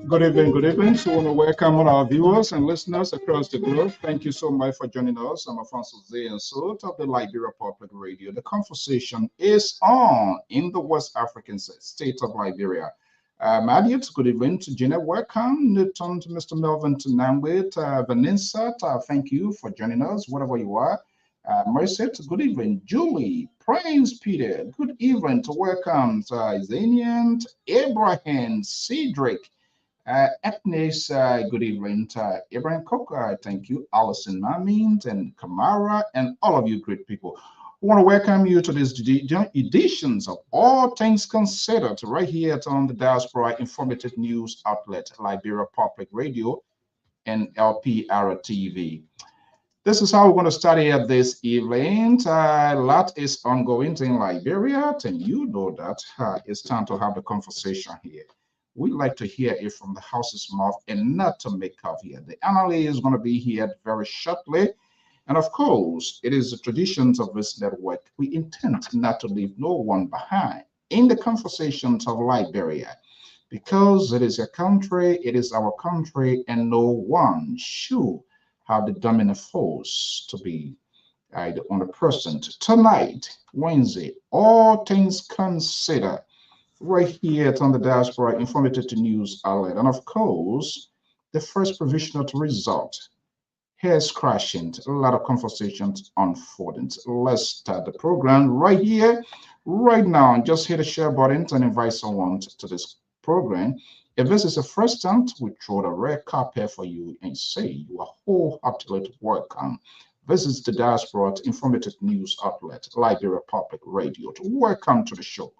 Good evening. So I want to welcome all our viewers and listeners across the globe. Thank you so much for joining us. I'm Alfonso Zay and Sot of the Liberia Public Radio. The conversation is on in the West African state of Liberia. Madiot, good evening to Gina. Welcome. Newton to Mr. Melvin to Nambit. Vanessa, thank you for joining us, wherever you are. Merced, good evening. Julie, Prince Peter, good evening to welcome Zanian, Abraham, Cedric, Agnes, good evening. Ibrahim Cook, thank you. Alison Mamint and Kamara and all of you great people. I want to welcome you to this editions of All Things Considered right here on the Diaspora Informative News Outlet, Liberia Public Radio and LPR TV. This is how we're going to start here this evening. A lot is ongoing in Liberia, and you know that it's time to have the conversation here. We like to hear it from the house's mouth and not to make up here. The analyst is going to be here very shortly. And of course, it is the traditions of this network. We intend not to leave no one behind in the conversations of Liberia because it is a country, it is our country, and no one should have the dominant force to be the only person. Tonight, Wednesday, all things considered, right here on the Diaspora Informative News Outlet. And of course, the first provisional result has crashing, a lot of conversations unfolding. Let's start the program right here, right now. Just hit the share button and invite someone to this program. If this is the first time, we throw the red carpet for you and say you are wholeheartedly welcome. This is the Diaspora Informative News Outlet, Liberia Public Radio. Welcome to the show.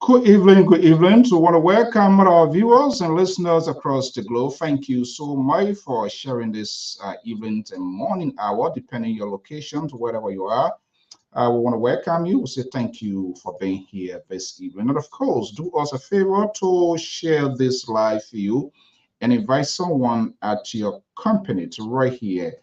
Good evening, good evening. So I want to welcome our viewers and listeners across the globe. Thank you so much for sharing this evening and morning hour, depending your location to wherever you are. We want to welcome you. We say thank you for being here this evening. And of course, do us a favor to share this live for you and invite someone at your company to right here.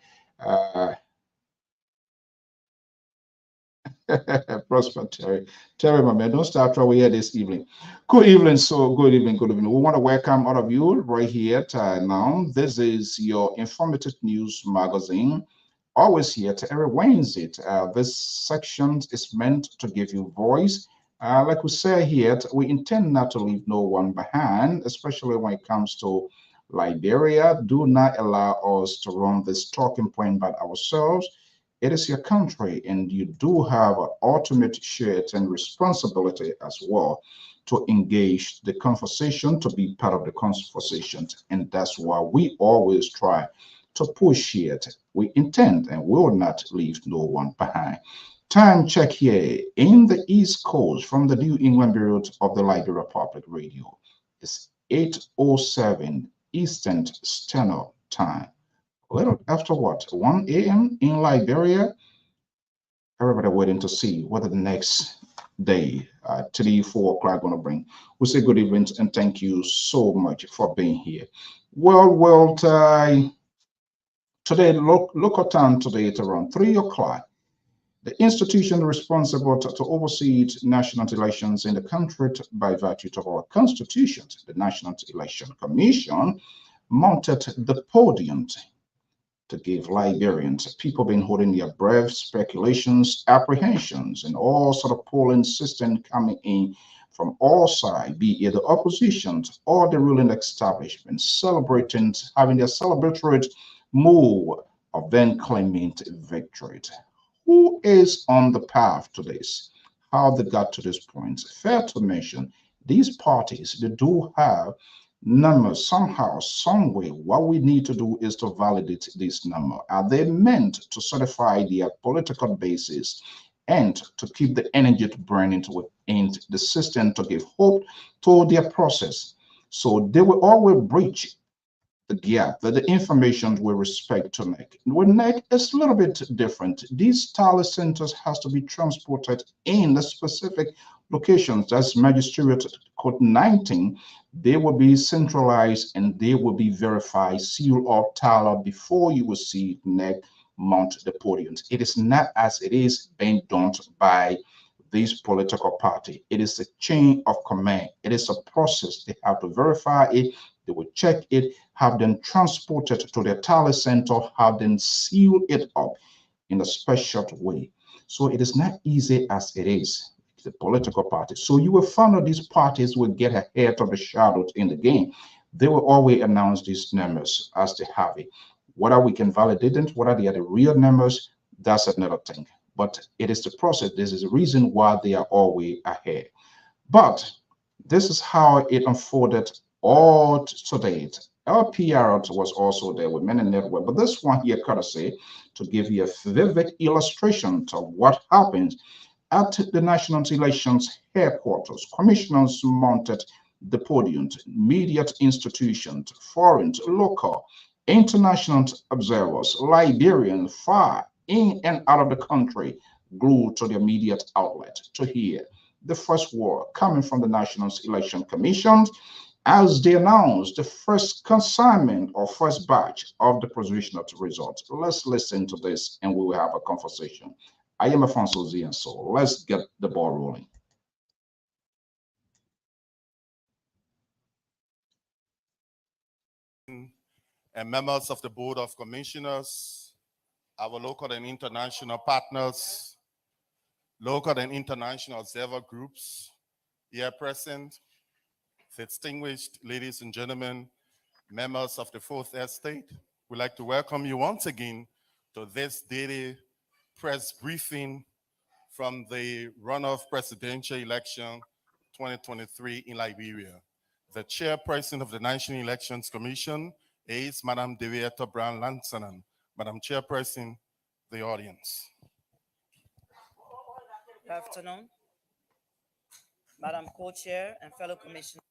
Prosper Terry. Terry, my man, don't start trouble here this evening. Good evening, so good evening, good evening. We want to welcome all of you right here now. This is your informative news magazine, always here to every Wednesday. This section is meant to give you voice. Like we say here, we intend not to leave no one behind, especially when it comes to Liberia. Do not allow us to run this talking point by ourselves. It is your country, and you do have an ultimate share and responsibility as well to engage the conversation, to be part of the conversation. And that's why we always try to push it. We intend and will not leave no one behind. Time check here in the East Coast from the New England Bureau of the Liberia Public Radio. It's 8:07 Eastern Standard Time. A little after what, 1 a.m. in Liberia? Everybody waiting to see what the next day, 3, 4 o'clock going to bring. We say good evening and thank you so much for being here. Well, today, local time today at around 3 o'clock. The institution responsible to oversee national elections in the country by virtue of our constitution, the National Election Commission, mounted the podium to give Liberians, people been holding their breath, speculations, apprehensions, and all sort of polling system coming in from all sides, be it the opposition or the ruling establishment, celebrating, having their celebratory move of then claiming victory. Who is on the path to this? How they got to this point? Fair to mention, these parties, they do have numbers somehow, some way. What we need to do is to validate this number. Are they meant to certify their political basis and to keep the energy to burn within the system to give hope to their process? So they will always breach the gap that the information with respect to NEC. With NEC, it's a little bit different. These tally centers has to be transported in the specific locations. That's Magistrate Code 19. They will be centralized and they will be verified, sealed or tallied before you will see NEC mount the podiums. It is not as it is being done by this political party. It is a chain of command. It is a process. They have to verify it. They will check it, have them transported to their tally center, have them seal it up in a special way. So it is not easy as it is. It's a political party. So you will find that these parties will get ahead of the shadows in the game. They will always announce these numbers as they have it. Whether we can validate them, whether they are the real numbers, that's another thing. But it is the process. This is the reason why they are always ahead. But this is how it unfolded all to date. LPR was also there with many network, but this one here, courtesy, to give you a vivid illustration to what happens at the national elections headquarters. Commissioners mounted the podiums, media institutions, foreign, local, international observers, Liberians far in and out of the country glued to the immediate outlet to hear the first word coming from the National Election Commission as they announced the first consignment or first batch of the provisional results. Let's listen to this and we will have a conversation. I am Afonso Z, and so let's get the ball rolling. And members of the Board of Commissioners, our local and international partners, local and international observer groups here present, distinguished ladies and gentlemen, members of the Fourth Estate, we'd like to welcome you once again to this daily press briefing from the runoff presidential election 2023 in Liberia. The chairperson of the National Elections Commission is Madam Devieta Brown Lansanan. Madam Chairperson, the audience. Good afternoon, Madam Co-Chair and fellow commissioners.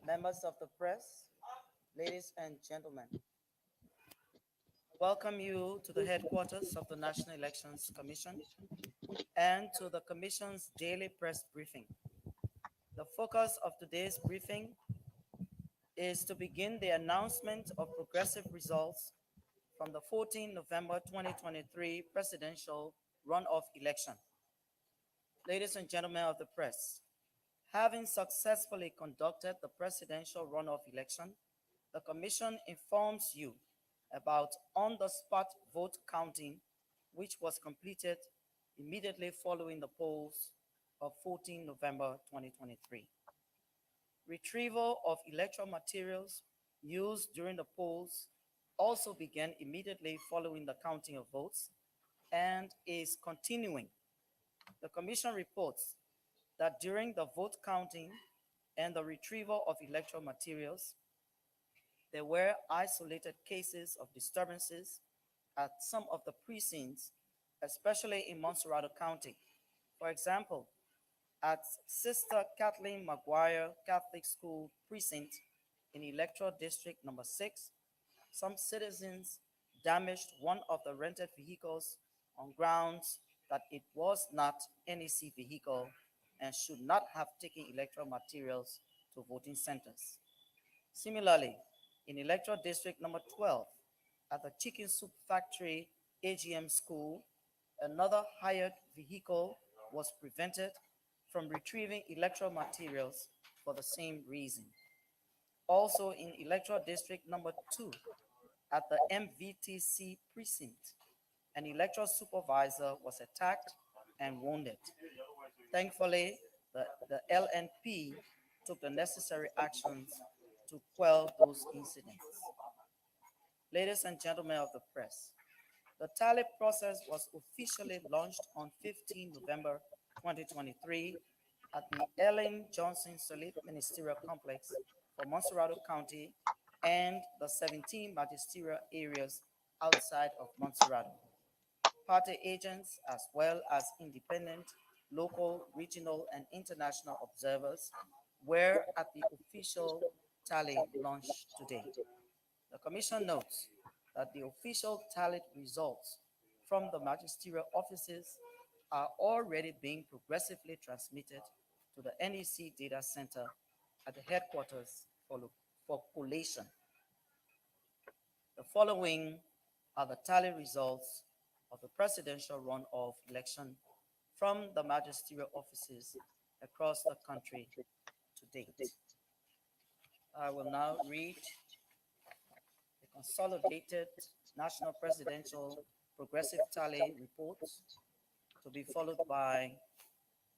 Members of the press, ladies and gentlemen, welcome you to the headquarters of the National Elections Commission and to the Commission's daily press briefing. The focus of today's briefing is to begin the announcement of progressive results from the 14 November 2023 presidential runoff election. Ladies and gentlemen of the press, having successfully conducted the presidential runoff election, the Commission informs you about on-the-spot vote counting, which was completed immediately following the polls of 14 November 2023. Retrieval of electoral materials used during the polls also began immediately following the counting of votes and is continuing. The Commission reports that during the vote counting and the retrieval of electoral materials, there were isolated cases of disturbances at some of the precincts, especially in Montserrado County. For example, at Sister Kathleen Maguire Catholic School Precinct in Electoral District number 6, some citizens damaged one of the rented vehicles on grounds that it was not NEC vehicle and should not have taken electoral materials to voting centers. Similarly, in Electoral District number 12, at the Chicken Soup Factory AGM School, another hired vehicle was prevented from retrieving electoral materials for the same reason. Also in Electoral District number 2, at the MVTC precinct, an electoral supervisor was attacked and wounded. Thankfully, the LNP took the necessary actions to quell those incidents. Ladies and gentlemen of the press, the tally process was officially launched on 15 November 2023 at the Ellen Johnson Salif Ministerial Complex for Montserrado County and the 17 magisterial areas outside of Montserrado. Party agents, as well as independent, local, regional, and international observers, were at the official tally launch today. The Commission notes that the official tallied results from the magisterial offices are already being progressively transmitted to the NEC data center at the headquarters collation. The following are the tally results of the presidential runoff election from the magisterial offices across the country to date. I will now read the consolidated national presidential progressive tally reports, to be followed by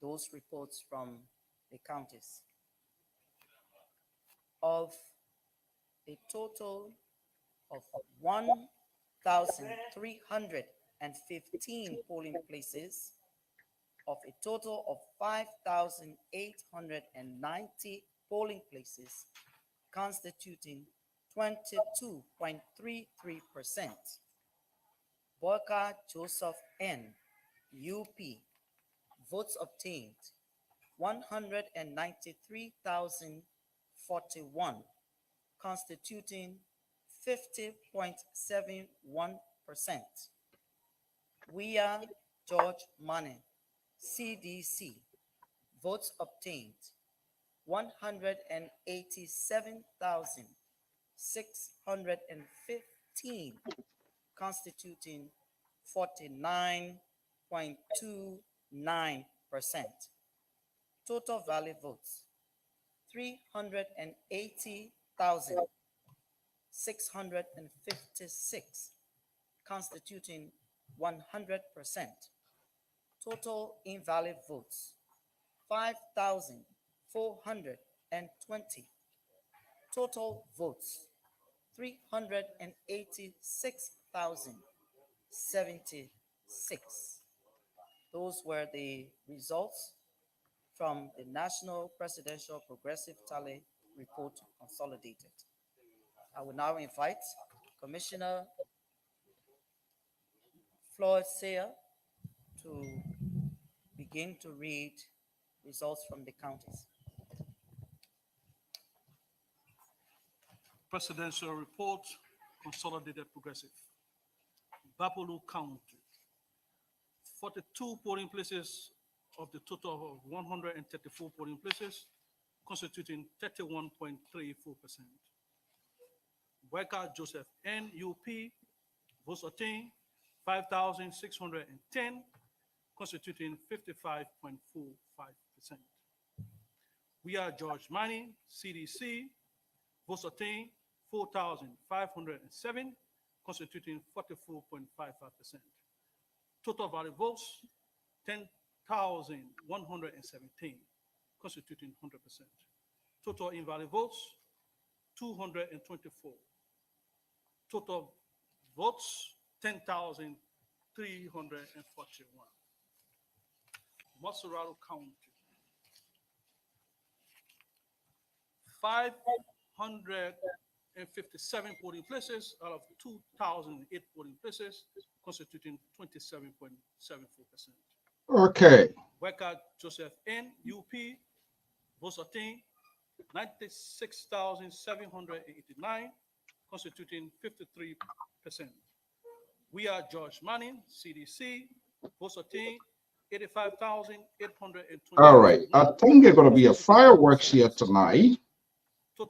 those reports from the counties. Of a total of 1,315 polling places, of a total of 5,890 polling places, constituting 22.33%. Boyka Joseph N., UP, votes obtained 193,041, constituting 50.71%. Weah George Manning, CDC, votes obtained 187,615, constituting 49.29%. Total valid votes 380,656, constituting 100%. Total invalid votes 5,420. Total votes 386,076. Those were the results from the National Presidential Progressive Tally Report Consolidated. I will now invite Commissioner Floyd Sear to begin to read results from the counties. Presidential Report, Consolidated Progressive. Bapolu County, 42 polling places of the total of 134 polling places, constituting 31.34%. Boyka Joseph N., UP, votes obtained 5,610, constituting 55.45%. Weah George Manning, CDC, votes obtained 4,507, constituting 44.55%. Total valid votes 10,117, constituting 100%. Total invalid votes 224. Total votes 10,341. Mosurado County, 557 polling places out of 2,008 polling places, constituting 27.74%. Okay. Boyka Joseph N., UP, votes obtained 96,789, constituting 53%. Weah George Manning, CDC, votes obtained 85,820. All right. I think there's going to be a fireworks here tonight.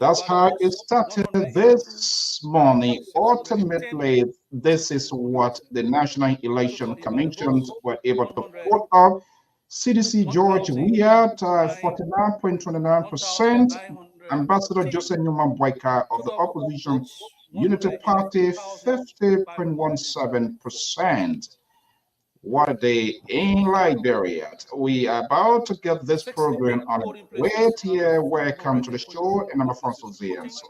That's how it started this morning. Ultimately, this is what the National Election Commission were able to put up. CDC George Weah, 49.29%. Ambassador Joseph Newman Boyka of the opposition Unity Party, 50.17%. What a day in Liberia. We are about to get this program on. Wait here, welcome to the show, and I'm Alfonso Zienso.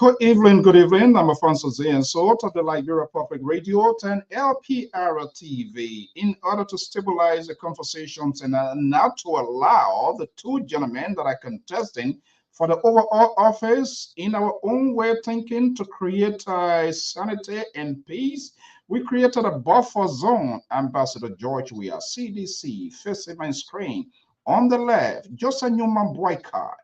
Good evening, good evening. I'm Alfonso Ziensot of the Liberia Public Radio and LPR TV. In order to stabilize the conversations and not to allow the two gentlemen that are contesting for the overall office in our own way of thinking to create sanity and peace, we created a buffer zone. Ambassador George Weah, CDC, facing my screen. On the left, Joseph Newman Boycott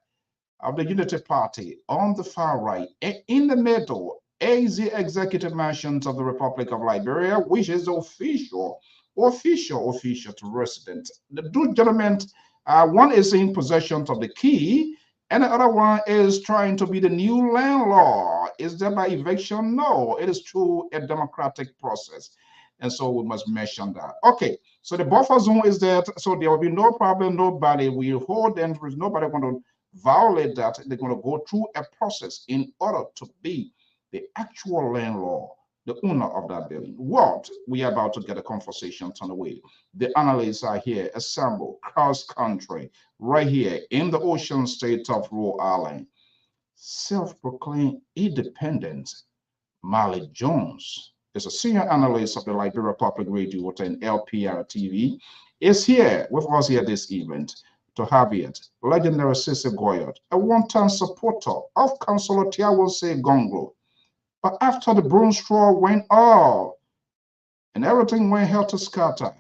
of the Unity Party. On the far right, in the middle, AZ Executive Mansions of the Republic of Liberia, which is official to residents. The two gentlemen, one is in possession of the key, and the other one is trying to be the new landlord. Is that by eviction? No, it is through a democratic process. And so we must mention that. Okay, so the buffer zone is that, so there will be no problem, nobody will hold them, nobody going to violate that. They're going to go through a process in order to be the actual landlord, the owner of that building. What we are about to get a conversation on the way. The analysts are here, assembled cross country, right here in the ocean state of Rhode Island. Self-proclaimed independent Malik Jones is a senior analyst of the Liberia Public Radio and LPR TV, is here with us here this evening. To have it, legendary Sissy Goyot, a one-time supporter of Councillor Tiawose Gonglo. But after the broom straw went off and everything went helter-skelter,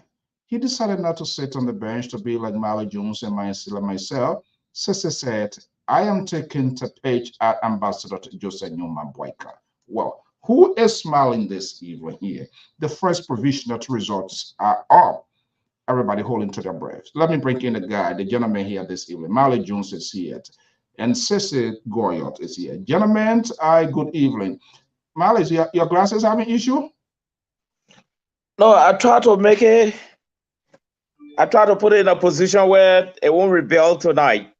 he decided not to sit on the bench to be like Malik Jones and myself. Sissy said, I am taking the page at Ambassador Joseph Newman Boyka. Well, who is smiling this evening here? The first provisional results are up. Everybody holding to their breath. Let me bring in the guy, the gentleman here this evening. Malik Jones is here, and Sissy Goyot is here. Gentlemen, good evening. Malik, your glasses have an issue? No, I try to put it in a position where it won't rebel tonight.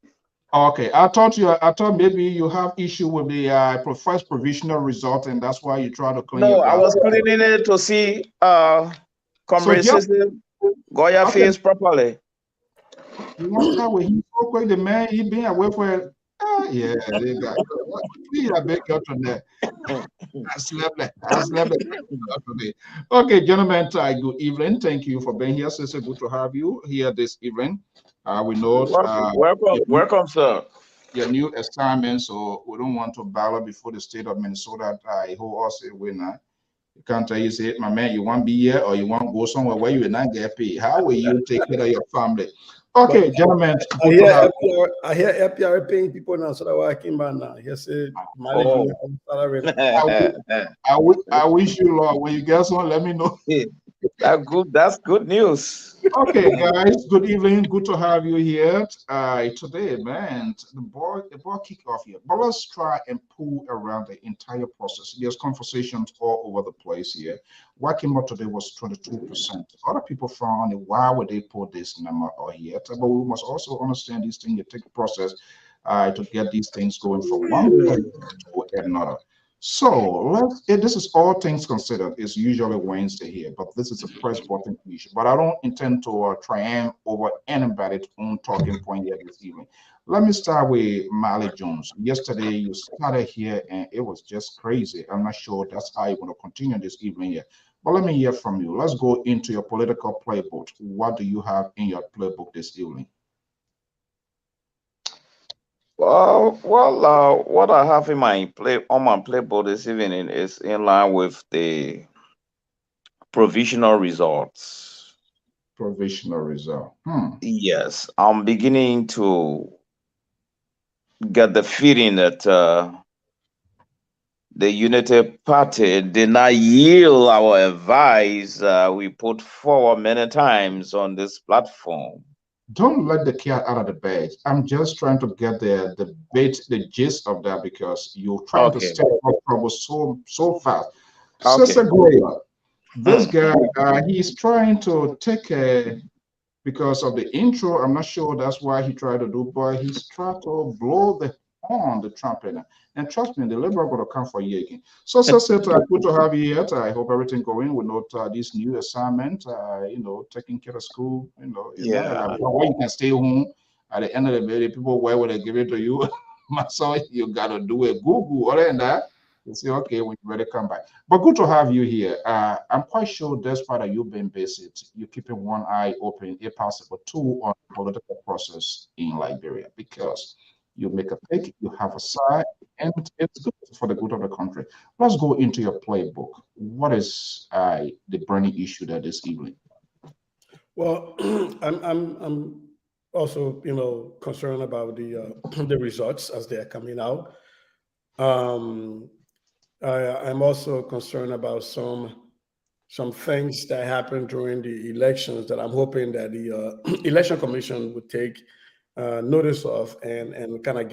Okay, I thought maybe you have issue with the first provisional result, and that's why you try to clean your glasses. I was cleaning it to see Comrade Sissy Goya face properly. You want to start with him so quick, the man, he been away for yeah, they got I beg you to that. I slept. Okay, gentlemen, good evening. Thank you for being here. It's good to have you here this evening. We know welcome, sir. Your new assignment, so we don't want to battle before the state of Minnesota. I hold us a winner. You can't tell you, say, my man, you want to be here or you want to go somewhere where you will not get paid. How will you take care of your family? Okay, gentlemen. I hear LPR paying people now, so that's why I came back now. Yes, I wish you, Lord, when you get some, let me know. That's good news. Okay, guys, good evening. Good to have you here today, man. The ball kick off here. But let's try and pull around the entire process. There's conversations all over the place here. What came up today was 22%. Other people found why would they put this number on here? But we must also understand these things. It takes a process to get these things going from one place to another. So this is all things considered. It's usually Wednesday here, but this is a press button issue. But I don't intend to triumph over anybody's own talking point here this evening. Let me start with Malik Jones. Yesterday you started here and it was just crazy. I'm not sure that's how you're going to continue this evening here. But let me hear from you. Let's go into your political playbook. What do you have in your playbook this evening? What I have in my playbook this evening is in line with the provisional results. Provisional result. Yes, I'm beginning to get the feeling that the Unity Party did not yield our advice we put forward many times on this platform. Don't let the cat out of the bag. I'm just trying to get the gist of that because you're trying to step up trouble so fast. Sister Goya, this guy, he's trying to take because of the intro. I'm not sure that's why he tried to do, but he's trying to blow the horn, the trumpet. And trust me, the Liberal going to come for you again. So, Sister, good to have you here. I hope everything going with this new assignment, taking care of school, where you can stay home. At the end of the day, people, where will they give it to you? So you gotta do a Google other than that. You say, okay, we better come back. But good to have you here. I'm quite sure despite that you've been busy, you're keeping one eye open, if possible, two on the political process in Liberia because you make a pick, you have a side, and it's good for the good of the country. Let's go into your playbook. What is the burning issue that this evening? Well, I'm also, concerned about the the results as they are coming out. Um, I'm also concerned about some things that happened during the elections that I'm hoping that the election commission would take notice of and kind of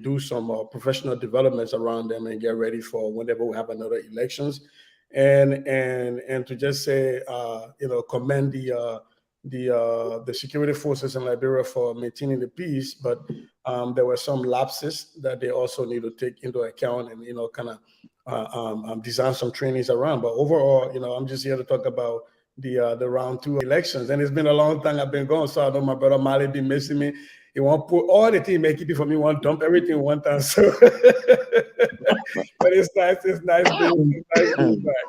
do some professional developments around them and get ready for whenever we have another elections, and to just say, commend the security forces in Liberia for maintaining the peace, but there were some lapses that they also need to take into account and kind of design some trainings around. But overall, I'm just here to talk about the round 2 elections, and it's been a long time I've been going. So I know my brother Mali been missing me. He won't put all the thing make it for me. Won't dump everything one time. So, but it's nice. It's nice being back.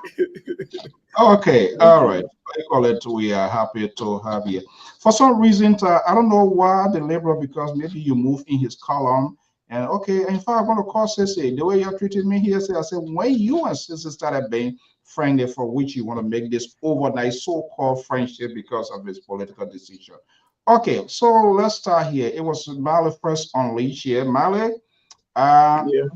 Okay, all right. Colette, we are happy to have you. For some reason, I don't know why the liberal, because maybe you move in his column. And okay, in fact, I'm going to call Sissy. The way you're treating me here, I said, when you and Sissy started being friendly, for which you want to make this overnight so-called friendship because of his political decision. Okay, so let's start here. It was Mali first unleashed here. Mali, Yeah.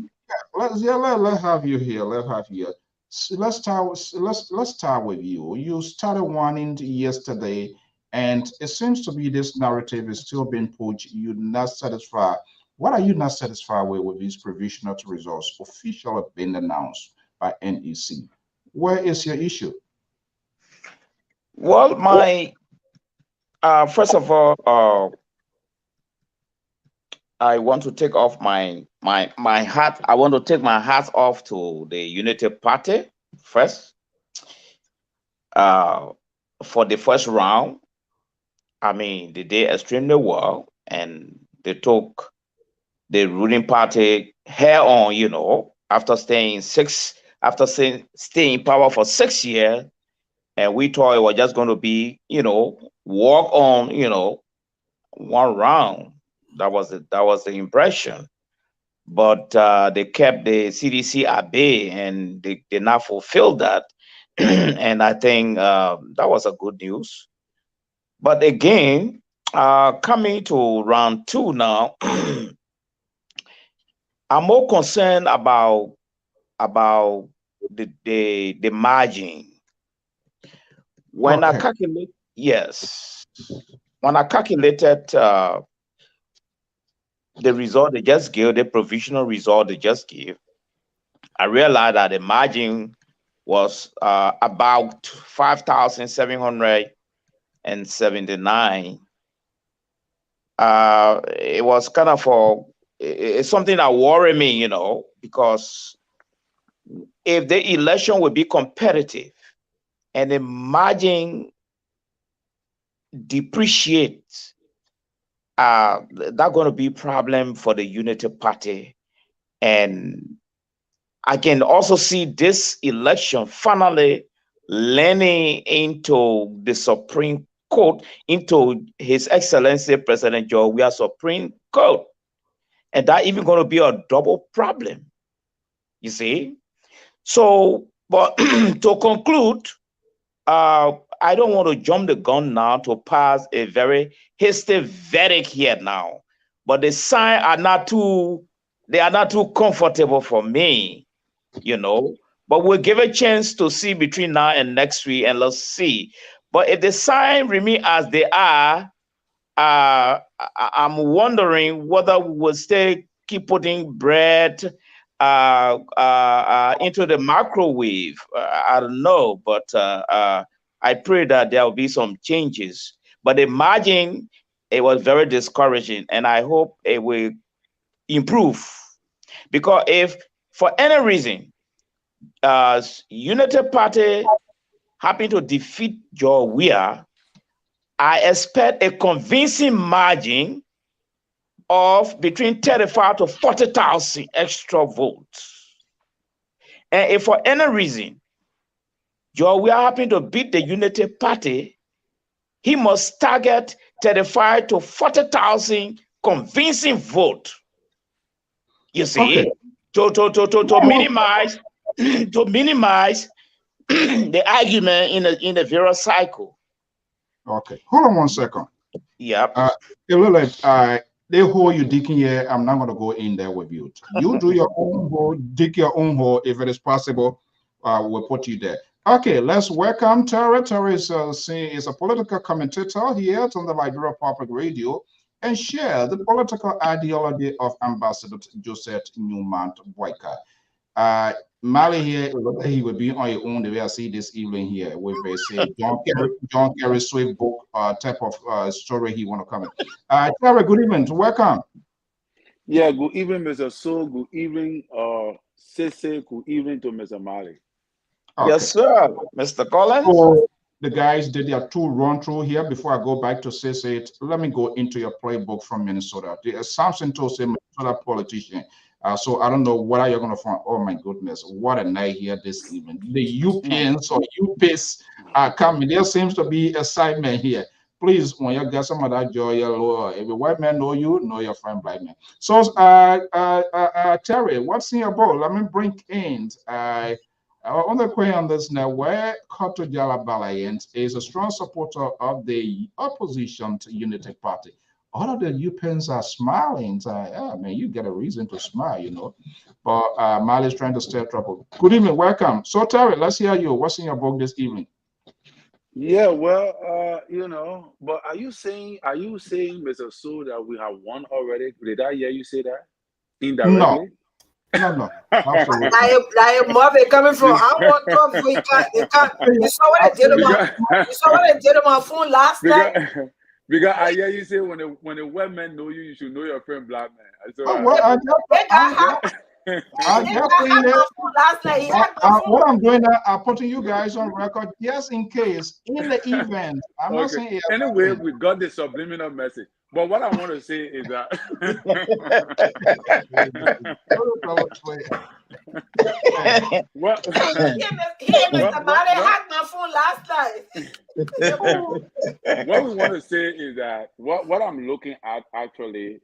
let's have you here. Let's have you here. So let's start with you. You started warning yesterday, and it seems to be this narrative is still being pushed. You're not satisfied. What are you not satisfied with these provisional results officially being announced by NEC? Where is your issue? Well, my first of all, I want to take off my hat. I want to take my hat off to the Unity Party first. For the first round, I mean, they did extremely well, and they took the ruling party head on. After staying in power for 6 years, and we thought it was just going to be, walk on, one round. That was the impression. But they kept the CDC at bay, and they did not fulfill that. And I think that was a good news. But again, coming to round 2 now, I'm more concerned about the margin. When I calculate, yes, when I calculated the result they just gave, the provisional result they just gave, I realized that the margin was about 5,779. It was kind of it's something that worried me, because if the election would be competitive and the margin depreciates, that's going to be a problem for the Unity Party. And I can also see this election finally leaning into the Supreme Court, into His Excellency President George Weah Supreme Court. And that even going to be a double problem, you see. So, but to conclude, I don't want to jump the gun now to pass a very hasty verdict here now. But the signs are not too comfortable for me, But we'll give a chance to see between now and next week, and let's see. But if the signs remain as they are, I'm wondering whether we will still keep putting bread into the microwave. I don't know, but I pray that there will be some changes. But imagine it was very discouraging, and I hope it will improve. Because if for any reason, Unity Party happen to defeat George Weah, I expect a convincing margin of between 35 to 40,000 extra votes. And if for any reason we are happy to beat the Unity Party, he must target 35 to 40,000 convincing vote. You see, Okay. to minimize the argument in the various cycle. Okay. Hold on one second. Yep. They hold you digging here. I'm not going to go in there with you. You do your own hole, dig your own hole. If it is possible, we'll put you there. Okay, let's welcome Terry. Terry is a political commentator here on the Liberia Public Radio and share the political ideology of Ambassador Joseph Newman Boyka. Mali here, he will be on your own the way I see this evening here with say John Kerry Swift book type of story he want to comment. Terry, good evening, welcome. Yeah, good evening, Mr. So. Good evening, Sese. Good evening to Mr. Mali. Okay. Yes, sir, Mr. Collins. So the guys did their two run through here. Before I go back to Sese, let me go into your playbook from Minnesota. The Samson Tose, Minnesota politician. So I don't know what are you going to find. Oh my goodness, what a night here this evening. The UPNs or UPs are coming. There seems to be excitement here. Please, when you get some of that joy, if a white man know you, know your friend black man. So Terry, what's in your bowl? Let me bring in I want to question on this now. Where Koto Jala Balayant is a strong supporter of the opposition to Unity Party. All of the UPens are smiling. Yeah, man, you get a reason to smile, you know. But Mali's trying to stir trouble. Good evening, welcome. So Terry, let's hear you. What's in your book this evening? Yeah, well, you know, but are you saying, Mr. So, that we have won already? Did I hear you say that indirectly? No. Absolutely. Like Marvin coming from, I want to you can't. You saw what I did on my phone last night. Because I hear you say when a white man know you, you should know your friend black man. So what I'm doing now, I'm putting you guys on record just in case in the event. I'm not saying anyway, we got the subliminal message. But what I want to say is that what my phone last night. What we want to say is that what I'm looking at actually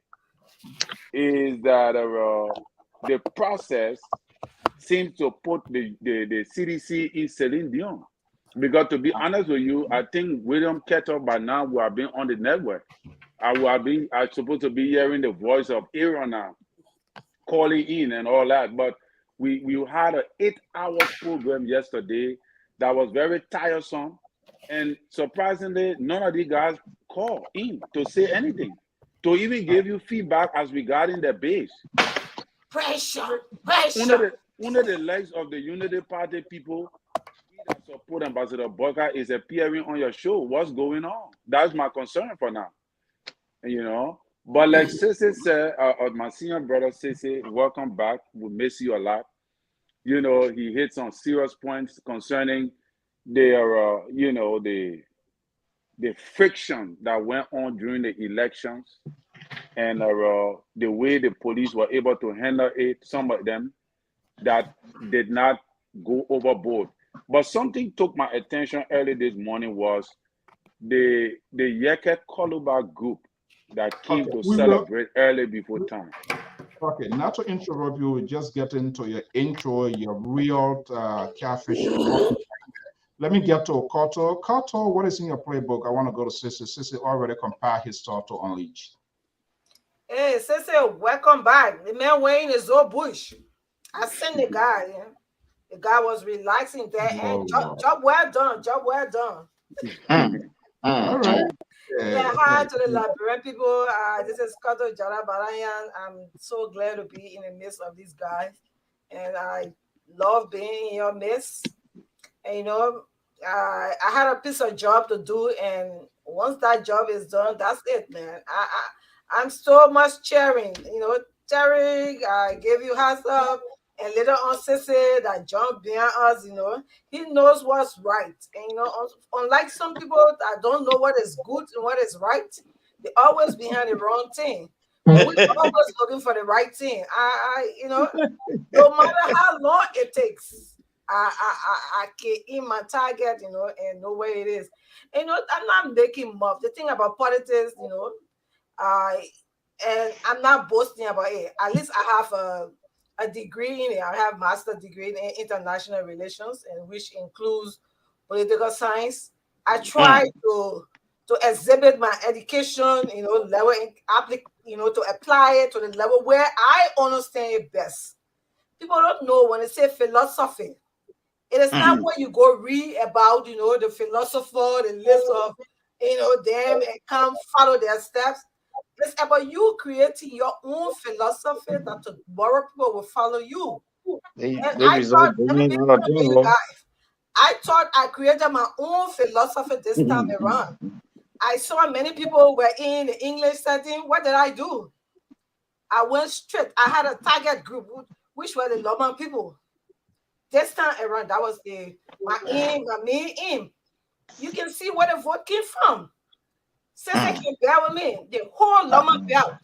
is that the process seems to put the CDC in Celine Dion. Because to be honest with you, I think William Kettle by now will have been on the network. I'm supposed to be hearing the voice of Aaron now, calling in and all that. But we had an 8-hour program yesterday that was very tiresome. And surprisingly, none of the guys called in to say anything, to even give you feedback as regarding the base. Pressure. One of the legs of the Unity Party people that support Ambassador Boyka is appearing on your show. What's going on? That's my concern for now. You know, but like Sissy said, my senior brother Sissy, welcome back. We miss you a lot. You know, he hit some serious points concerning the friction that went on during the elections and the way the police were able to handle it. Some of them that did not go overboard. But something took my attention early this morning was the Yeke Koluba group that came to celebrate early before time. Okay, not to interrupt you, we'll just get into your intro, your real catfish. Let me get to Koto. Koto, what is in your playbook? I want to go to Sissy. Sissy already compiled his thought to Unleash. Hey, Sissy, welcome back. The man wearing his old bush. I seen the guy. Yeah. The guy was relaxing there. And job well done. Job well done. All right. Yeah, hi to the Liberian people. This is Koto Jara Barayan. I'm so glad to be in the midst of these guys. And I love being in your midst. And, you know, I had a piece of job to do. And once that job is done, that's it, man. I'm so much cheering. You know, Terry, I gave you hands up. And later on, Sissy that jumped behind us, you know, he knows what's right. And, you know, unlike some people that don't know what is good and what is right, they always behind the wrong thing. And we're always looking for the right thing. No matter how long it takes, I can in my target, and know where it is. I'm not making muff. The thing about politics, and I'm not boasting about it. At least I have a degree in it. I have master's degree in international relations, and which includes political science. I try to exhibit my education, level to apply it to the level where I understand it best. People don't know when they say philosophy. It is not what you go read about, the philosopher, the list of, them and come follow their steps. It's about you creating your own philosophy that tomorrow people will follow you. And I thought, let me be honest with you guys. I thought I created my own philosophy this time around. I saw many people were in the English setting. What did I do? I went straight. I had a target group, which were the Loma people. This time around, that was my main aim. You can see where the vote came from. Since they can bear with me, the whole Loma belt.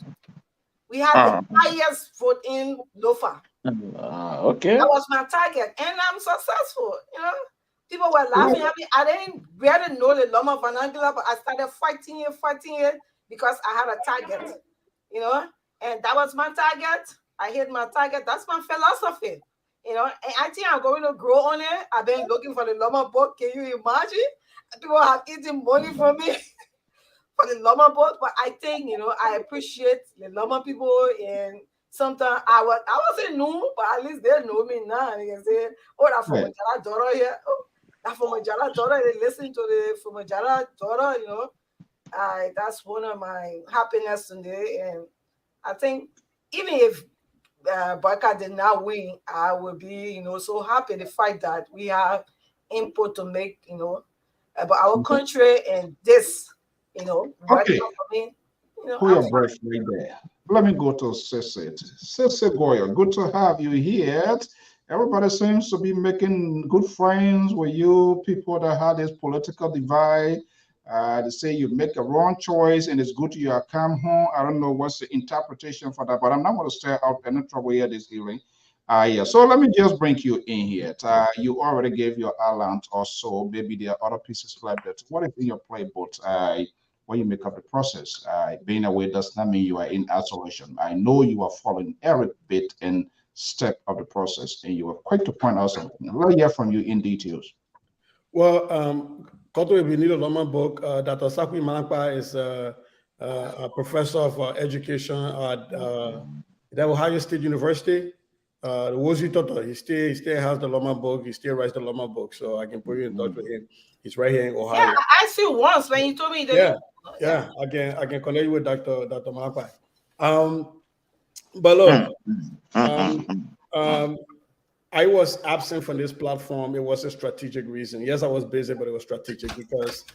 We had the highest vote in Lofa. Okay. That was my target, and I'm successful. People were laughing at me. I didn't really know the Loma vernacular, but I started fighting it because I had a target. And that was my target. I hit my target. That's my philosophy. And I think I'm going to grow on it. I've been looking for the Loma book. Can you imagine? People have eaten money from me for the Loma book, but I think I appreciate the Loma people, and sometimes I wasn't new, but at least they know me now. And they can say, "Oh, that Fumajala daughter here. Oh, that Fumajala daughter." They listen to the Fumajala daughter. That's one of my happiness today, and I think even if Baka did not win, I will be so happy the fact that we have input to make about our country and this. Okay. Put your breath right there. Let me go to Sese. Sese Goyo, good to have you here. Everybody seems to be making good friends with you, people that had this political divide. They say you make a wrong choice and it's good you come home. I don't know what's the interpretation for that, but I'm not going to stir out any trouble here this evening. Yeah. So let me just bring you in here. You already gave your outline or so. Maybe there are other pieces left. What is in your playbook? When you make up the process, being away does not mean you are in isolation. I know you are following every bit and step of the process, and you are quick to point out something. Let's hear from you in details. Well, Koto, if you need a Loma book, Dr. Sakwi Manakpa is a professor of education at the Ohio State University. The Wozi Toto, he still has the Loma book. He still writes the Loma book, so I can put you in touch with him. He's right here in Ohio. Yeah, I see once when you told me that. Yeah, I can connect you with Dr. Manakpa. But look, I was absent from this platform. It was a strategic reason. Yes, I was busy, but it was strategic because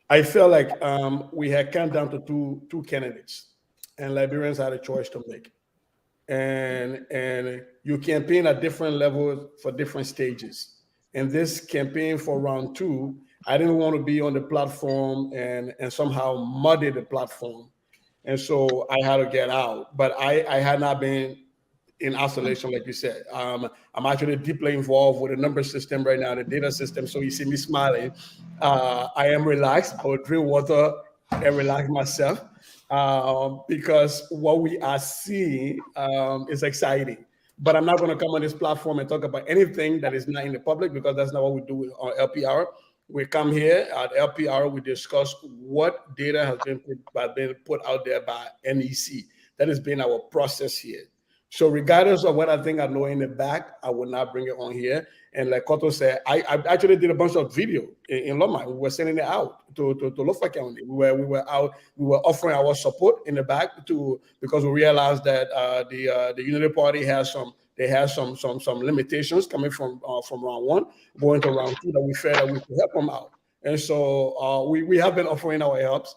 I felt like we had come down to two candidates, and Liberians had a choice to make. And you campaign at different levels for different stages. And this campaign for round 2, I didn't want to be on the platform and somehow muddy the platform. And so I had to get out. But I had not been in isolation, like you said. I'm actually deeply involved with the number system right now, the data system. So you see me smiling. I am relaxed. I will drink water and relax myself because what we are seeing is exciting. But I'm not going to come on this platform and talk about anything that is not in the public because that's not what we do on LPR. We come here at LPR, we discuss what data has been put out there by NEC. That has been our process here. So regardless of what I think I know in the back, I will not bring it on here. And like Koto said, I actually did a bunch of video in Loma. We were sending it out to Lofa County. We were out. We were offering our support in the back because we realized that the Unity Party has some limitations coming from round 1 going to round 2 that we felt that we could help them out. And so we have been offering our helps.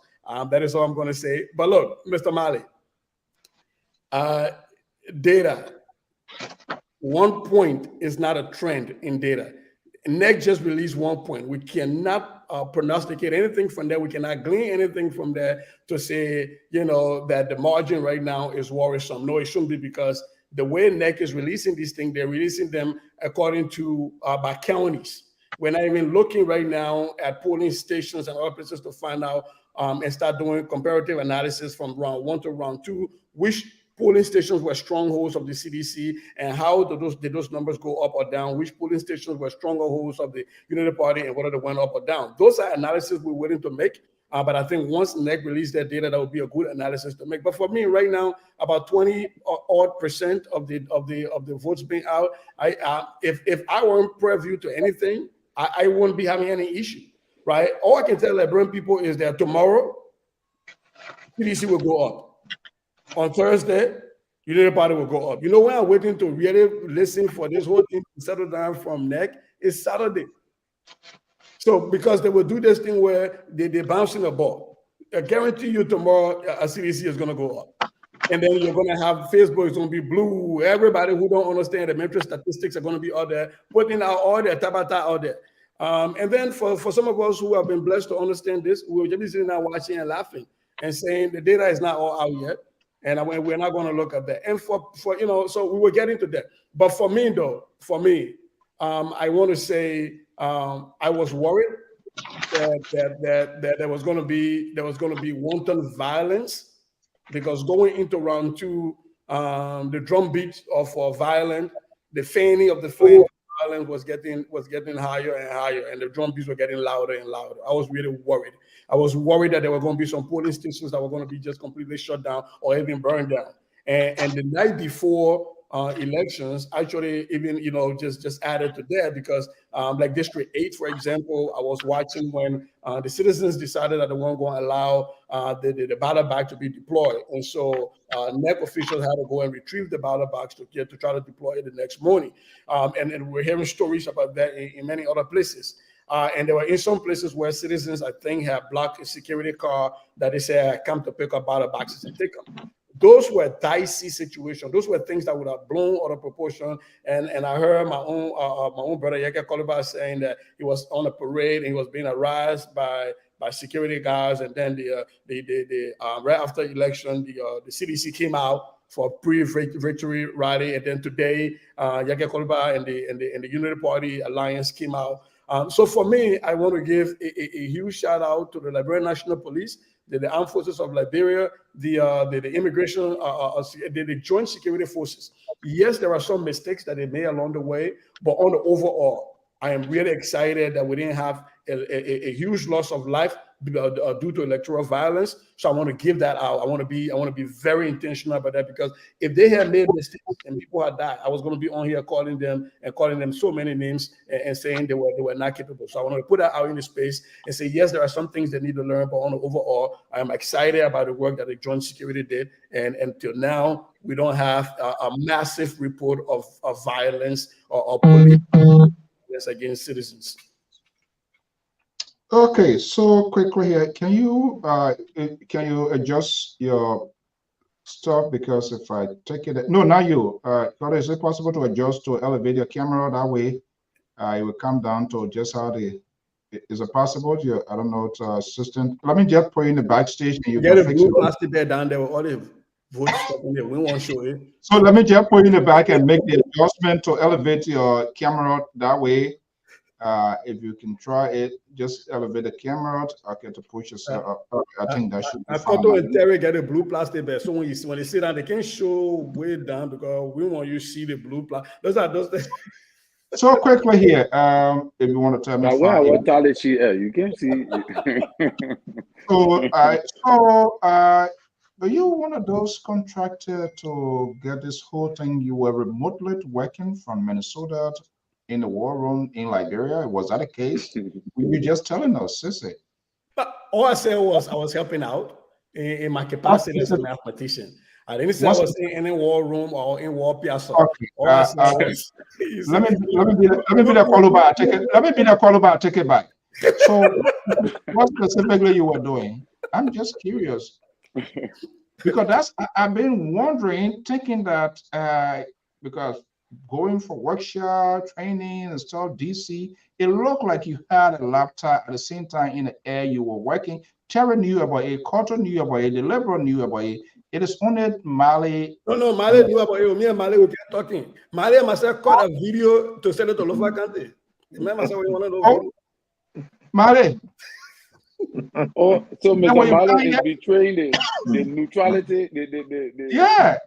That is all I'm going to say. But look, Mr. Mali. Data. 1 point is not a trend in data. NEC just released 1 point. We cannot prognosticate anything from there. We cannot glean anything from there to say, that the margin right now is worrisome. No, it shouldn't be, because the way NEC is releasing these things, they're releasing them according to by counties. We're not even looking right now at polling stations and other places to find out and start doing comparative analysis from round 1 to round 2, which polling stations were strongholds of the CDC, and how did those numbers go up or down, which polling stations were strongholds of the Unity Party, and whether they went up or down. Those are analyses we're willing to make, but I think once NEC released their data, that would be a good analysis to make. But for me right now, about 20% of the votes being out, if I weren't preview to anything, I wouldn't be having any issue, right? All I can tell Liberian people is that tomorrow, CDC will go up. On Thursday, Unity Party will go up. You know when I'm waiting to really listen for this whole thing to settle down from NEC? It's Saturday. So because they will do this thing where they're bouncing the ball. I guarantee you tomorrow, a CDC is going to go up. And then you're going to have Facebook is going to be blue. Everybody who don't understand the metric statistics are going to be out there, putting out all their tabata out there. And then for some of us who have been blessed to understand this, we'll just be sitting there watching and laughing and saying the data is not all out yet. And we're not going to look at that. And for so we were getting to that. But for me, I want to say I was worried that there was going to be wanton violence, because going into round 2, the drumbeat of violence, the feigning of the violence was getting higher and higher, and the drumbeats were getting louder and louder. I was really worried. I was worried that there were going to be some polling stations that were going to be just completely shut down or even burned down. And the night before elections, actually, even just added to that, because like District 8, for example, I was watching when the citizens decided that they weren't going to allow the ballot bag to be deployed, and so NEC officials had to go and retrieve the ballot box to try to deploy it the next morning. And we're hearing stories about that in many other places. And there were in some places where citizens, I think, have blocked a security car that they say, come to pick up ballot boxes and take them. Those were dicey situations. Those were things that would have blown out of proportion. And I heard my own brother Yeke Koliba saying that he was on a parade and he was being harassed by security guards. And then right after election, the CDC came out for pre-victory rally, and then today, Yeke Koliba and the Unity Party Alliance came out. So for me, I want to give a huge shout out to the Liberian National Police, the Armed Forces of Liberia, the immigration, the Joint Security Forces. Yes, there are some mistakes that they made along the way, but on the overall, I am really excited that we didn't have a huge loss of life due to electoral violence. So I want to give that out. I want to be very intentional about that, because if they had made mistakes and people had died, I was going to be on here calling them so many names and saying they were not capable. So I want to put that out in the space and say, yes, there are some things they need to learn, but on the overall, I am excited about the work that the Joint Security did. And until now, we don't have a massive report of violence or police violence against citizens. Okay, so quickly here, can you adjust your stuff? Because if I take it, no, not you. Is it possible to adjust to elevate your camera that way? It will come down to just how is it possible? I don't know, to assistant. Let me just put in the backstage and you get can a fix blue it. plastic there down there with all the votes in there. We won't show it. So let me just put in the back and make the adjustment to elevate your camera that way. If you can try it, just elevate the camera. Okay, to push yourself up. I think that should be fine. Koto and Terry get a blue plastic bag, so when they sit down, they can't show way down, because we want you to see the blue plastic. Those. So quickly here, if you want to tell me, but where what tally she you can see. So are you one of those contractors to get this whole thing? You were remotely working from Minnesota in the war room in Liberia. Was that the case? Were you just telling us, Sissy? But all I said was I was helping out in my capacity as a mathematician. I didn't say I was in a war room or in war piazza. Okay. Let me be the Koluba. Let me be the Koluba. Take it back. So, what specifically you were doing? I'm just curious, because I've been wondering, thinking that because going for workshop, training, and stuff, DC. It looked like you had a laptop at the same time in the air you were working. Terry knew about it, Carter knew about it, the Liberal knew about it. It is only Mali. No, Mali knew about it. Me and Mali, we kept talking. Mali and myself caught a video to send it to Lofa Kante. Remember, we want to know video. Mali. Oh, so Then when Mr. you Marlon can't is hear, betraying the neutrality. yeah.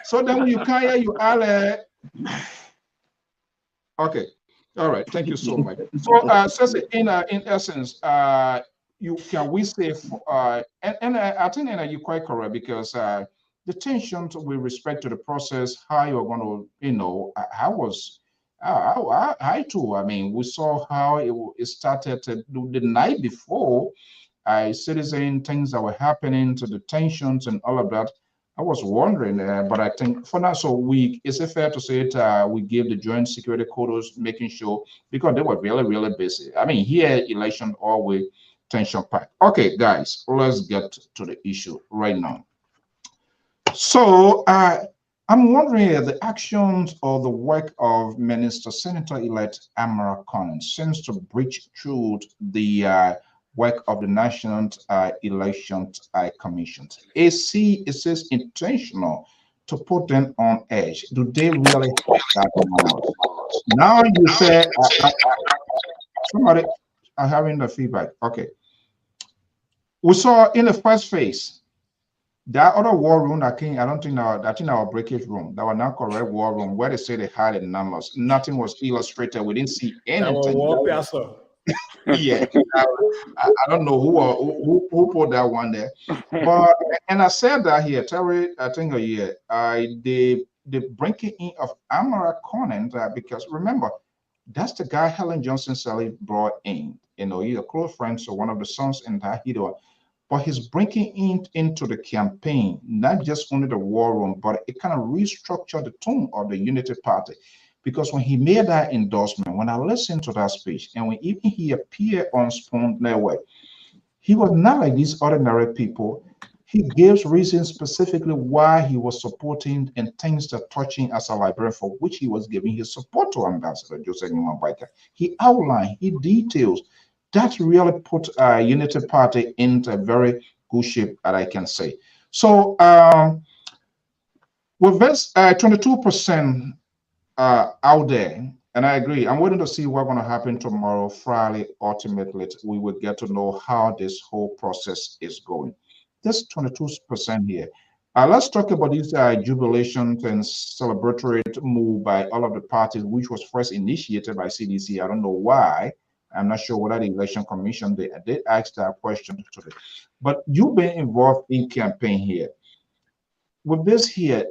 So then when you can't hear, you are okay. All right. Thank you so much. So, in essence, you can we say, and I think you're quite correct because the tensions with respect to the process, how you're going to, I was, I too. I mean, we saw how it started the night before. Citizen things that were happening to the tensions and all of that. I was wondering, but I think for now, so is it fair to say it? We gave the joint security quotas, making sure because they were really, really busy. I mean, here election always tension packed. Okay, guys, let's get to the issue right now. So I'm wondering the actions or the work of Minister Senator-elect Amara Collins seems to breach through the work of the National Election Commission. Is this intentional to put them on edge? Do they really have that knowledge? Now you say somebody are having the feedback. Okay. We saw in the first phase that other war room that came, I think our breakage room, that was not correct war room, where they say they had the numbers. Nothing was illustrated. We didn't see anything. Yeah, I don't know who put that one there, but and I said that here, Terry, I think a year, the bringing in of Amara Conant, because remember, that's the guy Helen Johnson Sally brought in. He's a close friend, so one of the sons in that hero. But he's bringing it into the campaign, not just only the war room, but it kind of restructured the tone of the Unity Party. Because when he made that endorsement, when I listened to that speech, and when even he appeared on Spoon Network, he was not like these ordinary people. He gives reasons specifically why he was supporting and things that touching as a librarian for which he was giving his support to Ambassador Joseph Nwabaka. He outlined, he details. That really put Unity Party into a very good shape, that I can say. So with this 22% out there, and I agree. I'm waiting to see what's going to happen tomorrow, Friday. Ultimately, we will get to know how this whole process is going. This 22% here. Let's talk about these jubilations and celebratory move by all of the parties, which was first initiated by CDC. I don't know why. I'm not sure whether the election commission they asked that question today. But you've been involved in campaign here. With this here,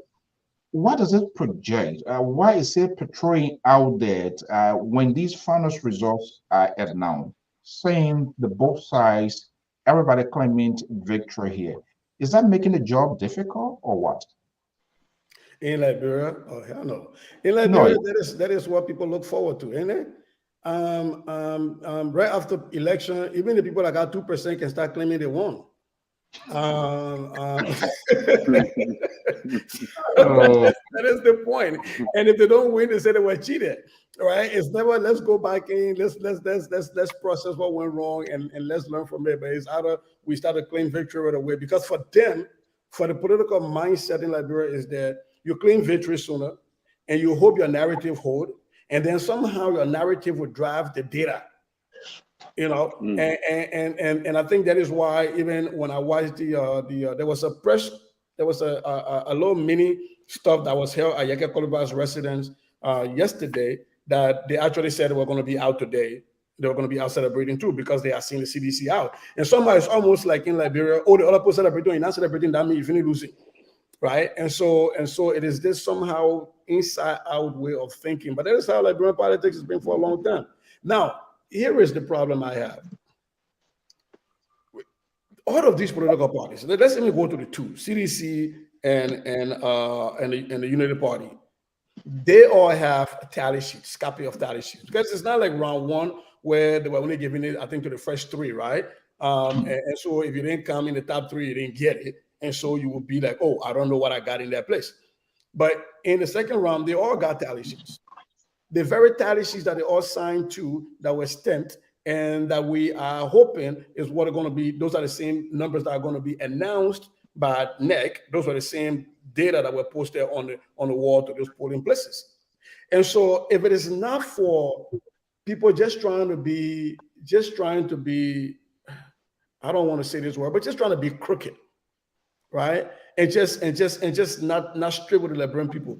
what does it project? Why is it portraying out there when these finals results are announced, saying the both sides, everybody claiming victory here? Is that making the job difficult or what? In Liberia, oh hell no! In Liberia, that is what people look forward to, isn't it? Right after election, even the people that got 2% can start claiming they won. That is the point. And if they don't win, they say they were cheated. Right? It's never let's go back in, let's process what went wrong and let's learn from it. But it's either we start to claim victory right away. Because for them, for the political mindset in Liberia is that you claim victory sooner and you hope your narrative hold, and then somehow your narrative will drive the data. And I think that is why even when I watched there was a little mini stuff that was held at Yeke Koluba's residence yesterday that they actually said were going to be out today. They were going to be out celebrating too because they are seeing the CDC out. And somehow it's almost like in Liberia, the other people celebrating, you're not celebrating, that means you're losing, right? And so it is this somehow inside out way of thinking. But that is how Liberian politics has been for a long time. Now, here is the problem I have. All of these political parties, let's even go to the two, CDC and the Unity Party. They all have tally sheets, copy of tally sheets. Because it's not like round one where they were only giving it, I think, to the first three, right? And so if you didn't come in the top three, you didn't get it. And so you would be like, oh, I don't know what I got in that place. But in the second round, they all got tally sheets. The very tally sheets that they all signed to that were stamped and that we are hoping is what are going to be, those are the same numbers that are going to be announced by NEC. Those are the same data that were posted on the wall to those polling places. And so if it is not for people just trying to be, I don't want to say this word, but just trying to be crooked, right? And just not straight with the liberal people.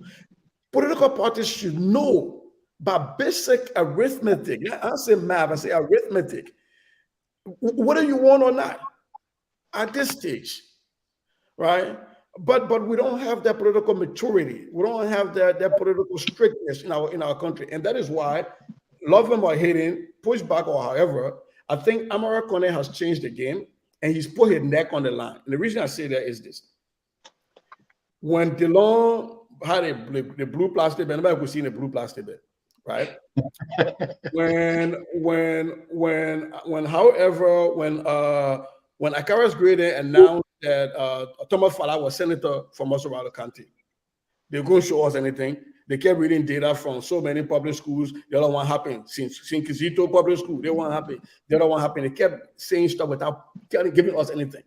Political parties should know by basic arithmetic. I say math, I say arithmetic. Whether you want or not at this stage, right? But we don't have that political maturity. We don't have that political strictness in our country, and that is why, love him or hate him, push back or however, I think Amara Kone has changed the game, and he's put his neck on the line. And the reason I say that is this: when DeLong had the blue plastic bag, nobody could see the blue plastic bag, right? when Akara's Grading announced that Thomas Fala was senator from Oswald County, they couldn't show us anything. They kept reading data from so many public schools. The other one happened. Since Kizito public school, they weren't happy. The other one happened. They kept saying stuff without giving us anything.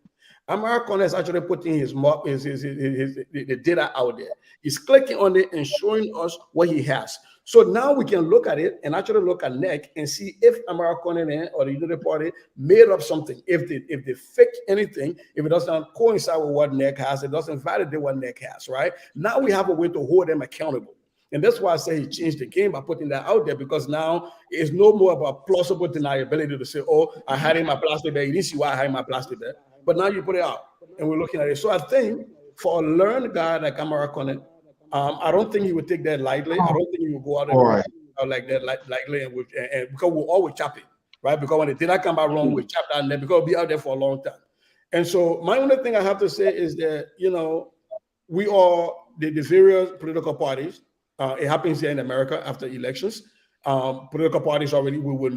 Amara Kone is actually putting the data out there. He's clicking on it and showing us what he has. So now we can look at it and actually look at NEC and see if Amara Kone or the United Party made up something. If they fake anything, if it doesn't coincide with what NEC has, it doesn't validate what NEC has, right? Now we have a way to hold them accountable. And that's why I say he changed the game by putting that out there, because now it's no more about plausible deniability to say, oh, I had in my plastic bag. You didn't see why I had in my plastic bag. But now you put it out and we're looking at it. So I think for a learned guy like Amara Kone, I don't think he would take that lightly. I don't think he would go out and like that lightly, and because we'll always chop it, right? Because when the data come out wrong, we chop that, and because it'll be out there for a long time. And so my only thing I have to say is that, we are the various political parties. It happens here in America after elections. Political parties already, we will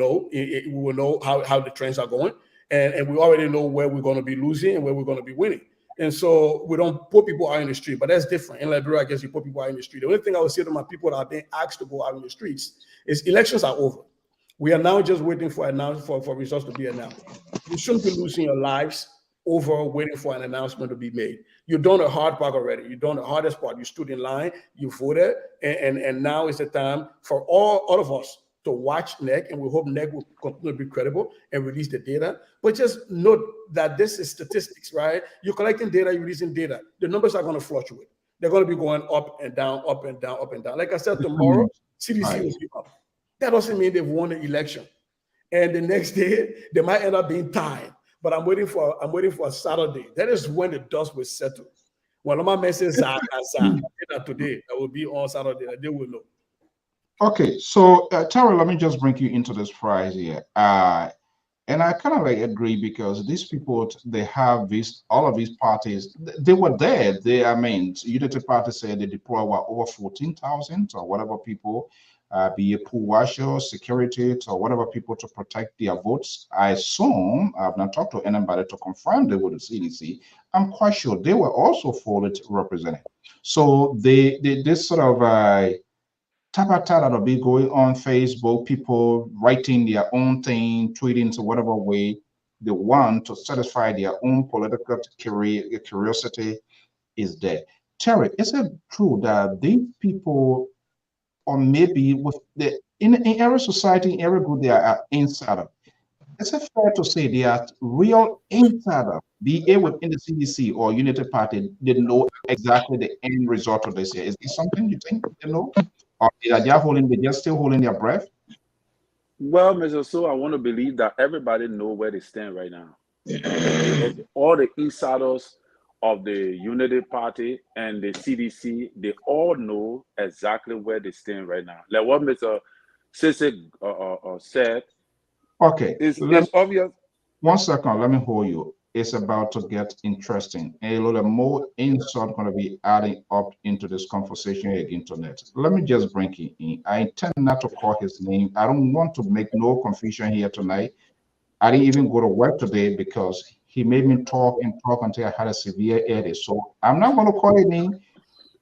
know how the trends are going. And we already know where we're going to be losing and where we're going to be winning. And so we don't put people out in the street, but that's different. In Liberia, I guess you put people out in the street. The only thing I would say to my people that are being asked to go out in the streets is elections are over. We are now just waiting for results to be announced. You shouldn't be losing your lives over waiting for an announcement to be made. You've done the hard part already. You've done the hardest part. You stood in line, you voted, and now is the time for all of us to watch NEC, and we hope NEC will continue to be credible and release the data. But just note that this is statistics, right? You're collecting data, you're releasing data. The numbers are going to fluctuate. They're going to be going up and down, up and down, up and down. Like I said, tomorrow, CDC will be up. That doesn't mean they've won the election. And the next day, they might end up being tied. But I'm waiting for a Saturday. That is when the dust will settle. When my man says today, that will be on Saturday, they will know. Okay, so Tara, let me just bring you into this prize here. And I kind of agree, because these people, they have all of these parties, they were there. Unity Party said they deployed over 14,000 or whatever people, be it pool washers, security, or whatever people to protect their votes. I assume, I've not talked to anybody to confirm they were the CDC. I'm quite sure they were also fully represented. So this sort of tapa that'll be going on Facebook, people writing their own thing, tweeting to whatever way they want to satisfy their own political curiosity is there. Terry, is it true that these people, or maybe in every society, in every group, they are insider? Is it fair to say they are real insider, be it within the CDC or Unity Party, they know exactly the end result of this year? Is this something you think they know? Or they're just still holding their breath? Well, Mr. So, I want to believe that everybody know where they stand right now. All the insiders of the Unity Party and the CDC, they all know exactly where they stand right now. Like what Mr. Sisse said. Okay, it's obvious. 1 second, let me hold you. It's about to get interesting. A little more insight going to be adding up into this conversation here again tonight. Let me just bring him in. I intend not to call his name. I don't want to make no confusion here tonight. I didn't even go to work today because he made me talk until I had a severe headache. So I'm not going to call his name.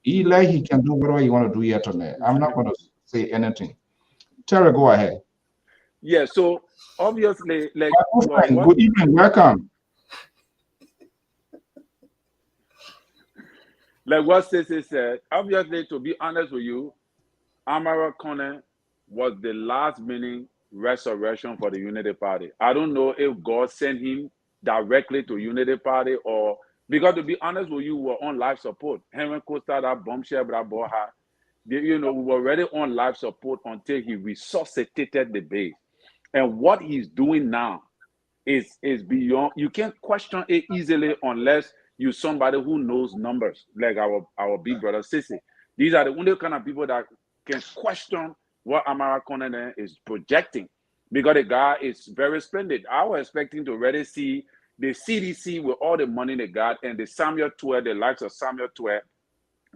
Eli, he can do whatever you want to do here tonight. I'm not going to say anything. Terry, go ahead. Yeah, so obviously, like, Good evening, welcome. Like what Stacey said, obviously, to be honest with you, Amara Connor was the last minute resurrection for the Unity Party. I don't know if God sent him directly to Unity Party, or because, to be honest with you, we were on life support. Henry Costa, that bombshell, that Boha, we were already on life support until he resuscitated the base. And what he's doing now is beyond, you can't question it easily unless you're somebody who knows numbers, like our big brother Sissy. These are the only kind of people that can question what Amara Conan is projecting, because the guy is very splendid. I was expecting to already see the CDC with all the money they got, and the Samuel Tuer, the likes of Samuel Tuer,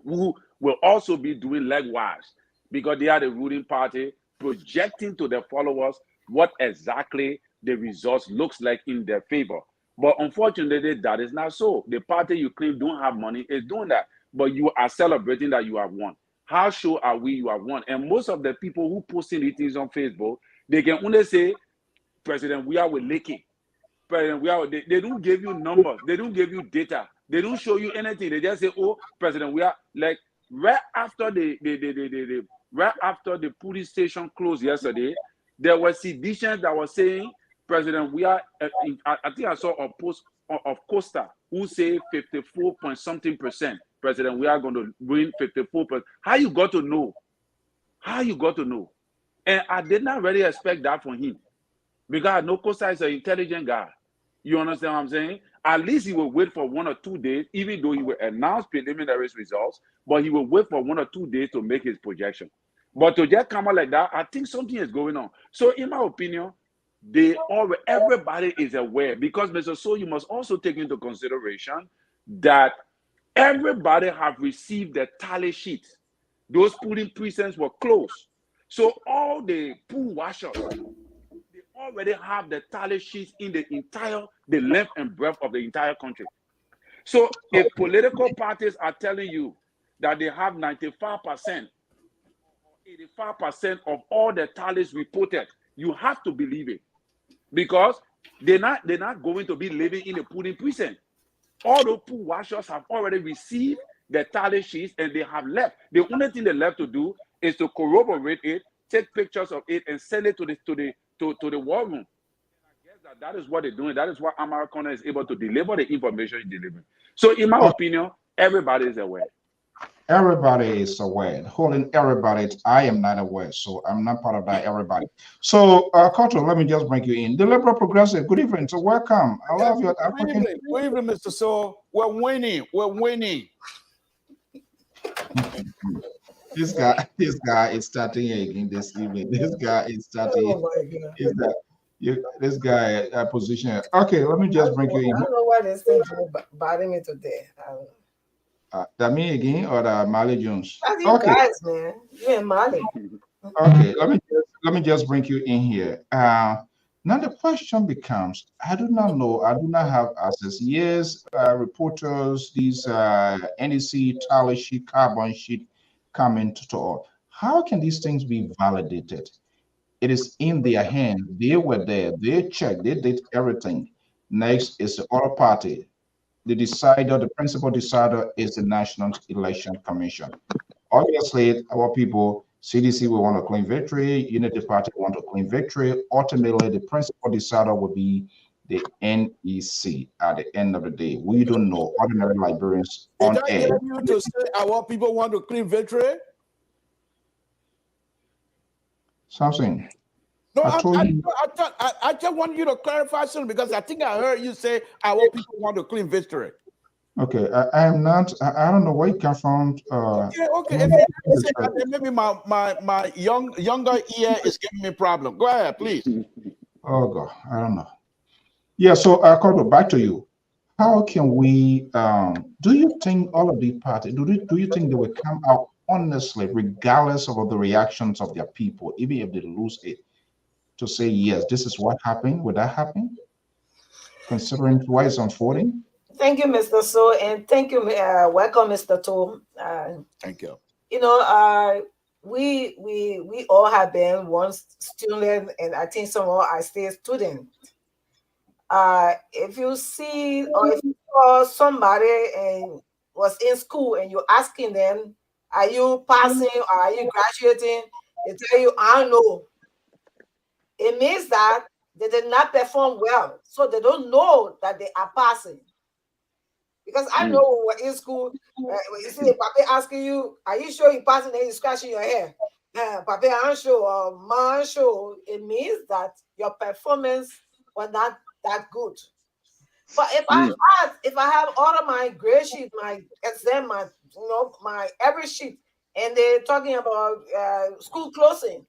who will also be doing likewise, because they are the ruling party, projecting to their followers what exactly the results looks like in their favor. But unfortunately, that is not so. The party you claim don't have money is doing that, but you are celebrating that you have won. How sure are we you have won? And most of the people who posting these things on Facebook, they can only say, President, we are with Lakey. President, we are. They don't give you numbers. They don't give you data. They don't show you anything. They just say, oh, President, we are, like, right after the police station closed yesterday, there were seditions that were saying, President, we are, I think I saw a post of Costa who say 54 point something percent. President, we are going to win 54%. How you got to know? How you got to know? And I did not really expect that from him, because I know Costa is an intelligent guy. You understand what I'm saying? At least he will wait for 1 or 2 days, even though he will announce preliminary results, but he will wait for 1 or 2 days to make his projection. But to just come out like that, I think something is going on. So in my opinion, everybody is aware, because Mr. So you must also take into consideration that everybody have received the tally sheets. Those polling precincts were closed. So all the poll washers, they already have the tally sheets in the length and breadth of the entire country. So if political parties are telling you that they have 95%, 85% of all the tallies reported, you have to believe it, because they're not going to be living in a polling precinct. All the poll washers have already received the tally sheets and they have left. The only thing they left to do is to corroborate it, take pictures of it, and send it to the war room. And I guess that is what they're doing. That is why Amara Connor is able to deliver the information he's delivering. So in my opinion, everybody is aware. Everybody is aware. Holding everybody, I am not aware, so I'm not part of that everybody. So, Koto, let me just bring you in. The Liberal Progressive, good evening. So welcome. I love your African. Good evening, Mr. So. We're winning. We're winning. This guy is starting again this evening. This guy is starting. Oh my God. This guy position. Okay, let me just bring you in. I don't know why this thing is bothering me today. I don't know. That me again or the Mali Jones? That's you guys, man. You and Mali. Okay, let me just bring you in here. Now the question becomes: I do not know. I do not have access. Yes, reporters, these NEC tally sheet, carbon sheet coming to all. How can these things be validated? It is in their hand. They were there. They checked. They did everything. Next is the other party. The decider, the principal decider, is the National Election Commission. Obviously, our people, CDC will want to claim victory, Unity Party want to claim victory. Ultimately, the principal decider will be the NEC at the end of the day. We don't know. Ordinary Liberians on air. Did I hear you to say our people want to claim victory? Something. No, I I just want you to clarify something, because I think I heard you say our people want to claim victory. Okay, I am not. I don't know where you come from. Okay. If you say that, then maybe my younger ear is giving me a problem. Go ahead, please. Oh God, I don't know. Yeah. So, Koto, back to you. How can we? Do you think all of these parties? Do you think they will come out honestly, regardless of the reactions of their people, even if they lose it, to say yes, this is what happened? Would that happen? Considering why it's unfolding? Thank you, Mr. So, and thank you, welcome, Mr. To. Thank you. You know, we all have been once student, and I think some more I stay student. If you see or if you saw somebody and was in school and you're asking them, are you passing or are you graduating? They tell you, I don't know. It means that they did not perform well, so they don't know that they are passing. Because I know when we're in school, when you see the papa asking you, are you sure you passing? Then you scratching your hair. Papa, I'm sure, or ma, I'm sure. It means that your performance was not that good. But if I have all of my grade sheet, my exam, my my every sheet, and they're talking about school closing,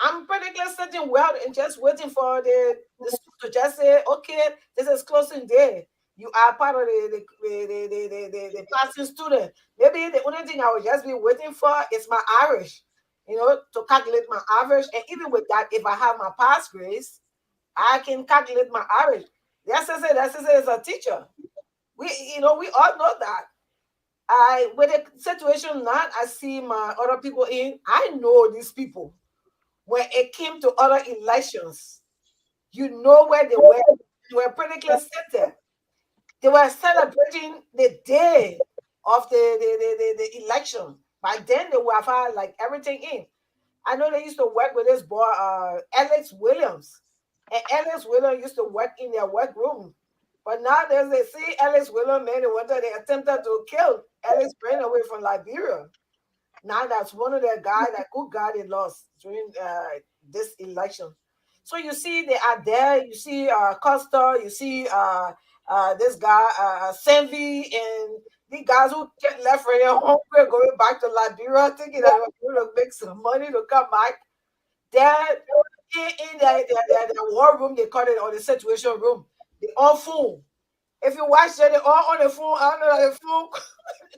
I'm practically sitting well and just waiting for the school to just say, okay, this is closing day. You are part of the passing student. Maybe the only thing I will just be waiting for is my average, to calculate my average. And even with that, if I have my pass grades, I can calculate my average. The SSA is a teacher. We all know that. With the situation now, I see my other people in. I know these people. When it came to other elections, you know where they were. They were politically seated. They were celebrating the day of the election. By then, they would have had like everything in. I know they used to work with this boy, Alex Williams. And Alex Williams used to work in their workroom. But now they see Alex Williams, man, they attempted to kill Alex ran away from Liberia. Now that's one of their guys, that good guy they lost during this election. So you see they are there. You see Costa. You see this guy Senvi, and the guys who get left right here hungry, going back to Liberia, thinking that they were going to make some money to come back. They're in their war room, they call it, or the situation room. They all phone. If you watch them, they all on the phone. I don't know the phone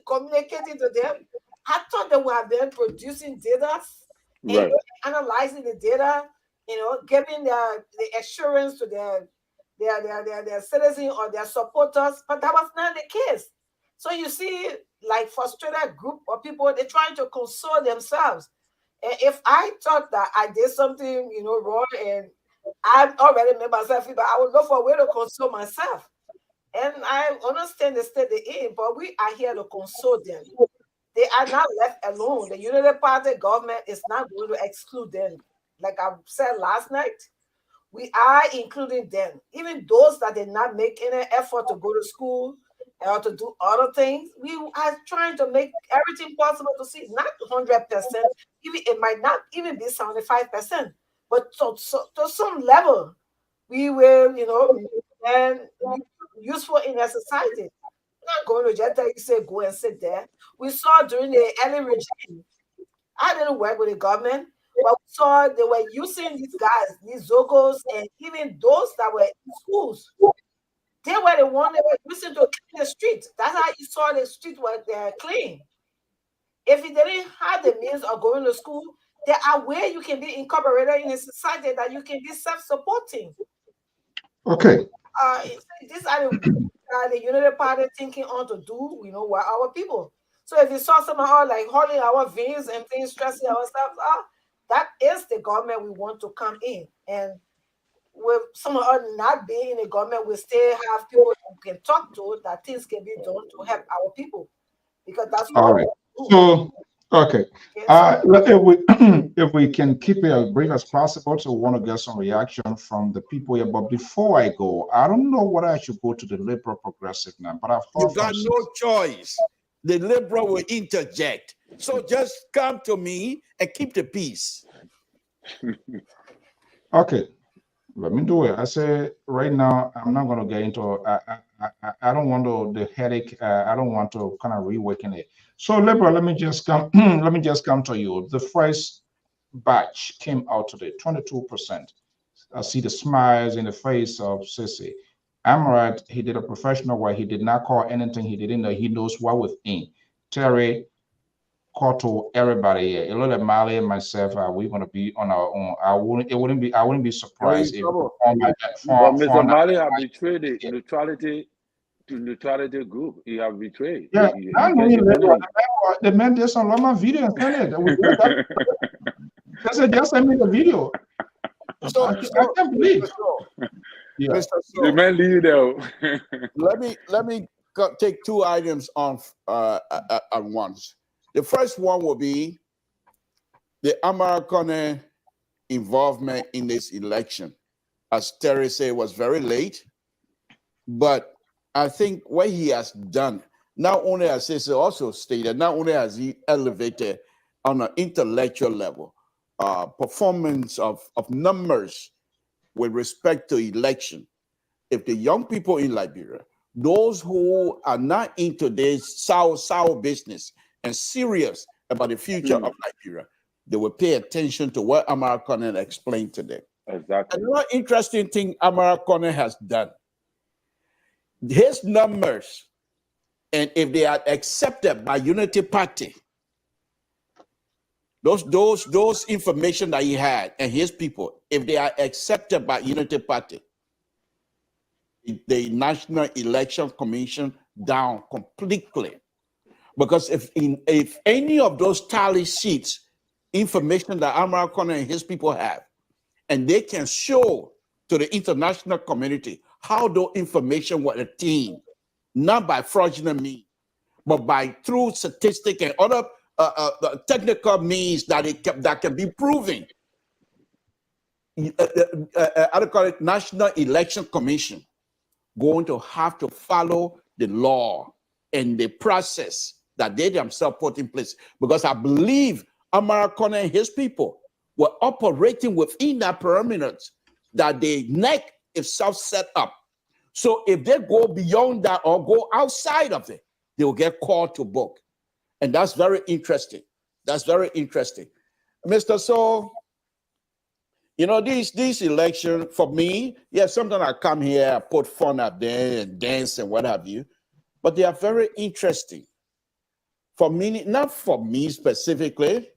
communicating to them. I thought they would have been producing data and analyzing the data, giving the assurance to their citizens or their supporters, but that was not the case. So you see, like frustrated group of people, they're trying to console themselves. And if I thought that I did something, wrong, and I already made myself feel bad, I would look for a way to console myself. And I understand the state they're in, but we are here to console them. They are not left alone. The Unity Party government is not going to exclude them. Like I said last night, we are including them. Even those that did not make any effort to go to school or to do other things, we are trying to make everything possible to see, not 100%, even it might not even be 75%, but to some level, we will, and useful in our society. Not going to just tell you, say, go and sit there. We saw during the early regime, I didn't work with the government, but we saw they were using these guys, these Zogos, and even those that were in schools. They were the one that were using to clean the streets. That's how you saw the street were clean. If you didn't have the means of going to school, there are ways you can be incorporated in a society that you can be self-supporting. Okay. These are the Unity Party thinking on to do, with our people. So if you saw somehow like holding our veins and things, stressing ourselves out, that is the government we want to come in. And with some of us not being in the government, we still have people we can talk to, that things can be done to help our people. Because that's all right. So, okay. If we if we can keep it as brief as possible, so we want to get some reaction from the people here. But before I go, I don't know whether I should go to the liberal progressive now, but I've heard you got no choice. The liberal will interject. So just come to me and keep the peace. Okay. Let me do it. I say right now, I'm not going to get into. I don't want the headache. I don't want to kind of reawaken it. So, liberal, let me just come. Let me just come to you. The first batch came out today, 22%. I see the smiles in the face of Sissy. I'm right. He did a professional work. He did not call anything. He didn't know. He knows what within. Terry, Koto, everybody here. A little Mali and myself, we're gonna be on our own. I wouldn't be surprised if But Mr. Mali have betrayed the neutrality to neutrality group. He have betrayed. Yeah, I know He he can let defend the man did some Loma video and sent it. They said, just send me the video. So, I can't believe. Mr. Shaw, Yeah. Mr. the Shaw, man leave though. let me take two items on at once. The first one will be the American involvement in this election. As Terry said, it was very late, but I think what he has done, not only as he also stated, not only has he elevated on an intellectual level, performance of numbers with respect to election. If the young people in Liberia, those who are not into this sour business and serious about the future of Liberia, they will pay attention to what Amara Conan explained today. Exactly. Another interesting thing Amara Conan has done, his numbers, and if they are accepted by Unity Party, those information that he had and his people, if they are accepted by Unity Party, the National Election Commission down completely. Because if any of those tally sheets, information that Amara Conan and his people have, and they can show to the international community how those information were obtained, not by fraudulent means, but by through statistic and other technical means that can be proven. I call it National Election Commission going to have to follow the law and the process that they themselves put in place. Because I believe Amara Conan and his people were operating within that perimeters that the NEC itself set up. So if they go beyond that or go outside of it, they will get called to book. And that's very interesting. That's very interesting. Mr. So, you know, these elections, for me, yeah, sometimes I come here, I put fun up there and dance and what have you, but they are very interesting. For me, not for me specifically,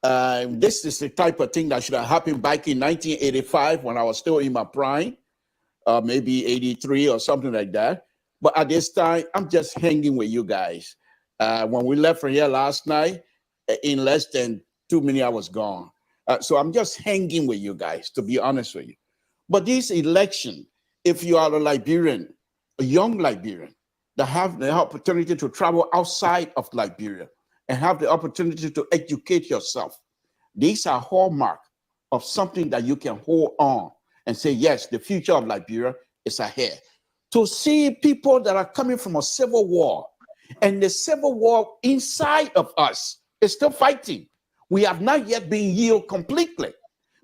this is the type of thing that should have happened back in 1985 when I was still in my prime, maybe 83 or something like that. But at this time, I'm just hanging with you guys. When we left from here last night, in less than 2 minutes, I was gone. So I'm just hanging with you guys, to be honest with you. But this election, if you are a Liberian, a young Liberian, that have the opportunity to travel outside of Liberia and have the opportunity to educate yourself, these are hallmark of something that you can hold on and say, yes, the future of Liberia is ahead. To see people that are coming from a civil war, and the civil war inside of us is still fighting. We have not yet been healed completely.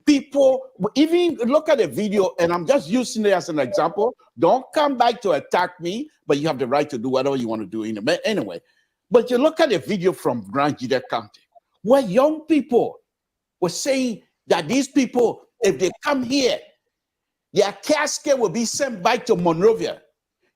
People, even look at the video, and I'm just using it as an example. Don't come back to attack me, but you have the right to do whatever you want to do anyway. But you look at the video from Grand Jide County, where young people were saying that these people, if they come here, their casket will be sent back to Monrovia.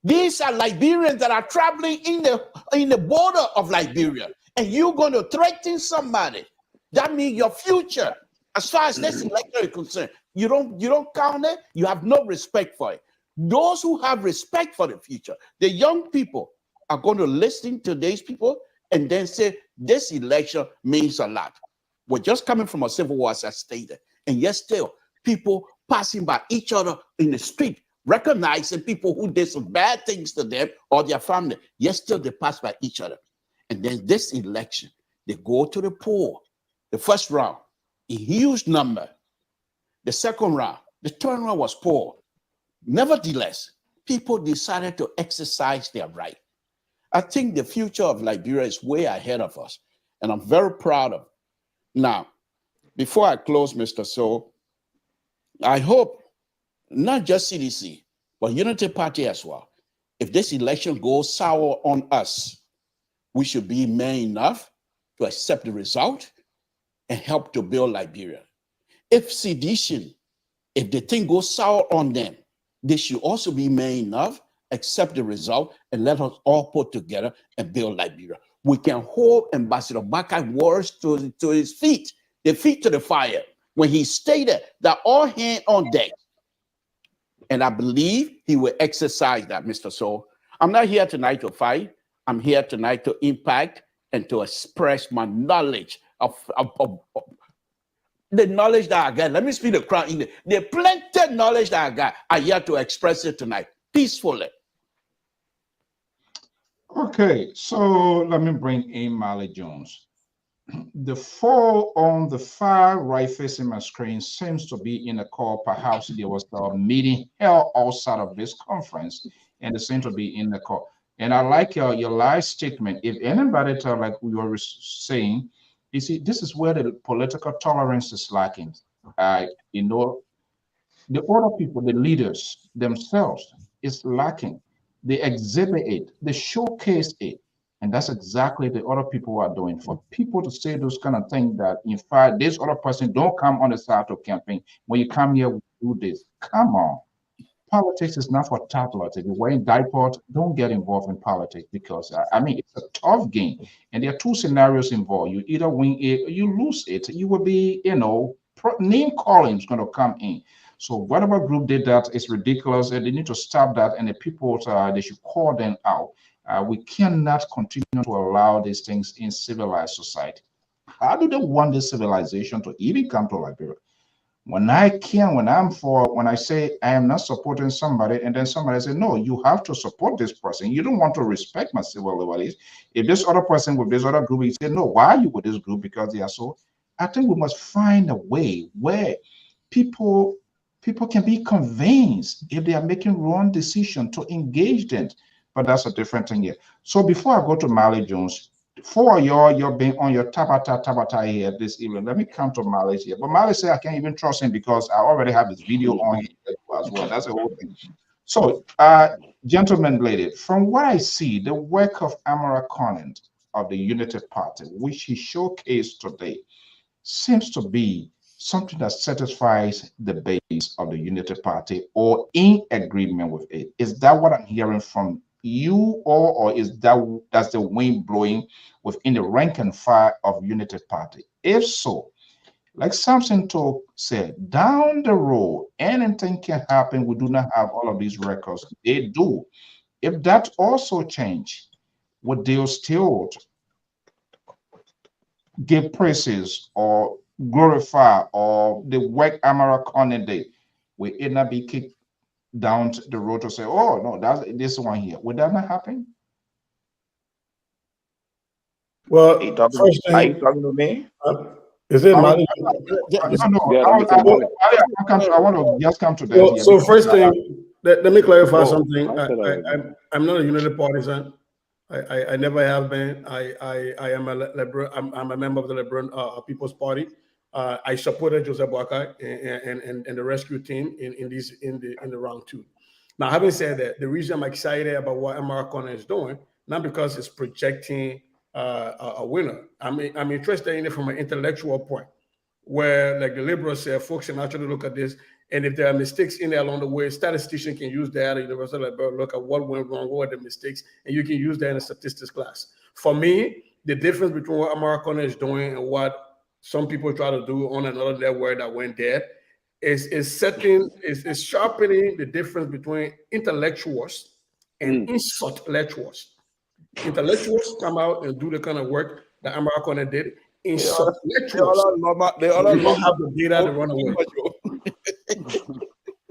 These are Liberians that are traveling in the border of Liberia, and you're going to threaten somebody. That means your future, as far as this election is concerned, you don't count it. You have no respect for it. Those who have respect for the future, the young people, are going to listen to these people and then say this election means a lot. We're just coming from a civil war, as I stated, and yet still people passing by each other in the street, recognizing people who did some bad things to them or their family, yet still they pass by each other. And then this election, they go to the poll. The first round, a huge number. The second round, the third round was poor. Nevertheless, people decided to exercise their right. I think the future of Liberia is way ahead of us, and I'm very proud of it. Now, before I close, Mr. So, I hope not just CDC, but Unity Party as well. If this election goes sour on us, we should be man enough to accept the result and help to build Liberia. If sedition, if the thing goes sour on them, they should also be man enough, accept the result, and let us all put together and build Liberia. We can hold Ambassador Baka's words to his feet, the feet to the fire, when he stated that all hands on deck. And I believe he will exercise that, Mr. So. I'm not here tonight to fight. I'm here tonight to impact and to express my knowledge of the knowledge that I got. Let me speak the crowd. The plenty knowledge that I got. I here to express it tonight peacefully. Okay, so let me bring in Marley Jones. The four on the far right facing my screen seems to be in a call. Perhaps there was a meeting held outside of this conference, and they seem to be in the call. And I like your last statement. If anybody tell, like we were saying, you see, this is where the political tolerance is lacking. You know, the other people, the leaders themselves, is lacking. They exhibit it, they showcase it. And that's exactly the other people are doing. For people to say those kind of things that, in fact, this other person don't come on the side of campaign. When you come here, we do this. Come on. Politics is not for toddlers. If you're wearing diapers, don't get involved in politics because, I mean, it's a tough game. And there are two scenarios involved. You either win it or you lose it. You will be, you know, name calling is going to come in. So whatever group did that is ridiculous, and they need to stop that. And the people, they should call them out. We cannot continue to allow these things in civilized society. How do they want this civilization to even come to Liberia? When I say I am not supporting somebody, and then somebody say, no, you have to support this person. You don't want to respect my civil liberties. If this other person with this other group, he say, no, why are you with this group? Because they are so. I think we must find a way where people can be convinced if they are making wrong decision to engage them. But that's a different thing here. So before I go to Marley Jones, for you're being on your tabata here this evening, let me come to Marley here. But Marley said I can't even trust him because I already have his video on here as well. That's the whole thing. So, gentlemen, lady, from what I see, the work of Amara Conant of the United Party, which he showcased today, seems to be something that satisfies the base of the Unity Party or in agreement with it. Is that what I'm hearing from you, or is that's the wind blowing within the rank and file of Unity Party? If so, like Samson told said, down the road, anything can happen. We do not have all of these records. They do. If that also change, would they still give praises or glorify or the work Amara Conant did? Will it not be kicked down the road to say, oh no, that's this one here? Would that not happen? Well, Are you talking, first are you thing, talking to me? is it I Mali? want to just come to that here. So first thing, let me clarify Oh, something. answer that again. I'm not a Unity partisan. I never have been. I am I'm a member of the Liberal People's Party. I supported Joseph Boakai and the rescue team in the round two. Now, having said that, the reason I'm excited about what Amara Conant is doing, not because it's projecting a winner. I'm interested in it from an intellectual point, where, like the liberals say, folks can actually look at this, and if there are mistakes in there along the way, statistician can use that at University of Liberia, look at what went wrong, what were the mistakes, and you can use that in a statistics class. For me, the difference between what Amara Conant is doing and what some people try to do on another network that went dead is sharpening the difference between intellectuals and intellectuals. Intellectuals come out and do the kind of work that Amara Conant did. Intellectuals, they don't have the data to run away.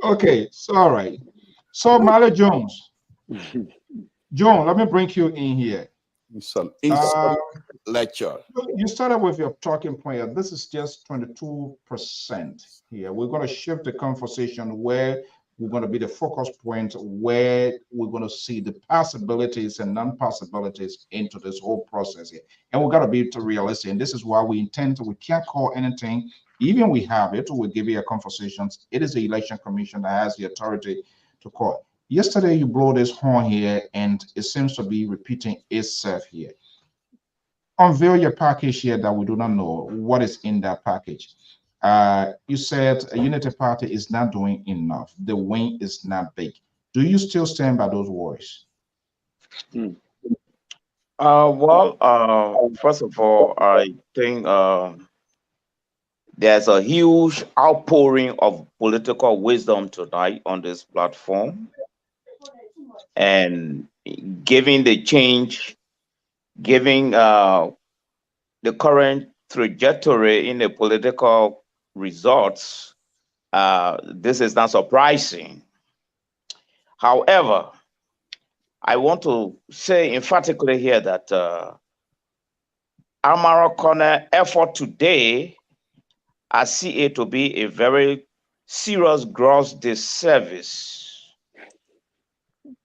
Okay, so all right. So Marley Jones, John, let me bring you in here. Lecture. You started with your talking point. This is just 22% here. We're going to shift the conversation where we're going to be the focus point, where we're going to see the possibilities and non-possibilities into this whole process here. And we've got to be realistic. And this is why we can't call anything, even we have it, we'll give you a conversations. It is the election commission that has the authority to call. Yesterday, you blow this horn here, and it seems to be repeating itself here. Unveil your package here that we do not know what is in that package. You said a Unity Party is not doing enough. The win is not big. Do you still stand by those words? Well, first of all, I think there's a huge outpouring of political wisdom tonight on this platform. And given the change, given the current trajectory in the political results, this is not surprising. However, I want to say emphatically here that Amarokona effort today, I see it to be a very serious gross disservice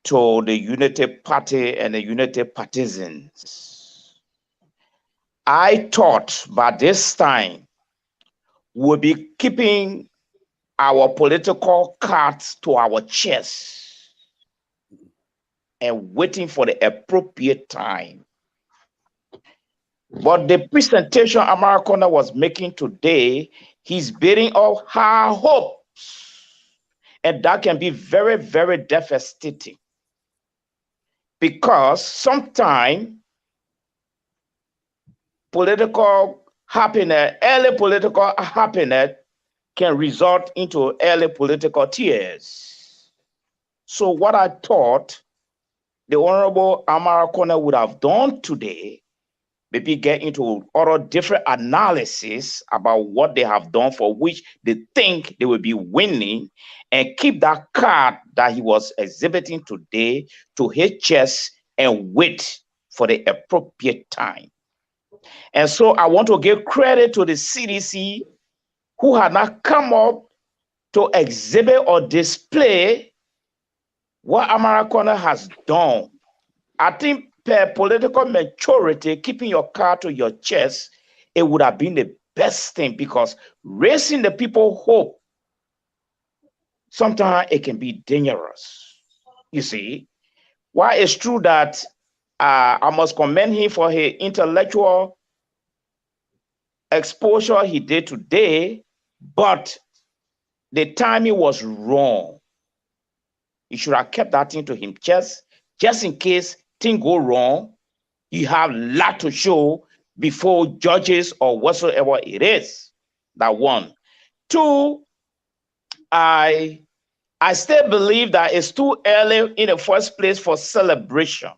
to the Unity Party and the Unity partisans. I thought by this time we'll be keeping our political cards to our chest and waiting for the appropriate time. But the presentation Amarokona was making today, he's beating up high hopes. And that can be very, very devastating. Because sometimes political happiness, early political happiness can result into early political tears. So what I thought the Honorable Amarokona would have done today, maybe get into other different analysis about what they have done for which they think they will be winning, and keep that card that he was exhibiting today to his chest and wait for the appropriate time. And so I want to give credit to the CDC who had not come up to exhibit or display what Amarokona has done. I think per political maturity, keeping your card to your chest, it would have been the best thing, because raising the people hope, sometimes it can be dangerous. You see, while it's true that I must commend him for his intellectual exposure he did today, but the timing was wrong. He should have kept that thing to him just in case things go wrong. You have a lot to show before judges or whatsoever it is. That one. Two, I still believe that it's too early in the first place for celebration.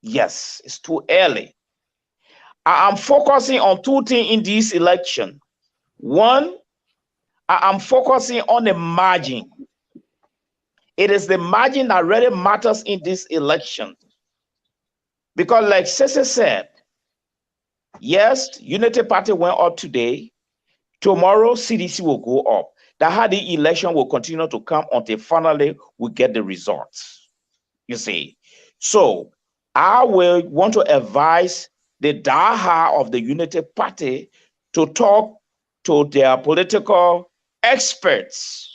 Yes, it's too early. I'm focusing on two things in this election. One, I'm focusing on the margin. It is the margin that really matters in this election. Because like Cece said, yes, Unity Party went up today. Tomorrow, CDC will go up. That's how the election will continue to come until finally we get the results. You see. So I will want to advise the diehard of the Unity Party to talk to their political experts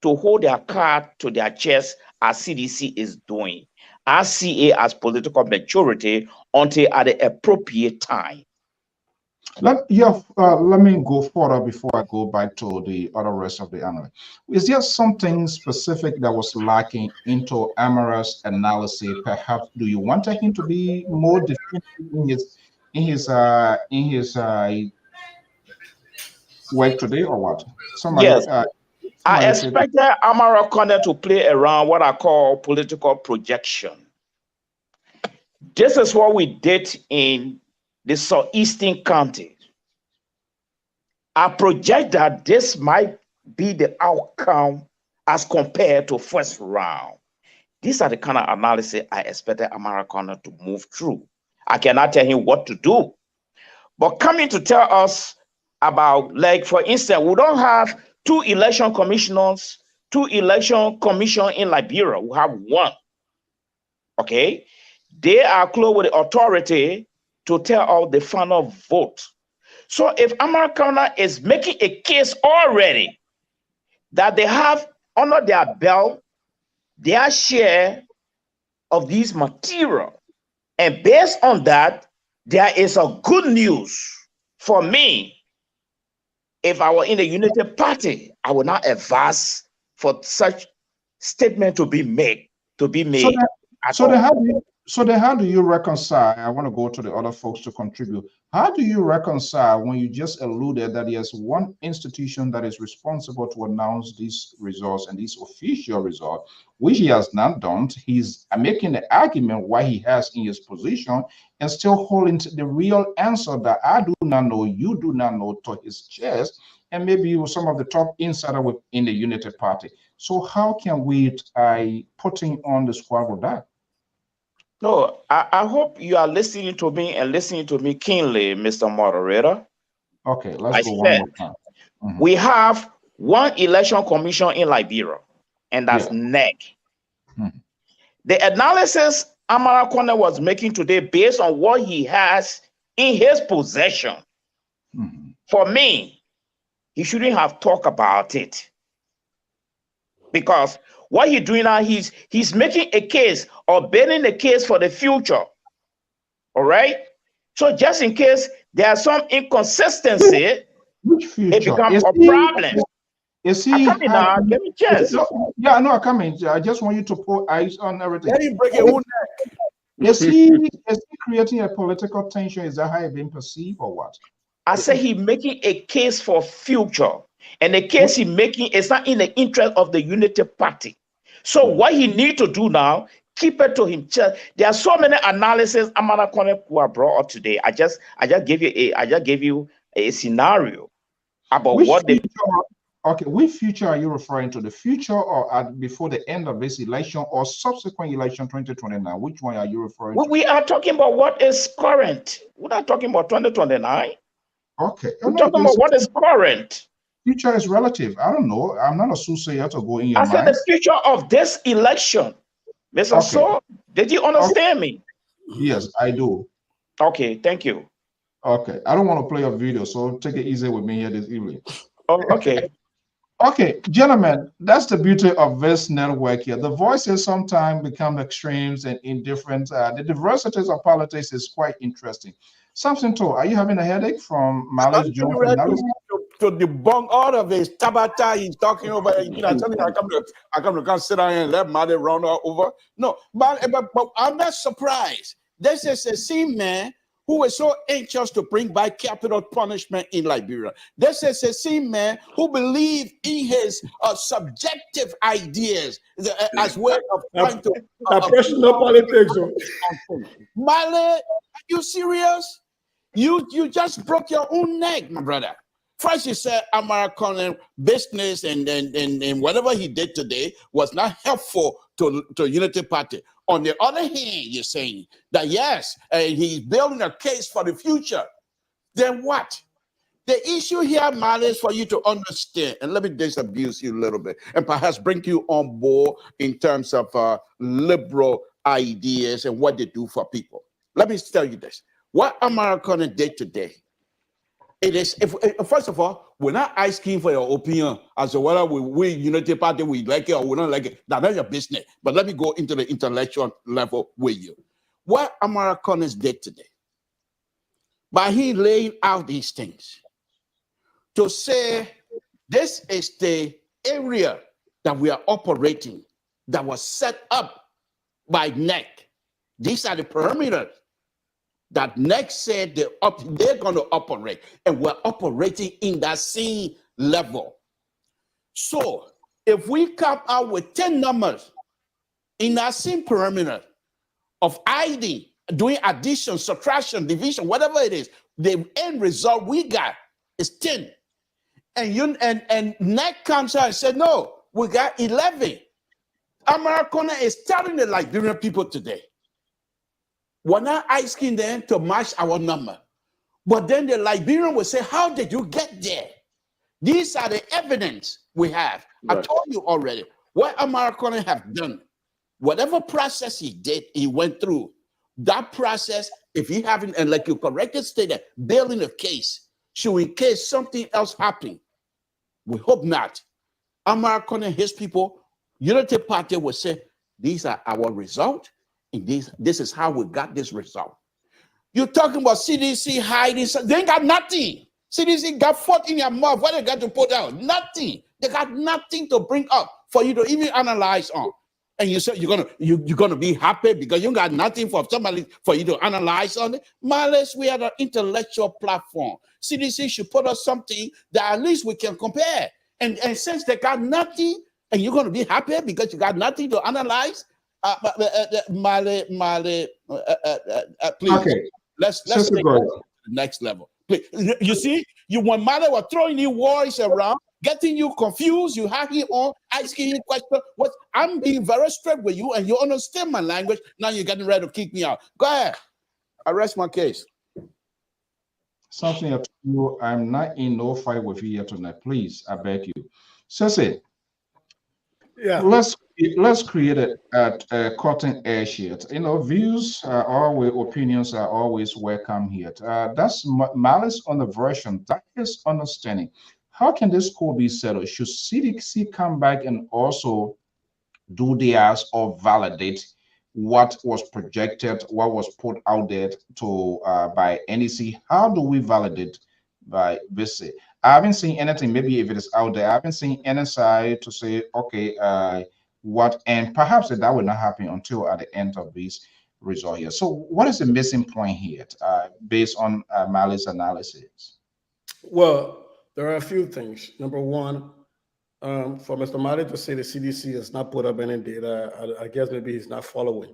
to hold their card to their chest as CDC is doing. I see it as political maturity until at the appropriate time. Let me go further before I go back to the other rest of the analysis. Is there something specific that was lacking into Amara's analysis? Perhaps do you want him to be more definitive in his work today, or what? Yes, I expected Amarokona to play around what I call political projection. This is what we did in the southeastern counties. I project that this might be the outcome as compared to first round. These are the kind of analysis I expected Amarokona to move through. I cannot tell him what to do. But coming to tell us about, like, for instance, we don't have two election commissioners, two election commission in Liberia. We have one. Okay? They are close with the authority to tell out the final vote. So if Amarokona is making a case already that they have under their belt their share of these material, and based on that, there is a good news for me. If I were in the Unity Party, I would not advise for such statement to be made. So then So then how do you reconcile? I want to go to the other folks to contribute. How do you reconcile when you just alluded that there's one institution that is responsible to announce these results and these official results, which he has not done? He's making the argument why he has in his position and still holding to the real answer that I do not know, you do not know, to his chest, and maybe some of the top insider within the Unity Party. So how can we putting on the squad with that? No, I hope you are listening to me and listening to me keenly, Mr. Moderator. Okay, let's I go said, one more time. We have one election commission in Liberia, and that's NEC. The analysis Amara Kone was making today based on what he has in his possession, for me, he shouldn't have talked about it. Because what he's doing now, he's making a case or building a case for the future. All right? So just in case there are some inconsistency, which future? It becomes a problem. Is he? Now, give me a chance. Yeah, no, I'm coming. I just want you to put eyes on everything. Let him break your own neck. Is he creating a political tension? Is that how it's being perceived or what? I say he's making a case for future. And the case he's making is not in the interest of the Unity Party. So what he need to do now, keep it to himself. There are so many analyses Amara Kone who are brought up today. I just gave you a scenario about which what future, okay, which future are you referring to? The future or before the end of this election or subsequent election 2029? Which one are you referring to? We are talking about what is current. We're not talking about 2029. Okay. We're talking about what is current. Future is relative. I don't know. I'm not a soothsayer to go in your mind. I said the future of this election. Mr. So, did you understand me? Yes, I do. Okay, thank you. Okay. I don't want to play a video, so take it easy with me here this evening. Oh, okay. Okay, gentlemen, that's the beauty of this network here. The voices sometimes become extremes and indifferent. The diversities of politics is quite interesting. Something too. Are you having a headache from Malice Jones? To debunk all of this tabata he's talking over. You know, I come to sit down and let Mali run over. No, but I'm not surprised. This is a same man who is so anxious to bring back capital punishment in Liberia. This is the same man who believes in his subjective ideas as well of trying to personal politics. Mali, are you serious? You just broke your own neck, my brother. First, you said Amara Kone business and whatever he did today was not helpful to Unity Party. On the other hand, you're saying that yes, he's building a case for the future. Then what? The issue here, Mali, is for you to understand, and let me disabuse you a little bit, and perhaps bring you on board in terms of liberal ideas and what they do for people. Let me tell you this. What Amara Kone did today, it is, first of all, we're not asking for your opinion as to whether we Unity Party, we like it or we don't like it. That's not your business. But let me go into the intellectual level with you. What Amara Kone did today, by he laying out these things, to say this is the area that we are operating that was set up by NEC. These are the perimeters that NEC said they're going to operate, and we're operating in that same level. So if we come out with 10 numbers in that same perimeter of ID, doing addition, subtraction, division, whatever it is, the end result we got is 10. And NEC comes out and said, no, we got 11. Amara Kone is telling the Liberian people today, we're not asking them to match our number. But then the Liberian will say, how did you get there? These are the evidence we have. Right. I told you already what Amara Kone have done. Whatever process he did, he went through. That process, if he haven't, and like you correctly stated, building a case, so in case something else happened, we hope not. Amara Kone and his people, Unity Party will say, these are our results. And this is how we got this result. You're talking about CDC hiding, they ain't got nothing. CDC got foot in your mouth. What they got to put out? Nothing. They got nothing to bring up for you to even analyze on. and you say you're gonna be happy because you got nothing for somebody for you to analyze on it. Malice, we are an intellectual platform. CDC should put us something that at least we can compare. And since they got nothing, and you're gonna be happy because you got nothing to analyze, please, Okay. let's take it to the next level. Please. You see, when Male was throwing you words around, getting you confused, you have him on, asking him questions. I'm being very straight with you, and you understand my language. Now you're getting ready to kick me out. Go ahead. I rest my case. Something up to you. I'm not in no fight with you here tonight. Please, I beg you. Sese, Yeah. Let's create a cutting edge here. You know, views are always, opinions are always welcome here. That's Malice on the version. That is understanding. How can this code be settled? Should CDC come back and also do theirs or validate what was projected, what was put out there to by NEC? How do we validate by VC? I haven't seen anything. Maybe if it is out there, I haven't seen any side to say, okay, what, and perhaps that will not happen until at the end of this result here. So, what is the missing point here, based on Malice analysis? Well, there are a few things. Number one, for Mr. Mali to say the CDC has not put up any data, I guess maybe he's not following.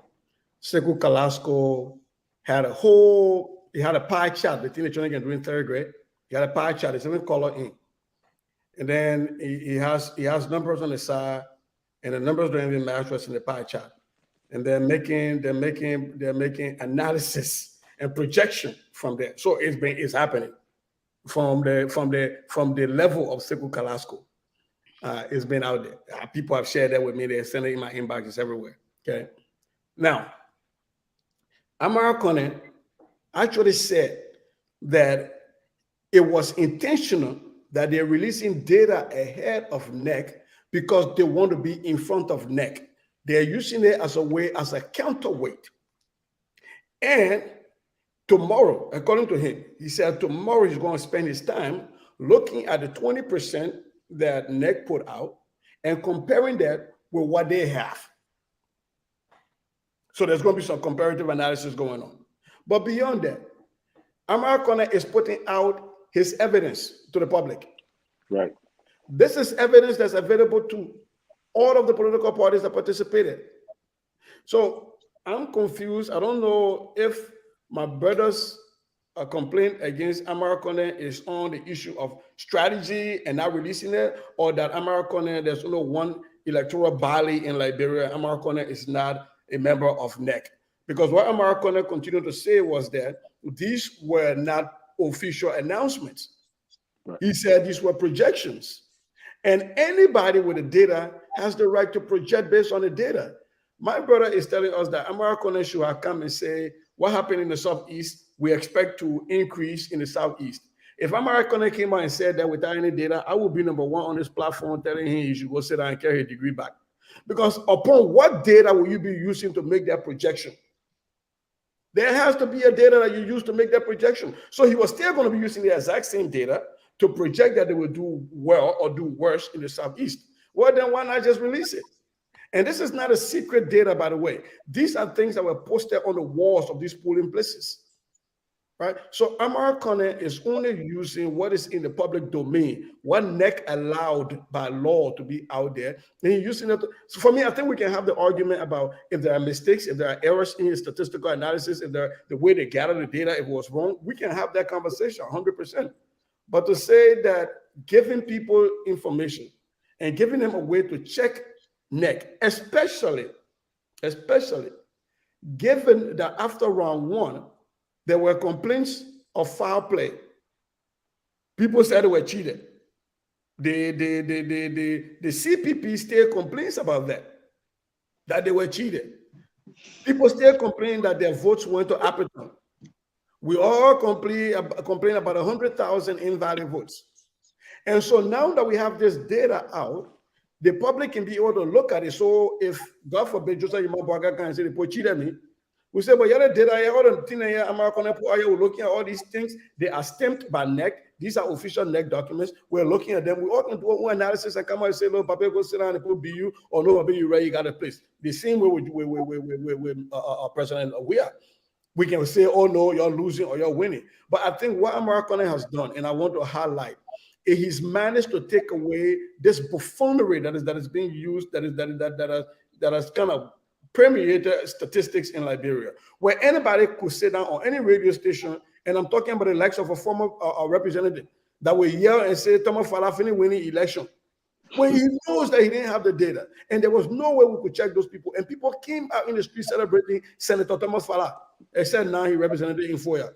Sekou Kalasco had a pie chart between the children and doing third grade. He had a pie chart. It's even color in, and then he has numbers on the side, and the numbers don't even match what's in the pie chart. And they're making analysis and projection from there. So it's happening from the level of Sekou Kalasco. It's been out there. People have shared that with me. They're sending it in my inboxes everywhere. Okay. Now, Amara Kone actually said that it was intentional that they're releasing data ahead of NEC because they want to be in front of NEC. They're using it as a counterweight. And tomorrow, according to him, he said tomorrow he's going to spend his time looking at the 20% that NEC put out and comparing that with what they have. So there's going to be some comparative analysis going on. But beyond that, Amara Kone is putting out his evidence to the public. Right. This is evidence that's available to all of the political parties that participated. So I'm confused. I don't know if my brother's complaint against Amara Kone is on the issue of strategy and not releasing it, or that Amara Kone, there's only one electoral body in Liberia. Amara Kone is not a member of NEC. Because what Amara Kone continued to say was that these were not official announcements. Right. He said these were projections. And anybody with the data has the right to project based on the data. My brother is telling us that Amara Kone should have come and say, what happened in the Southeast, we expect to increase in the Southeast. If Amara Kone came out and said that without any data, I would be number one on this platform telling him he should go sit down and carry a degree back. Because upon what data will you be using to make that projection? There has to be a data that you use to make that projection. So he was still going to be using the exact same data to project that they will do well or do worse in the Southeast. Well, then why not just release it? And this is not a secret data, by the way. These are things that were posted on the walls of these polling places, right? So Amara Kone is only using what is in the public domain, what NEC allowed by law to be out there, and he's using it. So for me, I think we can have the argument about if there are mistakes, if there are errors in statistical analysis, if the way they gather the data, if it was wrong, we can have that conversation 100%. But to say that giving people information and giving them a way to check NEC, especially given that after round one, there were complaints of foul play. People said they were cheated. The CPP still complains about that they were cheated. People still complain that their votes went to Appleton. We all complain about 100,000 invalid votes. And so now that we have this data out, the public can be able to look at it. So if, God forbid, Joseph Imabwaga can say, they cheated me, We say, but yeah, data, all the thing here, American, we're looking at all these things. They are stamped by NEC. These are official NEC documents. We're looking at them. We all can do one analysis and come out and say, no, Papa, go sit down and put BU, or no, Papa, you ready, you got a place. The same way with President we are. We can say, oh no, you're losing or you're winning. But I think what American has done, and I want to highlight, is he's managed to take away this buffoonery that is being used, that has kind of permeated statistics in Liberia, where anybody could sit down on any radio station, and I'm talking about the likes of a former representative that will yell and say, Thomas Falafini winning election, when he knows that he didn't have the data, and there was no way we could check those people, and people came out in the street celebrating Senator Thomas Fala, except now he represented in Foya.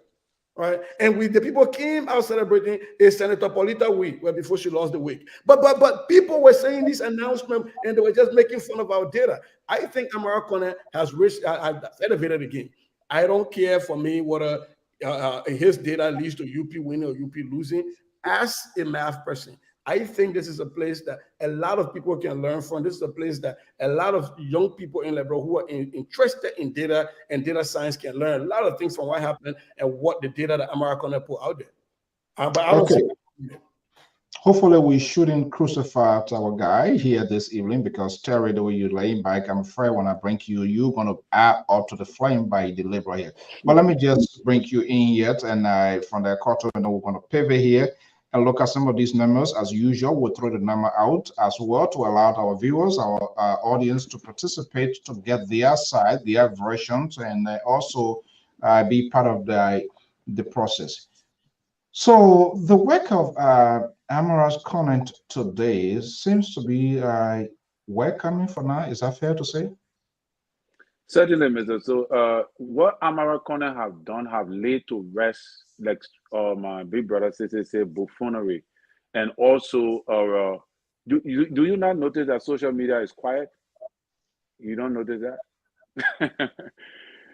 Right, and the people came out celebrating a Senator Paulita week, well, before she lost the week. But people were saying this announcement and they were just making fun of our data. I think Americana has reached, I've elevated again. I don't care for me whether his data leads to UP winning or UP losing. As a math person, I think this is a place that a lot of people can learn from. This is a place that a lot of young people in Liberia who are interested in data and data science can learn a lot of things from what happened and what the data that Americana put out there. But I don't see. Hopefully we shouldn't crucify our guy here this evening, because Terry, the way you're laying back, I'm afraid when I bring you, you're going to add up to the flame by the labor here. But let me just bring you in yet, and from the quarter, we're going to pivot here and look at some of these numbers. As usual, we'll throw the number out as well to allow our viewers, our audience to participate, to get their side, their versions, and also be part of the process. So the work of Amara's comment today seems to be welcoming for now. Is that fair to say? Certainly, Mr. So what Amara Corner have done have laid to rest, like my big brother says, buffoonery. And also, do you not notice that social media is quiet? You don't notice that?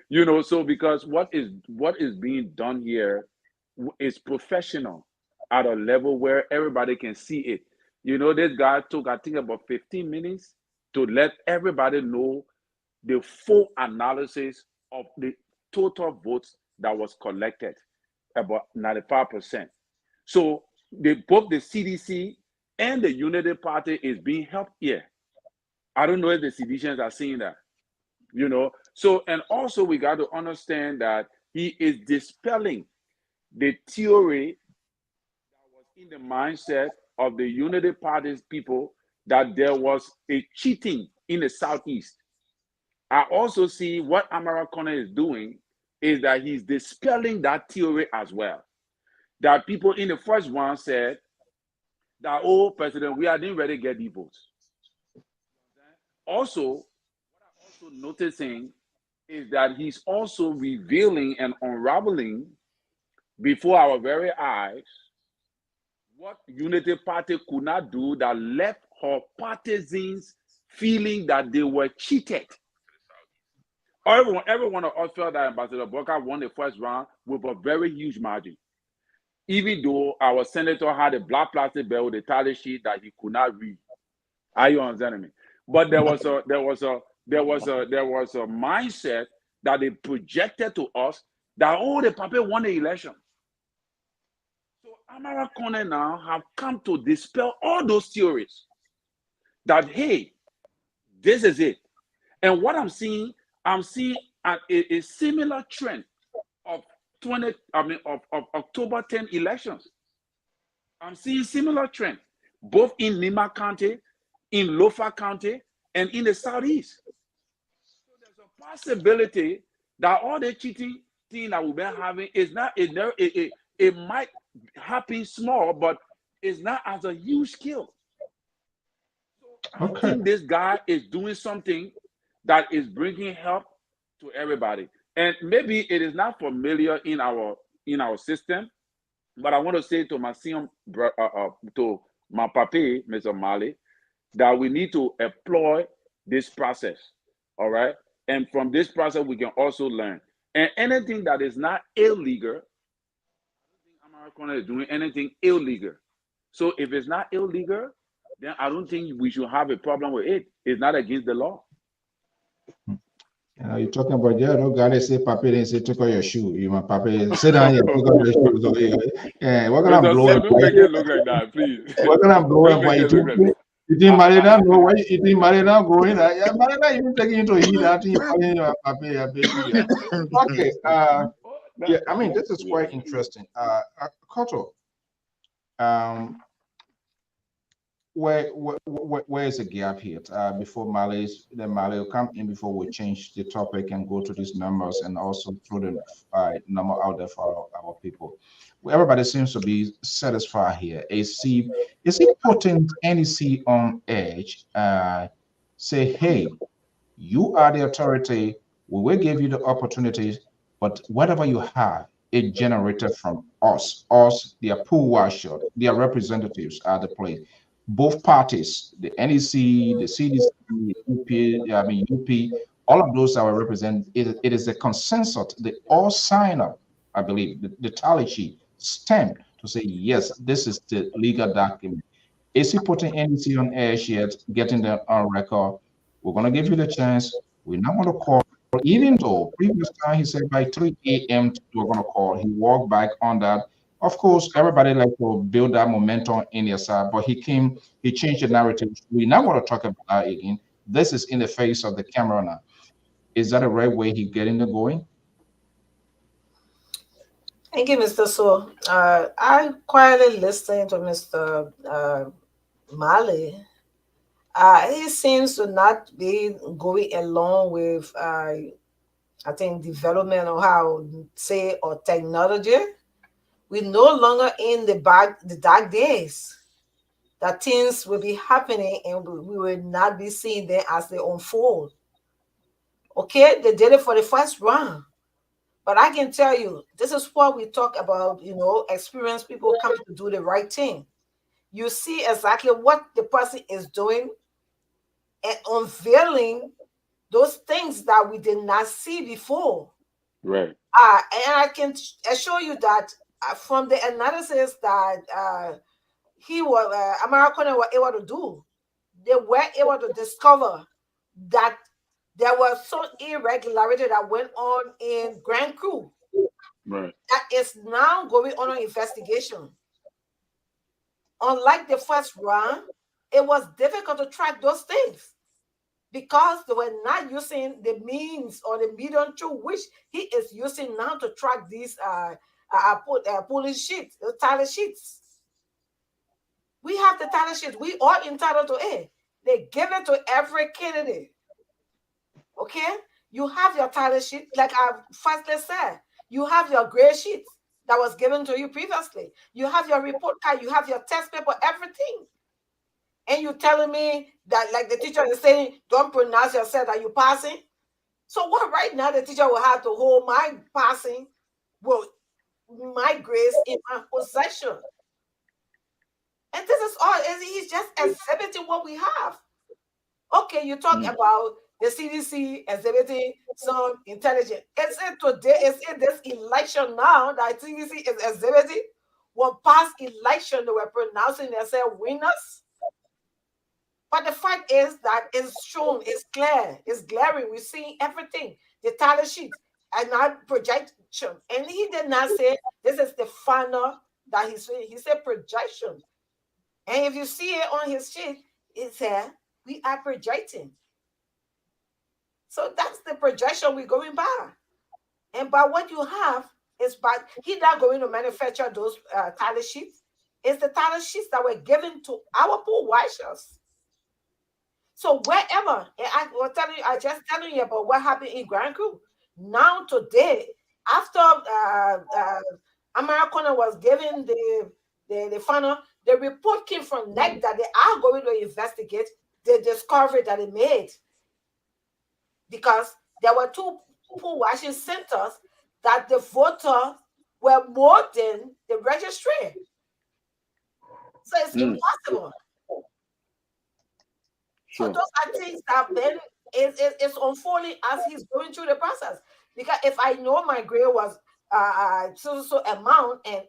You know, so because what is being done here is professional at a level where everybody can see it. You know, this guy took, I think, about 15 minutes to let everybody know the full analysis of the total votes that was collected, about 95%. So both the CDC and the Unity Party is being helped here. I don't know if the citizens are seeing that, you know. So, and also we got to understand that he is dispelling the theory that was in the mindset of the Unity Party's people that there was a cheating in the Southeast. I also see what Amara Corner is doing is that he's dispelling that theory as well. That people in the first one said that, oh, President, we didn't really get the votes. Also, what I'm also noticing is that he's also revealing and unraveling before our very eyes what Unity Party could not do, that left her partisans feeling that they were cheated. Everyone of us felt that Ambassador Boka won the first round with a very huge margin, even though our senator had a black plastic bag with a tally sheet that he could not read. Are you understanding me? But there was a mindset that they projected to us that, oh, the Papa won the election. So Amara Corner now have come to dispel all those theories that, hey, this is it. And what I'm seeing a similar trend of October 10 elections. I'm seeing similar trend both in Nima County, in Lofa County, and in the Southeast. So there's a possibility that all the cheating thing that we've been having is not, it might happen small, but it's not as a huge scale. So I think this guy is doing something that is bringing help to everybody. And maybe it is not familiar in our system, but I want to say to my senior, to my papi, Mr. Mali, that we need to employ this process, all right? And from this process, we can also learn. And anything that is not illegal, I don't think America is doing anything illegal. So if it's not illegal, then I don't think we should have a problem with it. It's not against the law. You know, you're talking about, yeah, no guy, they say, Papi, they say, take off your shoe. You want Papi, sit down here, take off your shoes. So, yeah, we're going to Mr. blow Sam, it. don't make it look like that, please. We're going to blow Don't it. make But it look like that. you think Marina, no, why you think Marina going? Yeah, Marina, you taking you to heat after you calling your Papi, your baby. Yeah. Okay. Yeah, I mean, this is quite interesting. Koto, where is the gap here? Before Mali will come in before we change the topic and go to these numbers and also throw the number out there for our people. Everybody seems to be satisfied here. Is he putting NEC on edge? Say, hey, you are the authority. We will give you the opportunities, but whatever you have, it generated from us, their pool washer, their representatives at the place. Both parties, the NEC, the CDC, UP, I mean UP, all of those that were represented, it is a consensus. They all sign up, I believe, the tally sheet stamped to say, yes, this is the legal document. Is he putting NEC on air yet, getting them on record? We're going to give you the chance. We're not going to call, even though previous time he said by 3 a.m. we're going to call. He walked back on that. Of course, everybody like to build that momentum in their side, but he changed the narrative. We're not going to talk about that again. This is in the face of the camera now. Is that the right way he getting the going? Thank you, Mr. So. I quietly listened to Mr. Mali. He seems to not be going along with, I think, development or how say or technology. We're no longer in the dark days. That things will be happening and we will not be seeing them as they unfold. Okay, they did it for the first round. But I can tell you, this is what we talk about, experienced people coming to do the right thing. You see exactly what the person is doing and unveiling those things that we did not see before. Right. And I can assure you that from the analysis that American were able to do, they were able to discover that there was some irregularity that went on in Grand Cru. Right. That is now going on an investigation. Unlike the first round, it was difficult to track those things because they were not using the means or the medium through which he is using now to track these polling sheets, the tally sheets. We have the tally sheets. We are entitled to it. They give it to every candidate. Okay? You have your tally sheet, like I firstly said. You have your gray sheet that was given to you previously. You have your report card. You have your test paper, everything. And you telling me that, like the teacher is saying, don't pronounce yourself that you're passing. So what right now the teacher will have to hold my passing, well, my grades in my possession. And this is all, he's just exhibiting what we have. Okay, you talk about the CDC exhibiting some intelligence. Is it today, is it this election now that CDC is exhibiting? One past election, they were pronouncing themselves winners. But the fact is that it's shown, it's clear, it's glaring. We're seeing everything, the tally sheet and not projection. And he did not say this is the final that he's saying. He said projection. And if you see it on his sheet, it said we are projecting. So that's the projection we're going by. And by what you have is by he's not going to manufacture those tally sheets. It's the tally sheets that were given to our pool watchers. So wherever, I just telling you about what happened in Grand Cru. Now today, after Americana was given the final, the report came from NEC that they are going to investigate the discovery that they made. Because there were two pool washing centers that the voters were more than the registry. So it's impossible. So those are things that then is unfolding as he's going through the process. Because if I know my grade was so amount and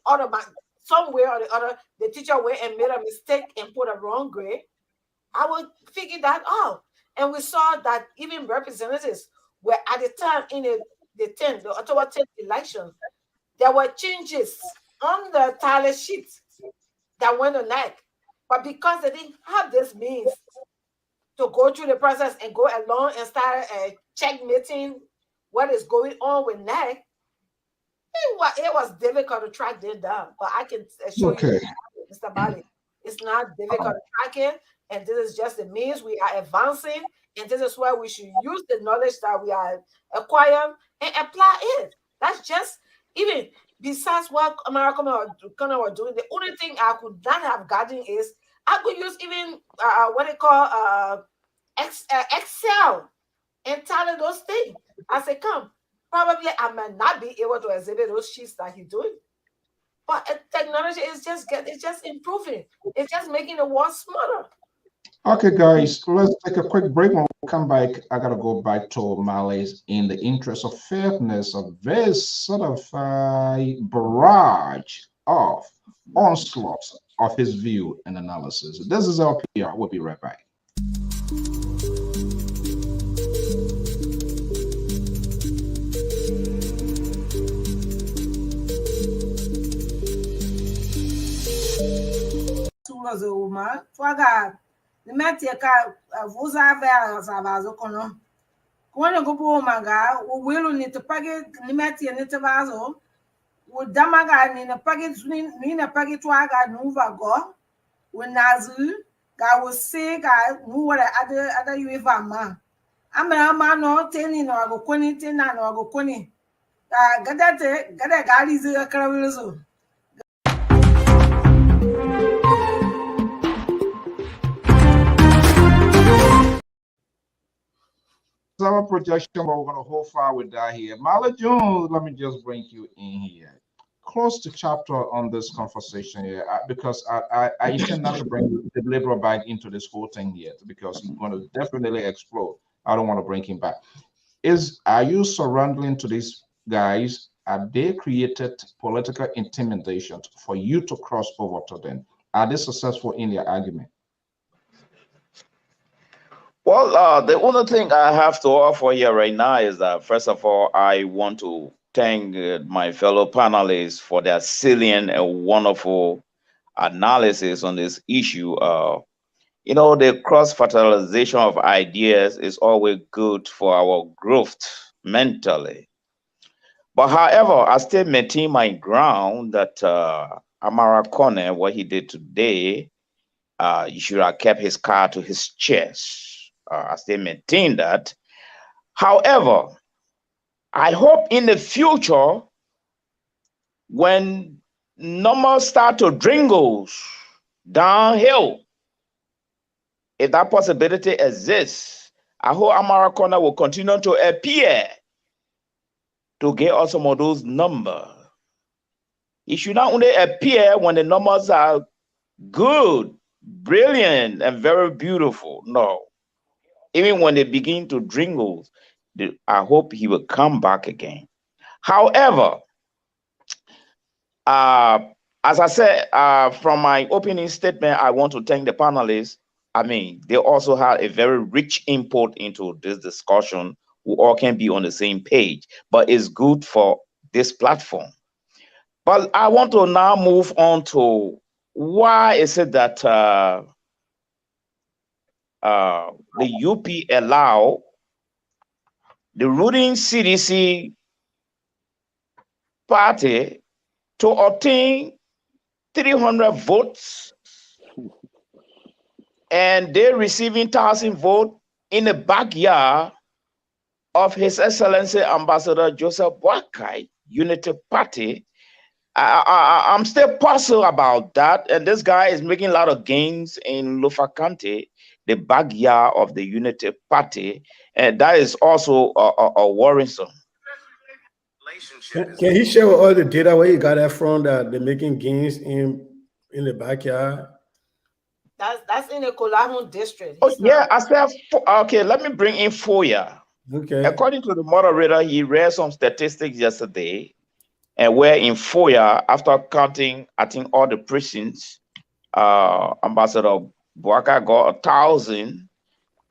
somewhere or the other, the teacher went and made a mistake and put a wrong grade, I would figure that out. And we saw that even representatives where at the time in the Ottawa 10th election, there were changes on the tally sheet that went on NEC. But because they didn't have this means to go through the process and go along and start checkmating what is going on with NEC, it was difficult to track them down. But I can assure you, Mr. Bali, it's not difficult to track it. And this is just the means we are advancing. And this is where we should use the knowledge that we are acquiring and apply it. That's just, even besides what America were doing, the only thing I could not have gotten is I could use even what they call Excel and tally those things. I say, come, probably I might not be able to exhibit those sheets that he's doing. But technology is just improving. It's just making the world smarter. Okay, guys, let's take a quick break. When we come back, I gotta go back to Malays in the interest of fairness of this sort of barrage of onslaughts of his view and analysis. This is LPR. We'll be right back. Vous avez Kwana gupo manga uwilu ni tupage nimeti ni tabazo udamaga ni na page ni na page twaga nuva go unazu ga wose ga nu wala ada yuva ma ama no teni no ago koni tena no ago koni gada gali zira karawizo. Our projection, but we're going to hold fire with that here. Mala Jones, let me just bring you in here. Close the chapter on this conversation here, because I intend not to bring the liberal back into this whole thing yet, because he's going to definitely explode. I don't want to bring him back. Are you surrendering to these guys? Have they created political intimidation for you to cross over to them? Are they successful in their argument? Well, the only thing I have to offer here right now is that, first of all, I want to thank my fellow panelists for their salient and wonderful analysis on this issue. You know, the cross-fertilization of ideas is always good for our growth mentally. But however, I still maintain my ground that Amara Kone, what he did today, he should have kept his card to his chest. I still maintain that. However, I hope in the future, when numbers start to dwindle downhill, if that possibility exists, I hope Amara Corner will continue to appear to get us some of those numbers. It should not only appear when the numbers are good, brilliant, and very beautiful. No. Even when they begin to dwindle, I hope he will come back again. However, as I said, from my opening statement, I want to thank the panelists. I mean, they also had a very rich input into this discussion. We all can be on the same page, but it's good for this platform. But I want to now move on to why is it that the UP allow the ruling CDC party to obtain 300 votes, and they're receiving 1,000 votes in the backyard of His Excellency Ambassador Joseph Boakai, Unity Party. I'm still puzzled about that, and this guy is making a lot of gains in Lofa County, the backyard of the Unity Party, and that is also a worrisome. Can he share all the data where you got that from, that they're making gains in the backyard? That's in the Kolahun district. Oh, yeah, I said, okay, let me bring in FOIA. Okay. According to the moderator, he read some statistics yesterday, and where in FOIA, after counting, I think, all the precincts, Ambassador Boakai got 1,000,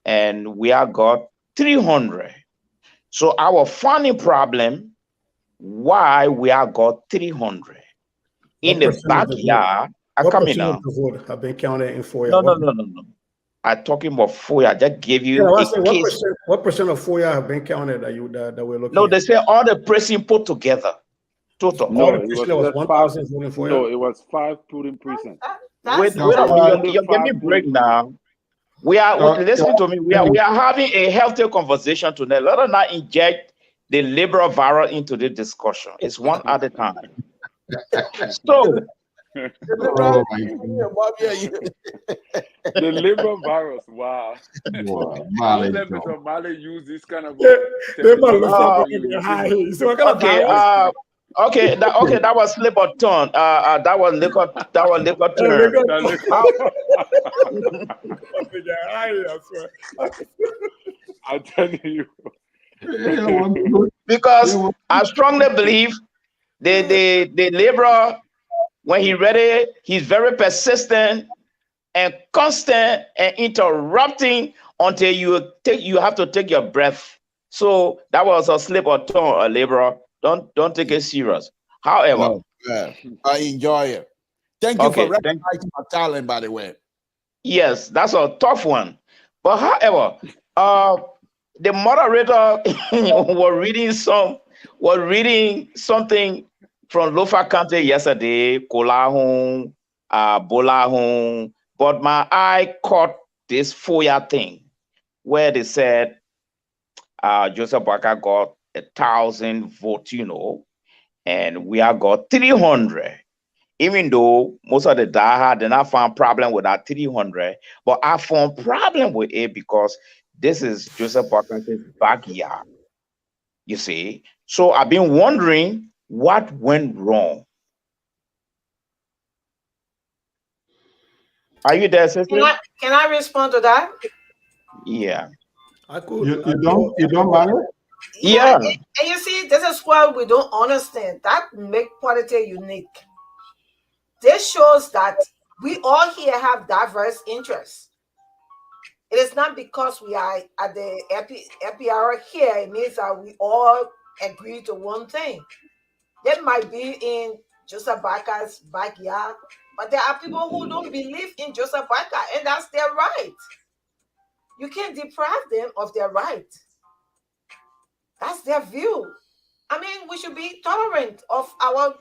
and we have got 300. So our funding problem, why we are got 300 in the backyard. I What come percent now. of the vote have been counted in FOIA? No. I'm talking about FOIA. I just give you Yeah, I a said, case. what percent of FOIA have been counted that we're looking No, at? they say all the precinct put together. Total. No, All the it was precinct was just 1,000 voting FOIA? No, it was 5 polling precincts. Wait No, a minute. You give me five break polling now. We are listen to me. We Kenny. are having a healthy conversation today. Let us not inject the liberal virus into the discussion. It's one at a time. So Oh my goodness. The liberal virus, wow. Wow, Don't Mali, let John. Mr. Mali use this kind of They might look Oh, something in their high. So what kind of okay. virus? That was Slipperton. That was liquor term. I'm telling you. Yeah, one good. Because Yeah, I strongly believe the liberal, when he ready, he's very persistent and constant and interrupting until you have to take your breath. So that was a slip or tongue, a liberal. Don't take it serious. However, I enjoy it. Thank you Okay, for recognizing my talent, by the way. yes, that's a tough one. But however, the moderator was reading something from Lofa County yesterday, Kolahun, Bolahun, but my eye caught this FOIA thing where they said Joseph Baka got 1,000 votes, and we have got 300. Even though most of the diehard did not find problem with that 300, but I found problem with it because this is Joseph Baka's backyard. You see, so I've been wondering what went wrong. Are you there, sister? Can I respond to that? Yeah. I could. You don't Mali? Yeah. And you see, this is what we don't understand. That make politics unique. This shows that we all here have diverse interests. It is not because we are at the LPR here, it means that we all agree to one thing. They might be in Joseph Baka's backyard, but there are people who don't believe in Joseph Baka, and that's their right. You can't deprive them of their right. That's their view. I mean, we should be tolerant of our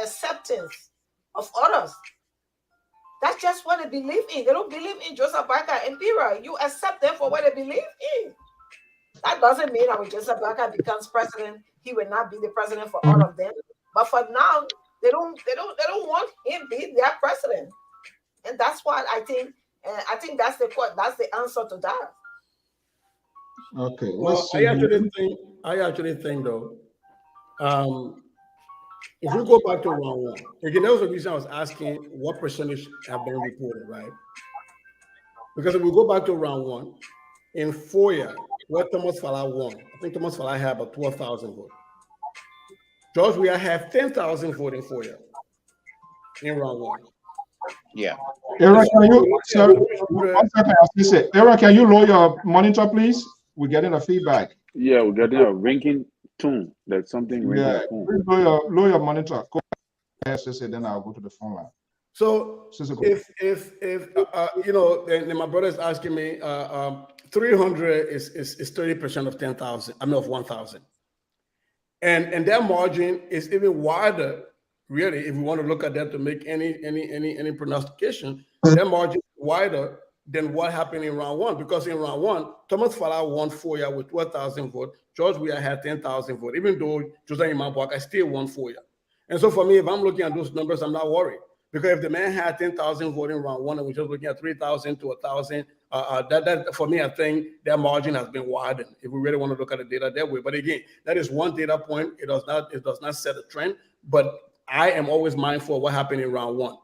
acceptance of others. That's just what they believe in. They don't believe in Joseph Baka and Pira. You accept them for what they believe in. That doesn't mean that when Joseph Baka becomes president, he will not be the president for all of them. But for now, they don't want him being their president, and that's what I think. I think that's the answer to that. Okay. Well, I actually think though, if we go back to round one, again, that was the reason I was asking what percentage have been reported, right? Because if we go back to round one, in FOIA, where Thomas Fala won, I think Thomas Fala had about 12,000 votes. George Weah had 10,000 votes in FOIA in round one. Yeah. Eric, can you lower your monitor, please? We're getting a feedback. Yeah, we're getting a rinking tune. That's something ringing. Yeah, lower your monitor. Go ahead, then I'll go to the phone line. So if then my brother is asking me, 300 is 30% of 10,000. I mean of 1,000, and that margin is even wider. Really, if we want to look at that to make any prognostication, that margin is wider than what happened in round one. Because in round one, Thomas Fala won FOIA with 12,000 votes. George Weah had 10,000 votes. Even though Jose Imambwaka still won FOIA. And so for me, if I'm looking at those numbers, I'm not worried. Because if the man had 10,000 votes in round one and we're just looking at 3,000 to 1,000, that for me, I think that margin has been widened. If we really want to look at the data that way, but again, that is one data point. It does not set a trend. But I am always mindful of what happened in round one.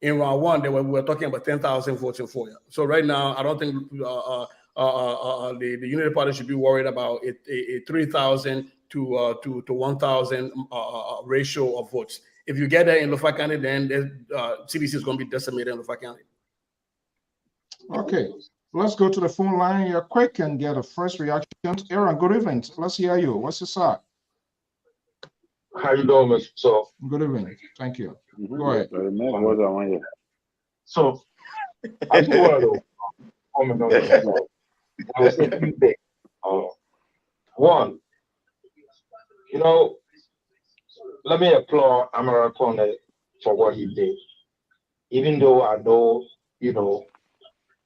In round one, we were talking about 10,000 votes in FOIA. So right now, I don't think the Unity Party should be worried about a 3,000 to 1,000 ratio of votes. If you get that in Lofa County, then CDC is going to be decimated in Lofa County. Okay. Let's go to the phone line here quick and get a first reaction. Aaron, good evening. Let's hear you. What's your side? How you doing, Mr. So? Good evening. Thank you. Go ahead. So, I just want to comment on this. I would say a few things. One, you know, let me applaud Amara Kone for what he did. Even though I know, you know,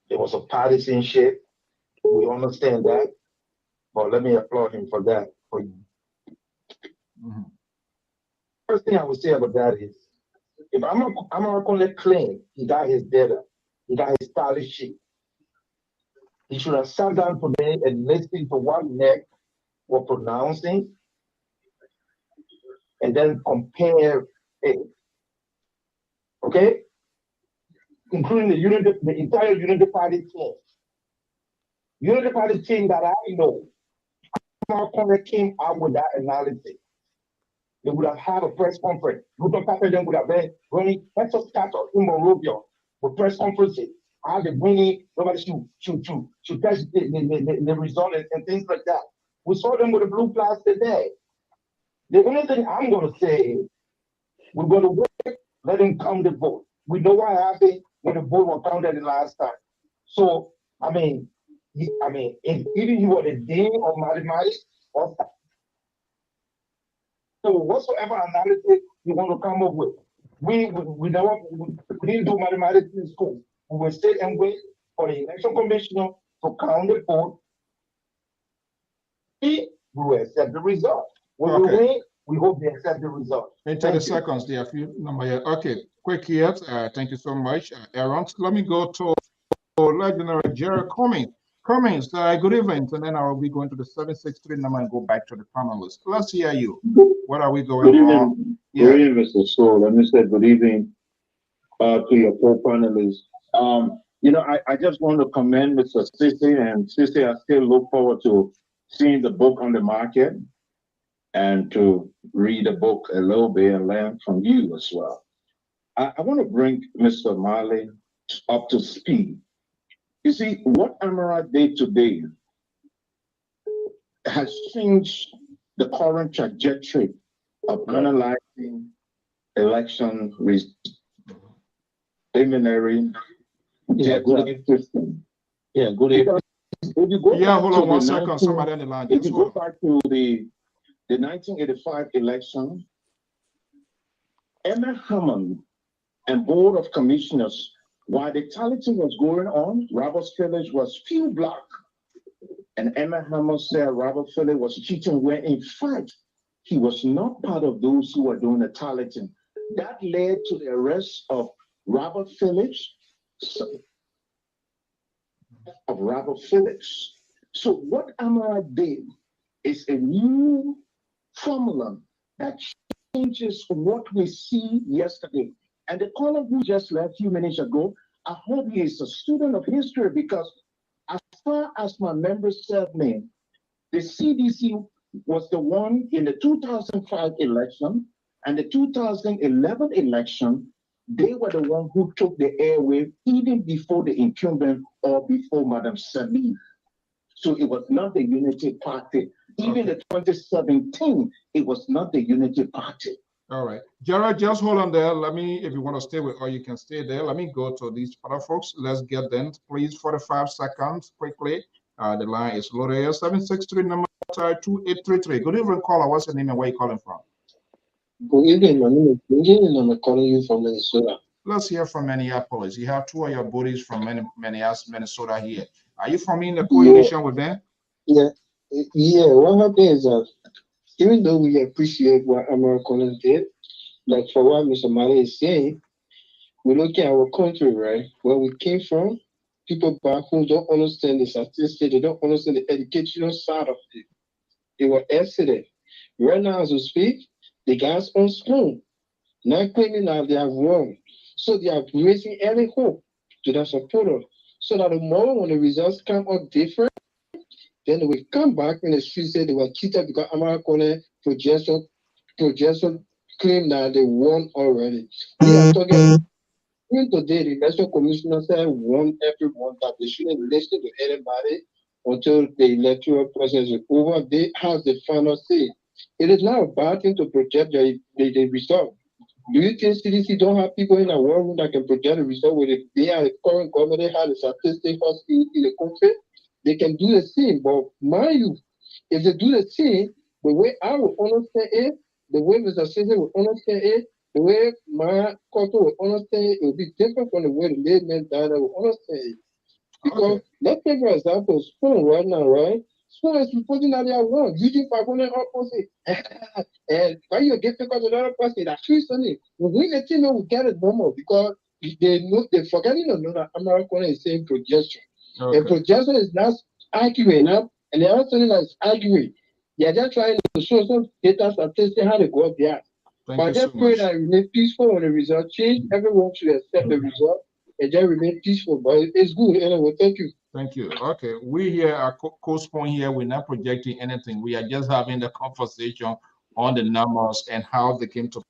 there was a partisanship, we understand that, but let me applaud him for that. First thing I would say about that is, if Amara Kone claim he got his data, he got his scholarship, he should have sat down today and listened to what NEC were pronouncing, and then compare it. Okay? Including the entire Unity Party team. Unity Party team that I know, Amara came out with that analysis. They would have had a press conference. Luton Papillon would have been running Hector Scatter in Monrovia with press conferences. How they bringing nobody should test the result and things like that. We saw them with the blue flags today. The only thing I'm going to say is we're going to wait, let them count the vote. We know what happened when the vote was counted the last time. So, I mean, if even you were the dean of mathematics, or so whatsoever analysis you want to come up with, we didn't do mathematics in school. We will sit and wait for the election commissioner to count the vote. We will accept the result. When we win, we hope they accept the result. In 30 seconds, there are a few number here. Okay, quick here. Thank you so much, Aaron. Let me go to legendary Jerry Cummings. Cummings, good evening. And then I will be going to the 763 number and go back to the panelists. Let's hear you. What are we going on? Good evening, Mr. So. Let me say good evening to your co-panelists. You know, I just want to commend Mr. Sissy, and Sissy, I still look forward to seeing the book on the market and to read the book a little bit and learn from you as well. I want to bring Mr. Marley up to speed. You see, what Amara did today has changed the current trajectory of analyzing election preliminary. Yeah, good evening. Yeah, good evening. Hold on 1 second. Somebody on the line. If you go back to the 1985 election, Emma Hammond and Board of Commissioners, while the tallying was going on, Robert Phillips was few black. And Emma Hammond said Robert Phillips was cheating, where in fact, he was not part of those who were doing the tallying. That led to the arrest of Robert Phillips. So what Amara did is a new formula that changes what we see yesterday. And the caller who just left a few minutes ago, I hope he is a student of history, because as far as my members served me, the CDC was the one in the 2005 election and the 2011 election. They were the one who took the airway even before the incumbent or before Madam Salih. So it was not the Unity Party. Even the 2017, it was not the Unity Party. All right. Gerald, just hold on there. Let me, if you want to stay with, or you can stay there. Let me go to these other folks. Let's get them, please. 45 seconds quickly. The line is loaded. 763 number 2833. Good evening, caller. What's your name and where you calling from? Good evening. My name is Benjamin, and I'm calling you from Minnesota. Let's hear from Minneapolis. You have two of your buddies from Minnesota here. Are you forming the coalition with them? Yeah. What happened is that even though we appreciate what Amara Collins did, like for what Mr. Mali is saying, we look at our country, right? Where we came from, people back home don't understand the statistics, they don't understand the educational side of it. They were exited. Right now, as we speak, the guys on school, not claiming that they have won. So they are raising any hope to their supporters. So that tomorrow when the results come out different, then they will come back in the street say they were cheated because Amara Kone projection claim that they won already. We are talking Even today, the election commissioner said warn everyone that they shouldn't listen to anybody until the electoral process is over. They have the final say. It is not a bad thing to project the result. Do you think CDC don't have people in a war room that can project the result with it? They are the current government, they have the statistics in the country. They can do the same. But mind you, if they do the same, the way I would understand it, the way Mr. Caesar would understand it, the way my culture would understand it, it would be different from the way the layman down there would understand it. Because let's take for example, Spoon right now, right? Spoon is reporting that they are wrong. Using 500 opposite. And why you get because another person that trees on it. When the team will get it normal because they know they're forgetting another American is saying projection. And projection is not accurate enough, and the other thing that is accurate. They're just trying to show some data statistics how they go up there. But I just pray that it remain peaceful when the result change. Everyone should accept the result and just remain peaceful. But it's good anyway. Thank you. Thank you. Okay, we here at Co-Spawn here, we're not projecting anything. We are just having the conversation on the numbers and how they came to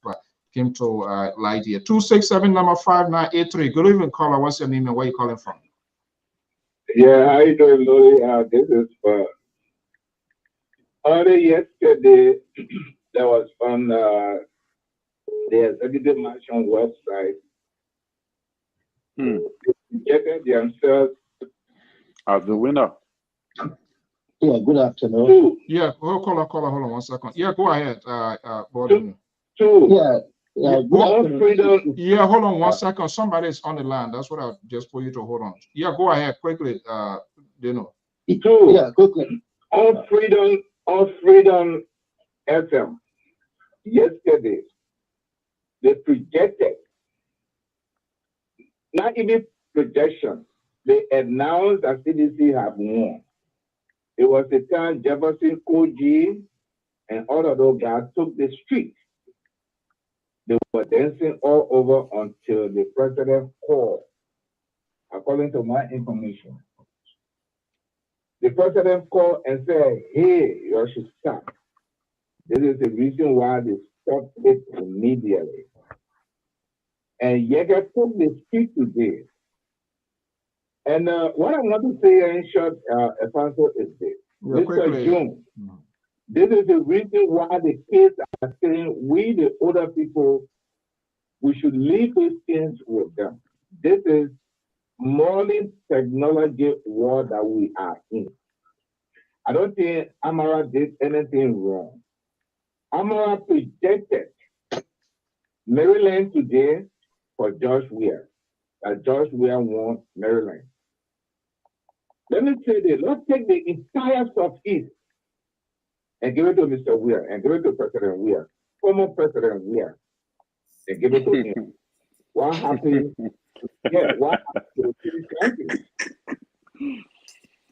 light here. 267 number 5983. Good evening, caller. What's your name and where you calling from? Yeah, how you doing, Louis? This is early yesterday. There was on the Executive Mansion website. They projected themselves as the winner. Yeah, good afternoon. Yeah, hold on 1 second. Yeah, go ahead. Yeah, yeah, hold on 1 second. Somebody is on the line. That's what I just for you to hold on. Yeah, go ahead quickly. Yeah, quickly. On Freedom FM yesterday, they projected, not even projection, they announced that CDC have won. It was the time Jefferson, Koji, and all of those guys took the street. They were dancing all over until the president called, according to my information. The president called and said, hey, you should stop. This is the reason why they stopped it immediately. And Yeager took the street today. And what I want to say in short, Alfonso, is this. Mr. June, this is the reason why the kids are saying we, the older people, we should leave these things with them. This is modern technology world that we are in. I don't think Amara did anything wrong. Amara projected Maryland today for George Weah. George Weah won Maryland. Let me say this. Let's take the entire Southeast and give it to Mr. Weah and give it to President Weah, former President Weah, and give it to him. What happened? Yeah, what happened to the country?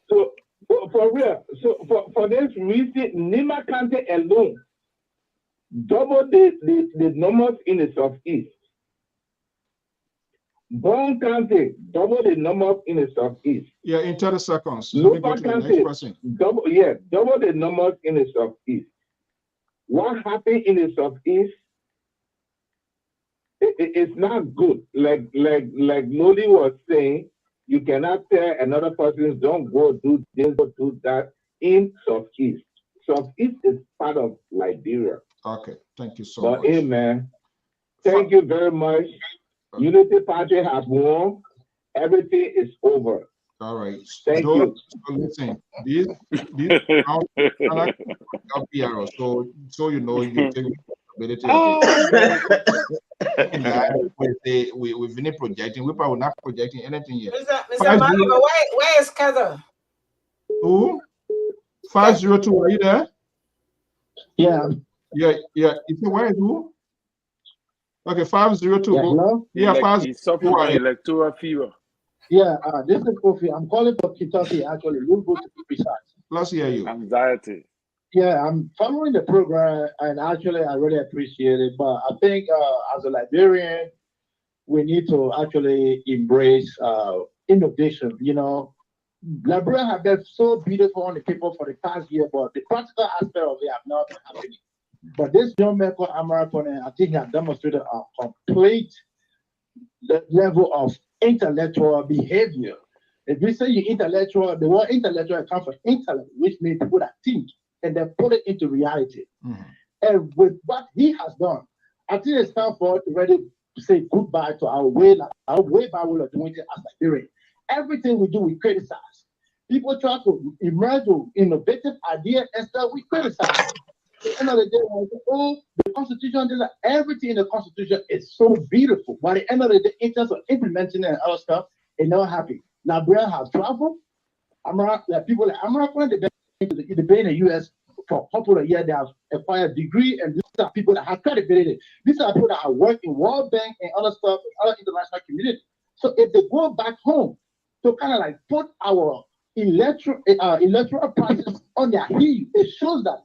So for real, so for this reason, Nima County alone double the numbers in the Southeast. Bond County, double the number in the Southeast. Yeah, in 30 seconds. Lopa County, double the numbers in the Southeast. What happened in the Southeast? It's not good. Like Noli was saying, you cannot tell another person, don't go do this or do that in Southeast. Southeast is part of Liberia. Okay, thank you so much. But amen. Thank you very much. Unity Party has won. Everything is over. All right. Thank you. So listen, this LPR, so you know you take responsibility of it. We've been projecting. We probably not projecting anything yet. Mr. Malika, where is Kaza? Who? 502. Are you there? Yeah. Yeah. You say where is who? Okay, 502. Yeah, yeah, 502. He's suffering from electoral fever. Yeah, this is Kofi. I'm calling from Kentucky, actually. We'll go to be precise. Let's hear you. Anxiety. Yeah, I'm following the program, and actually, I really appreciate it. But I think as a Liberian, we need to actually embrace innovation. You know, Liberia have been so beautiful on the people for the past year, but the practical aspect of it have not been happening. But this young man called American, I think he has demonstrated a complete the level of intellectual behavior. If we say you intellectual, the word intellectual comes from intellect, which means people that think and then put it into reality. And with what he has done, I think it's time for us to ready to say goodbye to our way by way of doing it as Liberians. Everything we do, we criticize. People try to emerge with innovative ideas and stuff, we criticize. At the end of the day, when we say, oh, the Constitution, everything in the Constitution is so beautiful. But at the end of the day, in terms of implementing it and other stuff, they're not happy. Now, Brian has traveled. People like American, they've been in the U.S. for a couple of years. They have acquired a degree, and these are people that have credibility. These are people that have worked in World Bank and other stuff, in other international community. So if they go back home to kind of like put our electoral process on their heel, it shows that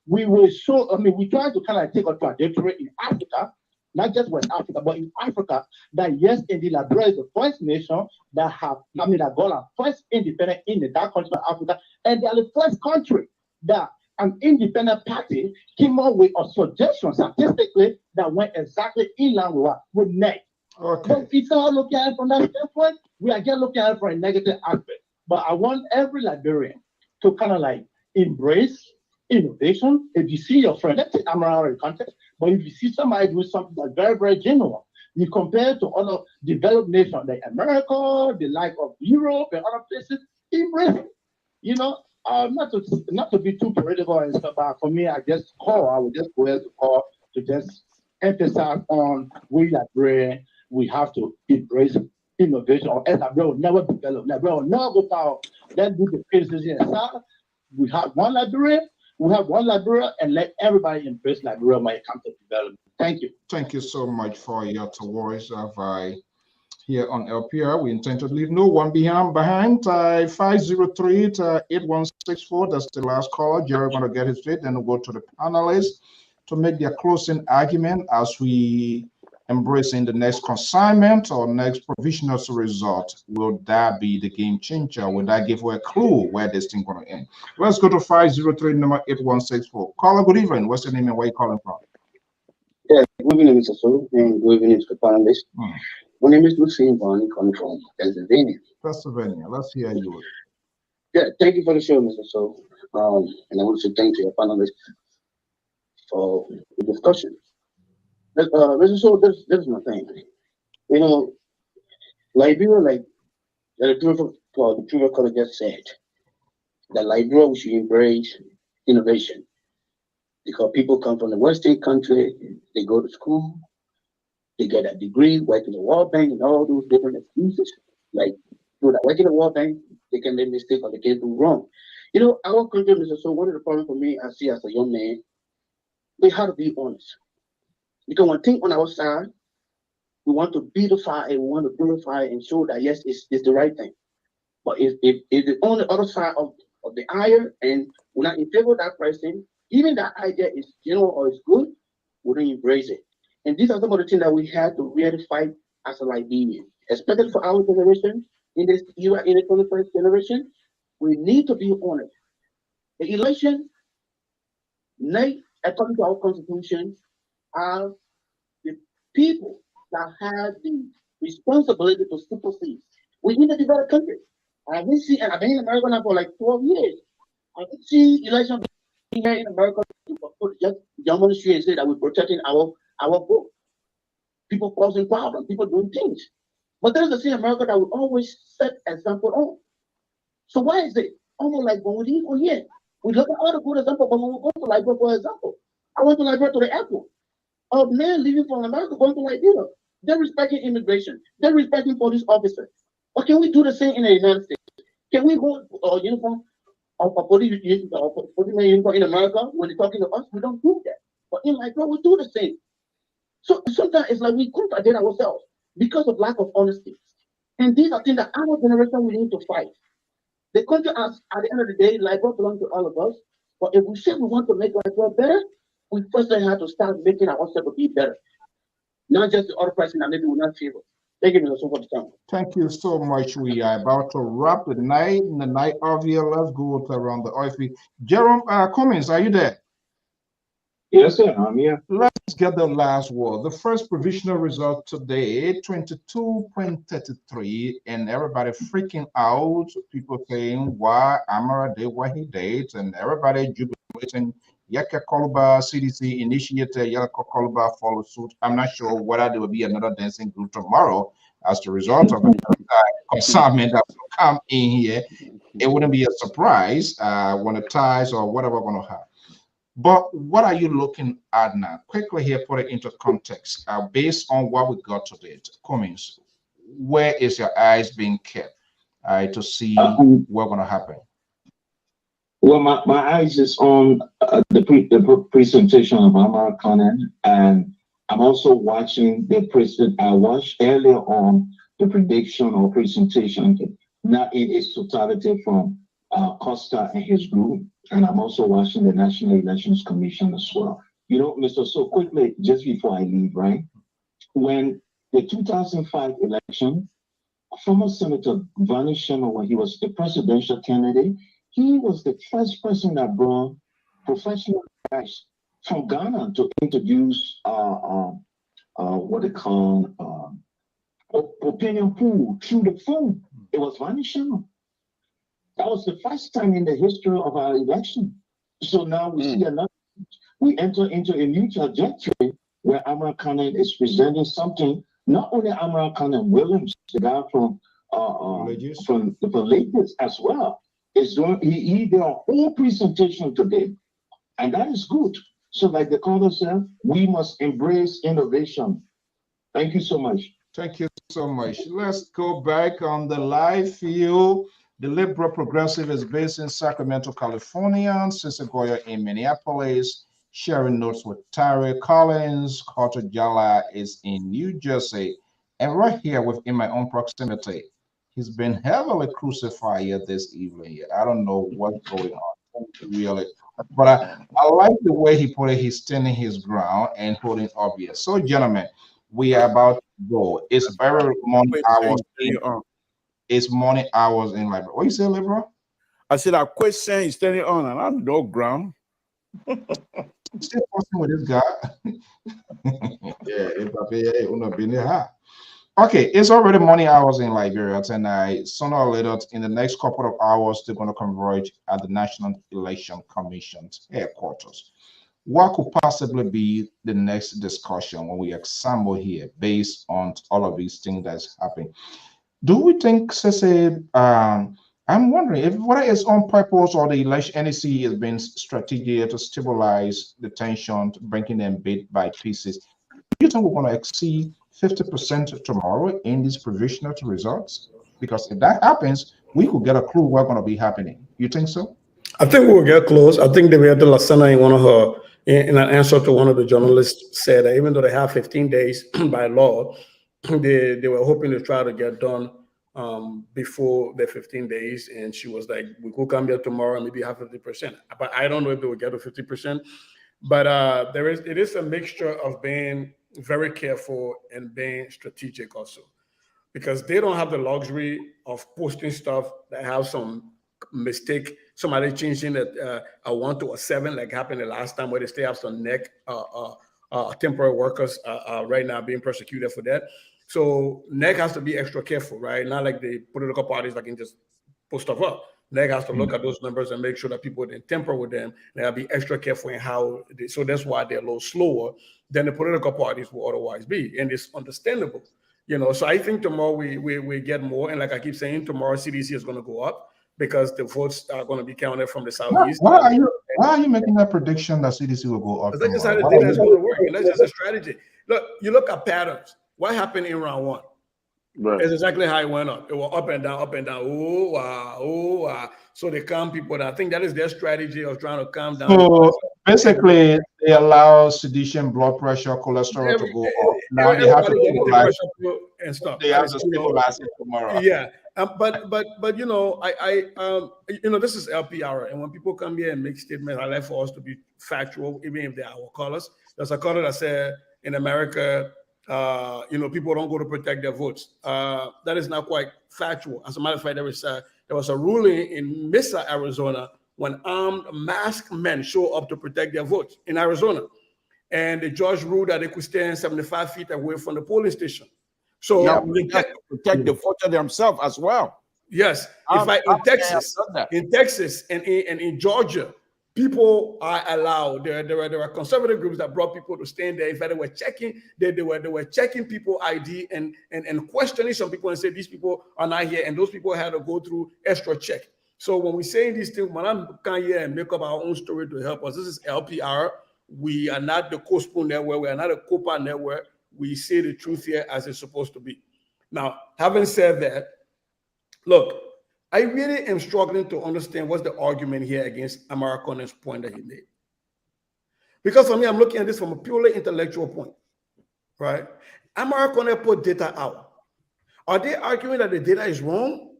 we will show. I mean, we try to kind of like take a trajectory in Africa, not just West Africa, but in Africa, that yes, indeed, Liberia is the first nation that that got our first independent in that country of Africa, and they are the first country that an independent party came up with a suggestion statistically that went exactly in line with NEC. Okay. But it's all looking at it from that standpoint, we are just looking at it from a negative aspect. But I want every Liberian to kind of like embrace innovation. If you see your friend, let's take Amaral in context, but if you see somebody doing something that's very, very genuine, you compare it to other developed nations like America, the like of Europe and other places, embrace it. You know, not to be too political and stuff, but for me, I would just go ahead to call to just emphasize on we Liberian, we have to embrace innovation, or else Liberia will never develop. Liberia will never go forward. Let's do the criticism aside. We have one Liberia, and let everybody embrace Liberia when it comes to development. Thank you. Thank you so much for your words here on LPR. We intend to leave no one behind. 503-8164. That's the last caller. Jerry going to get his feet, then we'll go to the panelists to make their closing argument as we embracing the next consignment or next provisional result. Will that be the game changer? Will that give a clue where this thing going to end? Let's go to 503 number 8164. Caller, good evening. What's your name and where you calling from? Yeah, good evening, Mr. So, and good evening to the panelists. My name is Lucien Bonnie, coming from Pennsylvania. Let's hear you. Yeah, thank you for the show, Mr. So. And I want to say thank you to your panelists for the discussion. Mr. So, this is my thing. You know, Liberia, like the previous caller just said, that Liberia, we should embrace innovation. Because people come from the Western country, they go to school, they get a degree, work in the World Bank, and all those different excuses. Like, people that work in the World Bank, they can make mistakes or they can do wrong. You know, our country, Mr. So, one of the problems for me, I see as a young man, we have to be honest. Because one thing on our side, we want to beautify and we want to glorify and show that, yes, it's the right thing. But if it's on the other side of the aisle and we're not in favor of that person, even that idea is genuine or is good, we don't embrace it. And these are some of the things that we have to really fight as a Liberian, especially for our generation, in this era, in the 21st generation. We need to be honest. The election, according to our constitution, are the people that have the responsibility to supersede. We need a developed country. I've been in America now for like 12 years. I can see election here in America to just jump on the street and say that we're protecting our vote. People causing problems, people doing things. But there's the same America that we always set example on. So why is it almost like when we leave from here, we look at all the good examples, but when we go to Liberia, for example, I went to Liberia to the airport. A man leaving from America going to Liberia. They're respecting immigration. They're respecting police officers. But can we do the same in the United States? Can we hold a uniform of a police uniform in America when they're talking to us? We don't do that. But in Liberia, we do the same. So sometimes it's like we contradict ourselves because of lack of honesty. And these are things that our generation we need to fight. The country, at the end of the day, Liberia belongs to all of us. But if we say we want to make Liberia better, we first have to start making ourselves be better. Not just the other person that maybe we're not favor. Thank you, Mr. So much time. Thank you so much. We are about to wrap the night. In the night of here, let's go around the oil field. Jerome Cummins, are you there? Yes, sir. I'm here. Let's get the last word. The first provisional result today, 22.33, and everybody freaking out. People saying why Amara did what he did, and everybody jubilating. Yaka Kolba CDC initiated, Yaka Kolba followed suit. I'm not sure whether there will be another dancing group tomorrow as the result of the consignment that will come in here. It wouldn't be a surprise when the ties or whatever we're going to have. But what are you looking at now? Quickly here, put it into context. Based on what we got today, Cummings, where is your eyes being kept to see what's going to happen? Well, my eyes is on the presentation of Amara Conan, and I'm also watching the president. I watched earlier on the prediction or presentation, not in its totality from Costa and his group, and I'm also watching the National Elections Commission as well. You know, Mr. So quickly, just before I leave, right? When the 2005 election, former Senator Vani Shema, when he was the presidential candidate, he was the first person that brought professional guys from Ghana to introduce what they call opinion pool through the phone. It was Vani Shema. That was the first time in the history of our election. So now we see another. We enter into a new trajectory where Amara Khan is presenting something. Not only Amara Khan Williams, the guy from the Lakers as well, is doing. He did a whole presentation today, and that is good. So, like the caller said, we must embrace innovation. Thank you so much. Thank you so much. Let's go back on the live field. The Liberal Progressive is based in Sacramento, California. Sister Goya in Minneapolis. Sharing notes with Tyree Collins. Carter Jala is in New Jersey. And right here within my own proximity, he's been heavily crucified here this evening. I don't know what's going on, really. But I like the way he put it. He's standing his ground and holding obvious. So, gentlemen, we are about to go. It's very morning hours. It's morning hours in library. What you say, Liberal? I said, I quit saying he's standing on and I'm no ground. Still fussing with this guy. Okay, it's already morning hours in Liberia tonight. Sooner or later, in the next couple of hours, they're going to converge at the National Election Commission's headquarters. What could possibly be the next discussion when we assemble here based on all of these things that's happening? Do we think, I'm wondering if whether it's on purpose or the election NEC has been strategic to stabilize the tension, breaking them bit by pieces. Do you think we're going to exceed 50% tomorrow in these provisional results? Because if that happens, we could get a clue what's going to be happening. You think so? I think we'll get close. I think Deviata Lasana in one of her, in an answer to one of the journalists, said that even though they have 15 days by law, they were hoping to try to get done before the 15 days. And she was like, we could come here tomorrow and maybe have 50%. But I don't know if they will get to 50%. But it is a mixture of being very careful and being strategic also, because they don't have the luxury of posting stuff that have some mistake, somebody changing a 1 to a 7, like happened the last time, where they still have some temporary workers right now being persecuted for that. So NEC has to be extra careful, right? Not like the political parties that can just post stuff up. NEC has to look at those numbers and make sure that people didn't tamper with them. They have to be extra careful in how so that's why they're a little slower than the political parties will otherwise be. And it's understandable, So I think tomorrow we get more. And like I keep saying, tomorrow CDC is going to go up because the votes are going to be counted from the Southeast. Why are you making that prediction that CDC will go up? Because that's how the data is going to work. And that's just a strategy. Look, you look at patterns. What happened in round 1? Right. It's exactly how it went up. It was up and down, up and down. Oh, wow, oh, wow. So they calm people down. I think that is their strategy of trying to calm down. So basically, they allow sedition, blood pressure, cholesterol to go up. Now they have to stabilize and stuff. They have to stabilize it tomorrow. Yeah, but this is LPR, and when people come here and make statements, I like for us to be factual, even if they're our callers. There's a caller that said in America, people don't go to protect their votes. That is not quite factual. As a matter of fact, there was a ruling in Mesa, Arizona, when armed masked men show up to protect their votes in Arizona. and the judge ruled that they could stand 75 feet away from the polling station. So Yeah, protect the voter themselves as well. Yes, in Texas and in Georgia, people are allowed. There are conservative groups that brought people to stand there. In fact, they were checking people ID and questioning some people and say these people are not here, and those people had to go through extra check. So when we say these things, when I'm coming here and make up our own story to help us, this is LPR. We are not the Co-Spoon Network. We are not a COPA network. We say the truth here as it's supposed to be. Now, having said that, look, I really am struggling to understand what's the argument here against Amarakonen's point that he made. Because for me, I'm looking at this from a purely intellectual point, right? Amarakonen put data out. Are they arguing that the data is wrong?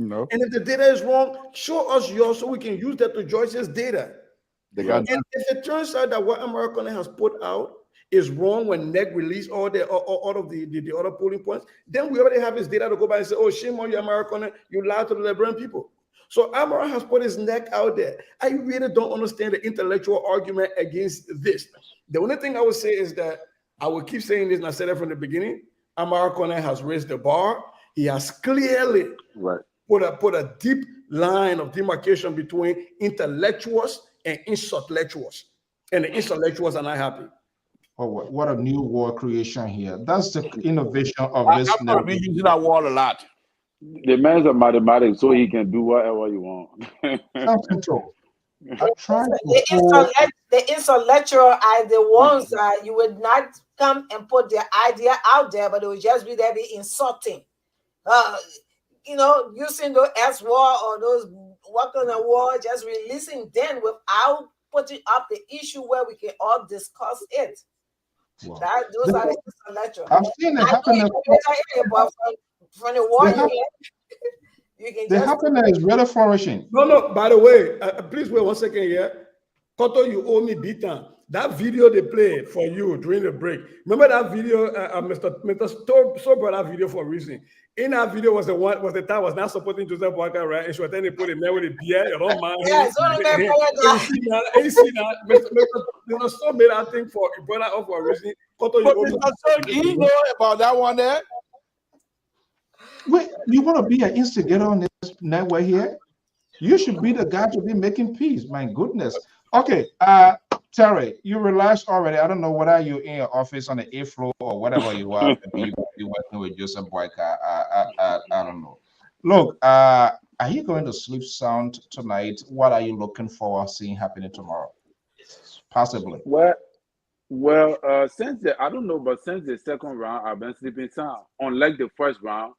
No. And if the data is wrong, show us yours so we can use that to judge his data. And if it turns out that what Amarakonen has put out is wrong when NEC released all of the other polling points, then we already have his data to go by and say, oh, shame on you, Amarakonen, you lied to the Liberian people. So Amara has put his neck out there. I really don't understand the intellectual argument against this. The only thing I would say is that I will keep saying this, and I said it from the beginning, Amarakonen has raised the bar. He has clearly put a deep line of demarcation between intellectuals and intellectuals. And the intellectuals are not happy. Oh, what a new word creation here. That's the innovation of this. I'm going to be using that word a lot. The man's a mathematics, so he can do whatever you want. Self-control. The intellectual are the ones that you would not come and put their idea out there, but it would just be there be insulting. Using those S war or those working on war, just releasing them without putting up the issue where we can all discuss it. Wow. Those are the intellectual. I've seen it happen. From the war, the happiness is really flourishing. No, by the way, please wait 1 second here. Koto, you owe me big time. That video they played for you during the break. Remember that video, Mr. So brought that video for a reason. In that video was the time was not supporting Joseph Walker, right? And she was telling put him there with a beer. You don't mind. Yeah, you see that. Mr. So made that thing for he brought that up for a reason. Koto, you owe me. Do you know about that one there? Wait, you want to be an instigator on this network here? You should be the guy to be making peace. My goodness. Okay, Terry, you realized already. I don't know whether you're in your office on the 8th floor or whatever you are. Maybe you're working with Joseph Boyka. I don't know. Look, are you going to sleep sound tonight? What are you looking for seeing happening tomorrow? Possibly. Well, since I don't know, but since the second round, I've been sleeping sound. Unlike the first round,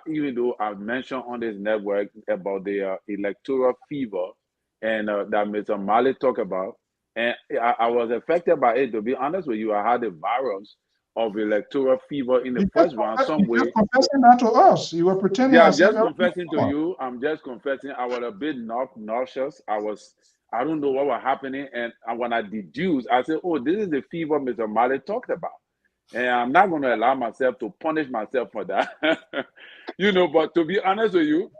even though I've mentioned on this network about the electoral fever and that Mr. Mali talked about, and I was affected by it. To be honest with you, I had a virus of electoral fever in the first round. Some way. You're confessing that to us. You were pretending. Yeah, I'm just confessing to you. I'm just confessing. I was a bit nauseous. I don't know what was happening, and when I deduced, I said, "Oh, this is the fever Mr. Mali talked about." And I'm not going to allow myself to punish myself for that. But to be honest with you,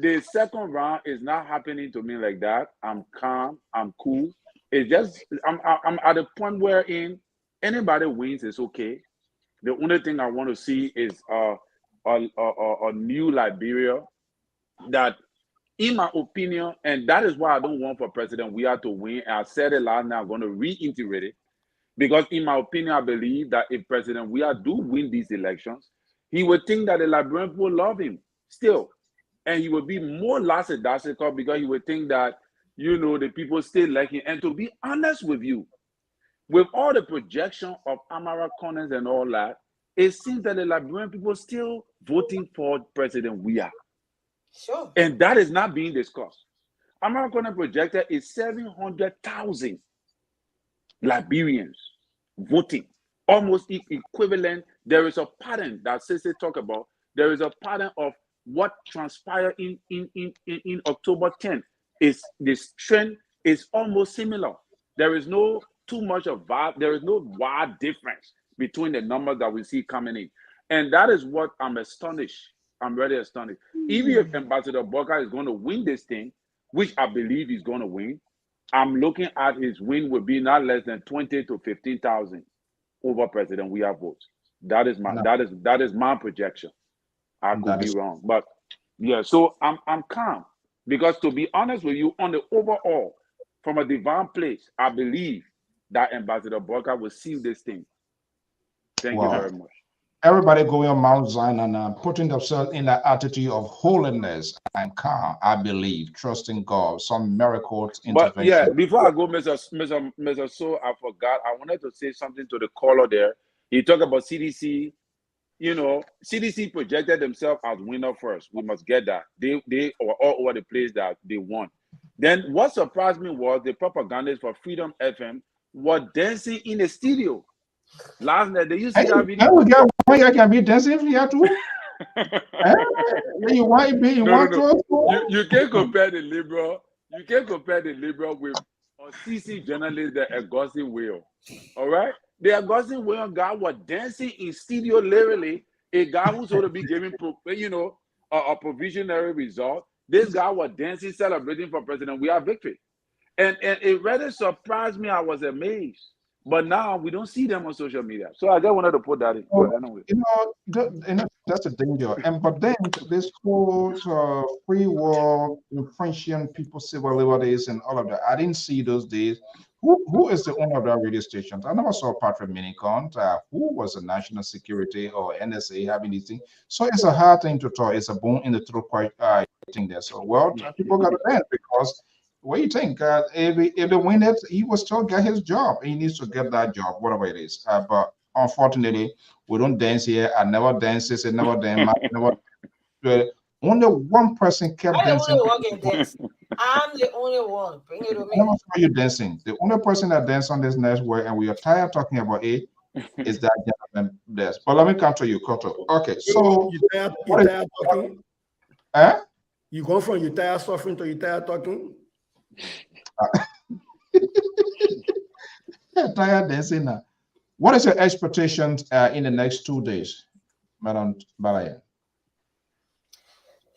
the second round is not happening to me like that. I'm calm. I'm cool. It's just, I'm at a point wherein anybody wins is okay. The only thing I want to see is a new Liberia that, in my opinion, and that is why I don't want for President Weah to win. And I said it last night, I'm going to reiterate it. Because in my opinion, I believe that if President Weah do win these elections, he would think that the Liberian people love him still. And he would be more lackadaisical because he would think that, the people still like him. And to be honest with you, with all the projection of Amarakonens and all that, it seems that the Liberian people still voting for President Weah. Sure. And that is not being discussed. Amarakonen projected is 700,000 Liberians voting, almost equivalent. There is a pattern that Sese talk about. There is a pattern of what transpired in October 10th. This trend is almost similar. There is no too much of there is no wide difference between the numbers that we see coming in, and that is what I'm astonished. I'm really astonished. Even if Ambassador Boka is going to win this thing, which I believe he's going to win, I'm looking at his win would be not less than 20 to 15,000 over President Weah votes. That is my projection. I could be wrong, but yeah. So I'm calm because, to be honest with you, on the overall, from a divine place, I believe that Ambassador Barker will seal this thing. Thank you very much. Everybody going on Mount Zion and putting themselves in that attitude of holiness and calm, I believe, trusting God, some miracles intervention. But yeah, before I go, Mr. So, I forgot. I wanted to say something to the caller there. He talked about CDC. You know, CDC projected themselves as winner first. We must get that. They were all over the place that they won. Then what surprised me was the propagandists for Freedom FM were dancing in the studio. Last night, did you see that video? Why you can be dancing here too? You want be You can't compare the liberal. You can't compare the liberal with a CC journalist, the Augustine Will. All right, the Augustine Will guy was dancing in studio, literally. A guy who's going to be giving, a provisionary result. This guy was dancing, celebrating for President Weah victory, and it rather surprised me. I was amazed. But now we don't see them on social media. So I just wanted to put that in. Anyway. That's a danger. But then this whole free world, infringing people's civil liberties and all of that, I didn't see those days. Who is the owner of that radio station? I never saw Patrick Minicont. Who was the national security or NSA having these things? So it's a hard thing to talk. It's a bone in the throat thing there. So, well, people got to learn because what do you think? If they win it, he will still get his job. He needs to get that job, whatever it is. But unfortunately, we don't dance here. I never dances. I never dance. Only one person kept dancing. I'm the only one. Bring it to me. I never saw you dancing. The only person that danced on this network, and we are tired of talking about it, is that gentleman there. But let me come to you, Koto. Okay, so you tired talking? You go from you tired suffering to you tired talking? Tired dancing now. What is your expectations in the next 2 days, Madam Balaya?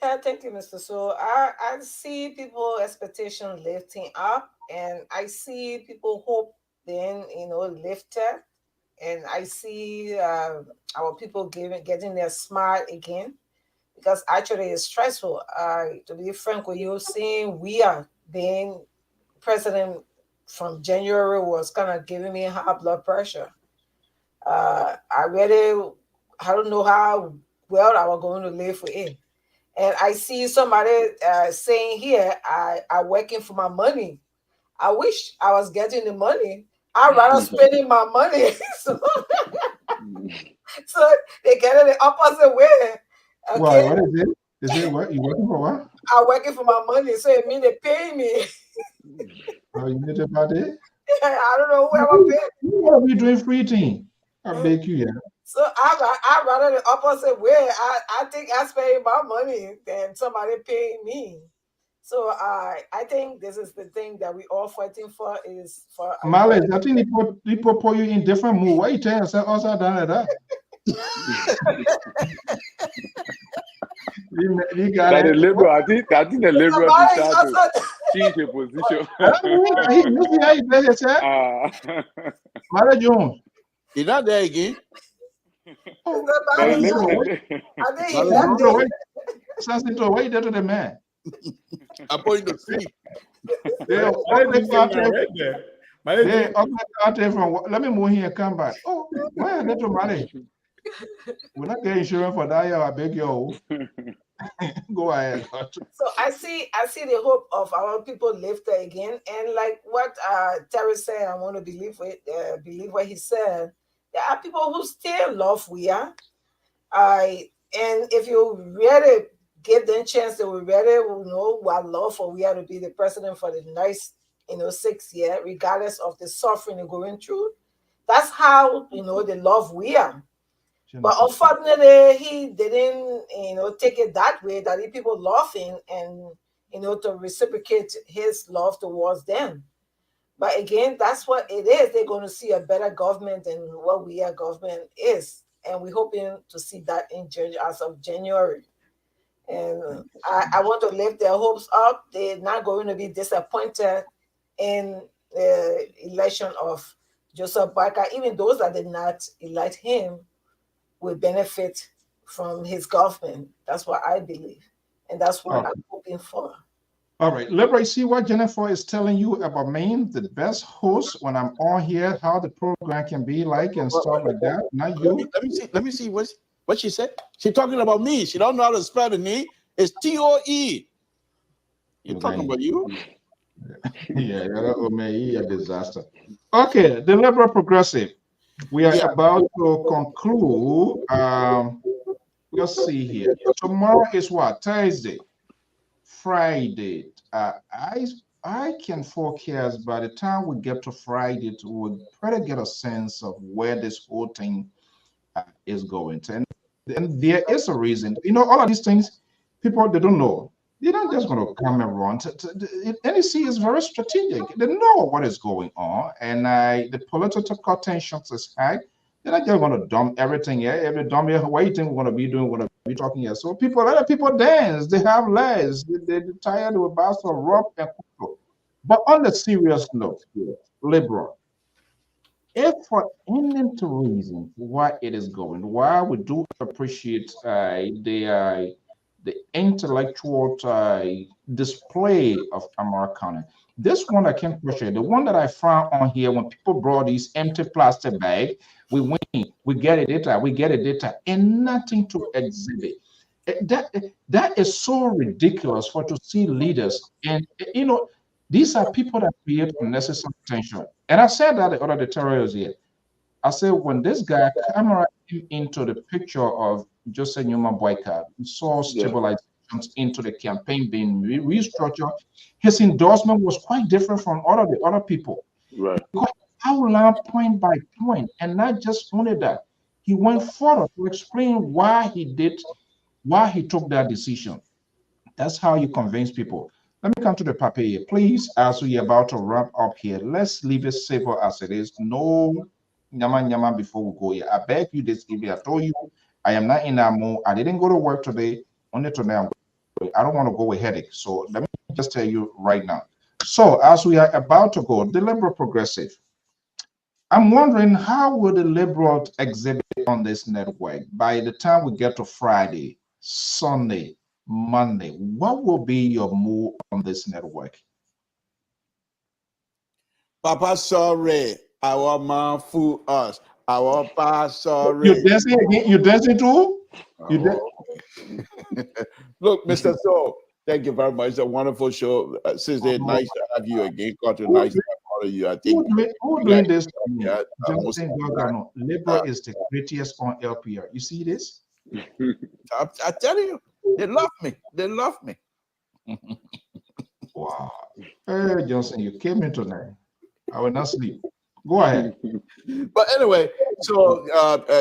Yeah, thank you, Mr. So I see people expectation lifting up, and I see people hope being lifted, and I see our people getting their smile again, because actually it's stressful. To be frank with you, seeing we are being president from January was kind of giving me high blood pressure. I don't know how well I was going to live with it. And I see somebody saying here, I'm working for my money. I wish I was getting the money. I'd rather spending my money. so they get it the opposite way. Okay? Why? What is it? Is it what? You working for what? I'm working for my money, so it means they pay me. Oh, you need a party? I don't know who ever paid. What are we doing free thing? I beg you, yeah. So I rather the opposite way. I think I spend my money than somebody paying me. So I think this is the thing that we all fighting for is for. Malice, I think they put you in different mood. Why you tell yourself also done like that? You got the liberal. I think the liberal decided to change the position. You see how you play yourself? Mother Jones. You're not there again. I think he left it. Something to wait there to the man. I'm going to sleep. Let me move here and come back. Oh, why are they to money? We're not getting insurance for that year. I beg you. Go ahead. So I see the hope of our people lifted again, and like what Terry said, I want to believe what he said. There are people who still love Weah. And if you really give them a chance, they will really know what love for Weah to be the president for the next 6 years, regardless of the suffering they're going through. That's how they love Weah. But unfortunately, he didn't, take it that way, that the people love him and, to reciprocate his love towards them. But again, that's what it is. They're going to see a better government than what Weah government is. And we're hoping to see that as of January. And I want to lift their hopes up. They're not going to be disappointed in the election of Joseph Barker. Even those that did not elect him will benefit from his government. That's what I believe. And that's what Okay. I'm hoping for. All right, Libra, see what Jennifer is telling you about me, the best host when I'm on here, how the program can be like and stuff like that. Not you. Let me see what she said. She's talking about me. She don't know how to spell the name. It's T-O-E. You're talking about you? Yeah, oh man, you're a disaster. Okay, the Liberal Progressive. We are about to conclude. Let's see here. Tomorrow is what? Thursday, Friday. I can forecast by the time we get to Friday, we'll try to get a sense of where this whole thing is going to. And there is a reason. You know, all of these things, people, they don't know. They're not just going to come and run. NEC is very strategic. They know what is going on. And the political tensions is high. They're not just going to dump everything here. Every dump here, what do you think we're going to be doing? We're going to be talking here. So people, other people dance. They have legs. They're tired of about to rock and cool. But on the serious note, liberal, if for any reason why it is going, why we do appreciate the intellectual display of Americana. This one I can't appreciate. The one that I found on here when people brought these empty plastic bag, we win, we get it data, and nothing to exhibit. That is so ridiculous for to see leaders, and you know, these are people that create unnecessary tension. And I said that the other terrorists here. I said when this guy camera came into the picture of Jose Newman Boycott, we saw stabilizations into the campaign being restructured. His endorsement was quite different from all of the other people. Right. Because outlined point by point, and not just only that, he went further to explain why he took that decision. That's how you convince people. Let me come to the paper here. Please, as we are about to wrap up here, let's leave it simple as it is. No nyama nyama before we go here. I beg you this evening. I told you I am not in that mood. I didn't go to work today. Only today I'm going. I don't want to go with headache. So let me just tell you right now. So as we are about to go, the Liberal Progressive. I'm wondering how will the Liberals exhibit on this network by the time we get to Friday, Sunday, Monday? What will be your move on this network? Papa, sorry. Our man fool us. Our papa, sorry. You dancing again? You dancing too? Look, Mr. So, thank you very much. It's a wonderful show. Sister, nice to have you again. Carter, nice to have all of you. I think who doing this? Liberal is the prettiest on LPR. You see this? I tell you, they love me. They love me. Wow. Hey, Johnson, you came in tonight. I will not sleep. Go ahead. But anyway, so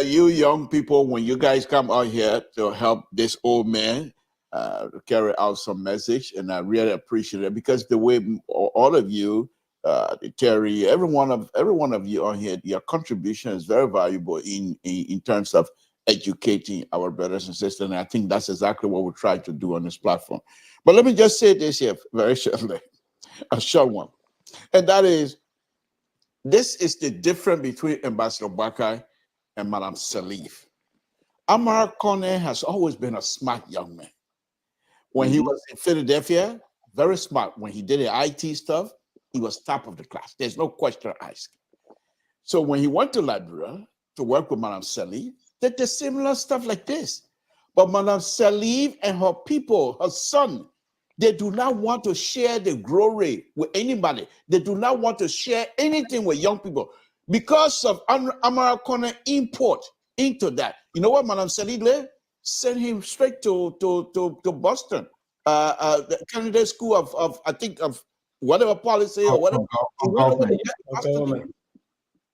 you young people, when you guys come out here to help this old man carry out some message, and I really appreciate it, because the way all of you, Terry, every one of you on here, your contribution is very valuable in terms of educating our brothers and sisters, and I think that's exactly what we try to do on this platform. But let me just say this here very shortly, a short one, and that is, this is the difference between Ambassador Bakai and Madame Salif. Amara Kone has always been a smart young man. When he was in Philadelphia, very smart. When he did the IT stuff, he was top of the class. There's no question asked. So when he went to Liberia to work with Madame Salif, they did similar stuff like this. But Madame Salif and her people, her son, they do not want to share the glory with anybody. They do not want to share anything with young people because of American import into that. You know what, Madame Salih sent him straight to Boston, the candidate school of I think of whatever policy or whatever.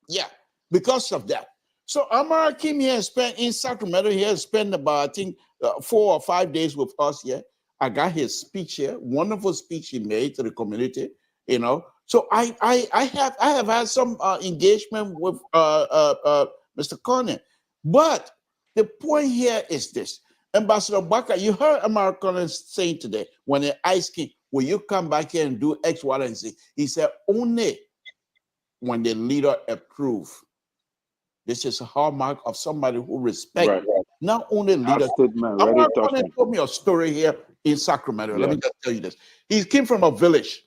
Yeah, because of that. So Amara came here and spent in Sacramento here and spent about, I think, 4 or 5 days with us here. I got his speech here, wonderful speech he made to the community, you know. So I have had some engagement with Mr. Cornyn. But the point here is this. Ambassador Bakker, you heard Amara Cornyn saying today when they asked him, will you come back here and do X, Y, and Z? He said, only when the leader approve. This is a hallmark of somebody who respects not only leaders. I want to tell me a story here in Sacramento. Let me just tell you this. He came from a village.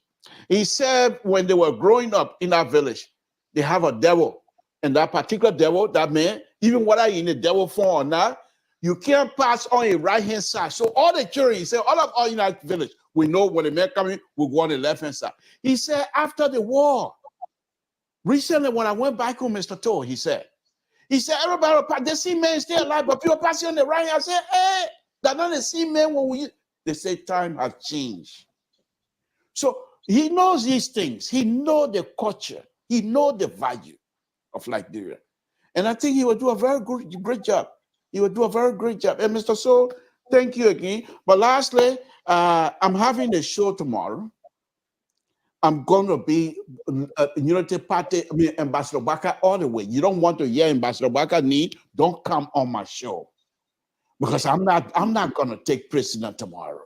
He said when they were growing up in that village, they have a devil. And that particular devil, that man, even whether you're in the devil form or not, you can't pass on your right-hand side. So all the children, he said, all in that village, we know when the man coming, we'll go on the left-hand side. He said, after the war, recently when I went back home, Mr. Toe, he said, everybody, they see men stay alive, but people passing on the right hand. I said, hey, they're not the same men when we, they say time has changed. So he knows these things. He knows the culture. He knows the value of Liberia. And I think he will do a very great job. He will do a very great job. And Mr. So, thank you again. But lastly, I'm having a show tomorrow. I'm going to be Unity Party, Ambassador Baka all the way. You don't want to hear Ambassador Baka need, don't come on my show. Because I'm not going to take prisoner tomorrow.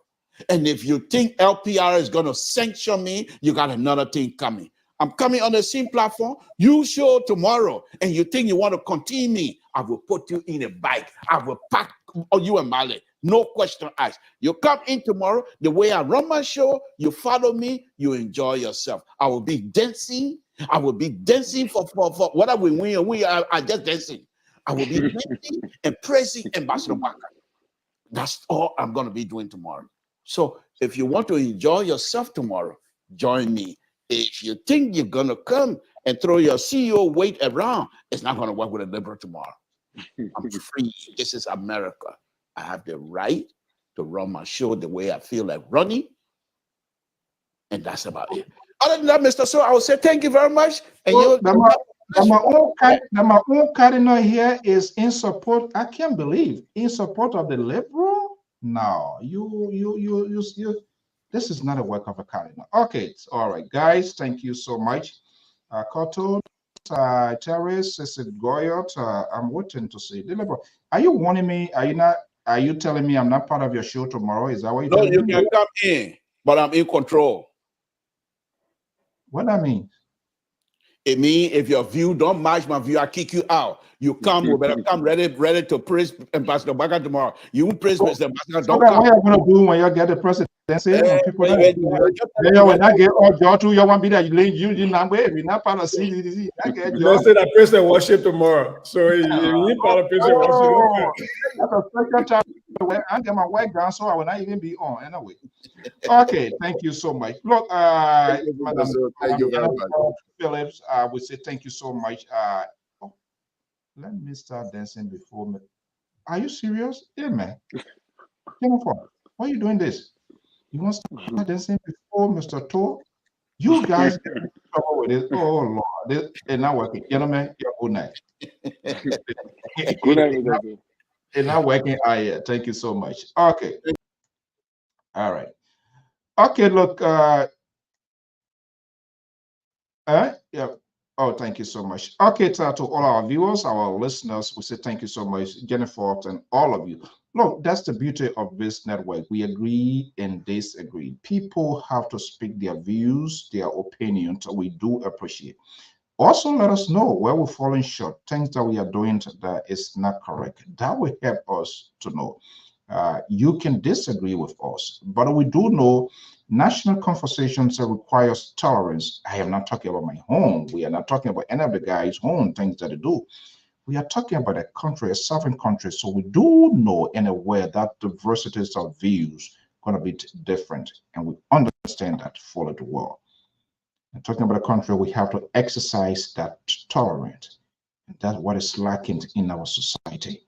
And if you think LPR is going to sanction me, you got another thing coming. I'm coming on the same platform. You show tomorrow, and you think you want to continue me, I will put you in a bike. I will pack you and Mali. No question asked. You come in tomorrow, the way I run my show, you follow me, you enjoy yourself. I will be dancing. I will be dancing for whatever we win. We are just dancing. I will be dancing and praising Ambassador Baka. That's all I'm going to be doing tomorrow. So if you want to enjoy yourself tomorrow, join me. If you think you're going to come and throw your CEO weight around, it's not going to work with a liberal tomorrow. I'm free. This is America. I have the right to run my show the way I feel like running. And that's about it. Other than that, Mr. So, I will say thank you very much. And my own cardinal here is in support. I can't believe in support of the liberal. No, you. This is not a work of a cardinal. Okay, all right, guys. Thank you so much. Koto, Terrace, Goyot. I'm waiting to see the liberal. Are you warning me? Are you not? Are you telling me I'm not part of your show tomorrow? Is that what you're telling me? No, you can come in, but I'm in control. What that mean? It means if your view don't match my view, I kick you out. You come, we better come ready to praise Ambassador Baka tomorrow. You won't praise Mr. Ambassador. Don't come. What are you going to do when you get the presidency? People when I get all your two, you want to be there. You not wait. We're not part of CDC. Let's say that president worship tomorrow. So you part of president worship. That's a special time. I get my work done, so I will not even be on anyway. Okay, thank you so much. Look, Madam Phillips, we say thank you so much. Let me start dancing before me. Are you serious? Yeah, man. Why are you doing this? You want to start dancing before Mr. Tour? You guys get in trouble with it. Oh, Lord. This is not working. Gentlemen, good night. Good night. It's not working. Yeah. Thank you so much. Okay. All right. Okay, look. Yeah. Oh, thank you so much. Okay, to all our viewers, our listeners, we say thank you so much, Jennifer, and all of you. Look, that's the beauty of this network. We agree and disagree. People have to speak their views, their opinions. We do appreciate. Also, let us know where we're falling short, things that we are doing that is not correct. That will help us to know. You can disagree with us, but we do know national conversations requires tolerance. I am not talking about my home. We are not talking about any of the guys' home things that they do. We are talking about a country, a sovereign country. So we do know and aware that diversities of views going to be different, and we understand that for the world. And talking about a country, we have to exercise that tolerance. And that's what is lacking in our society.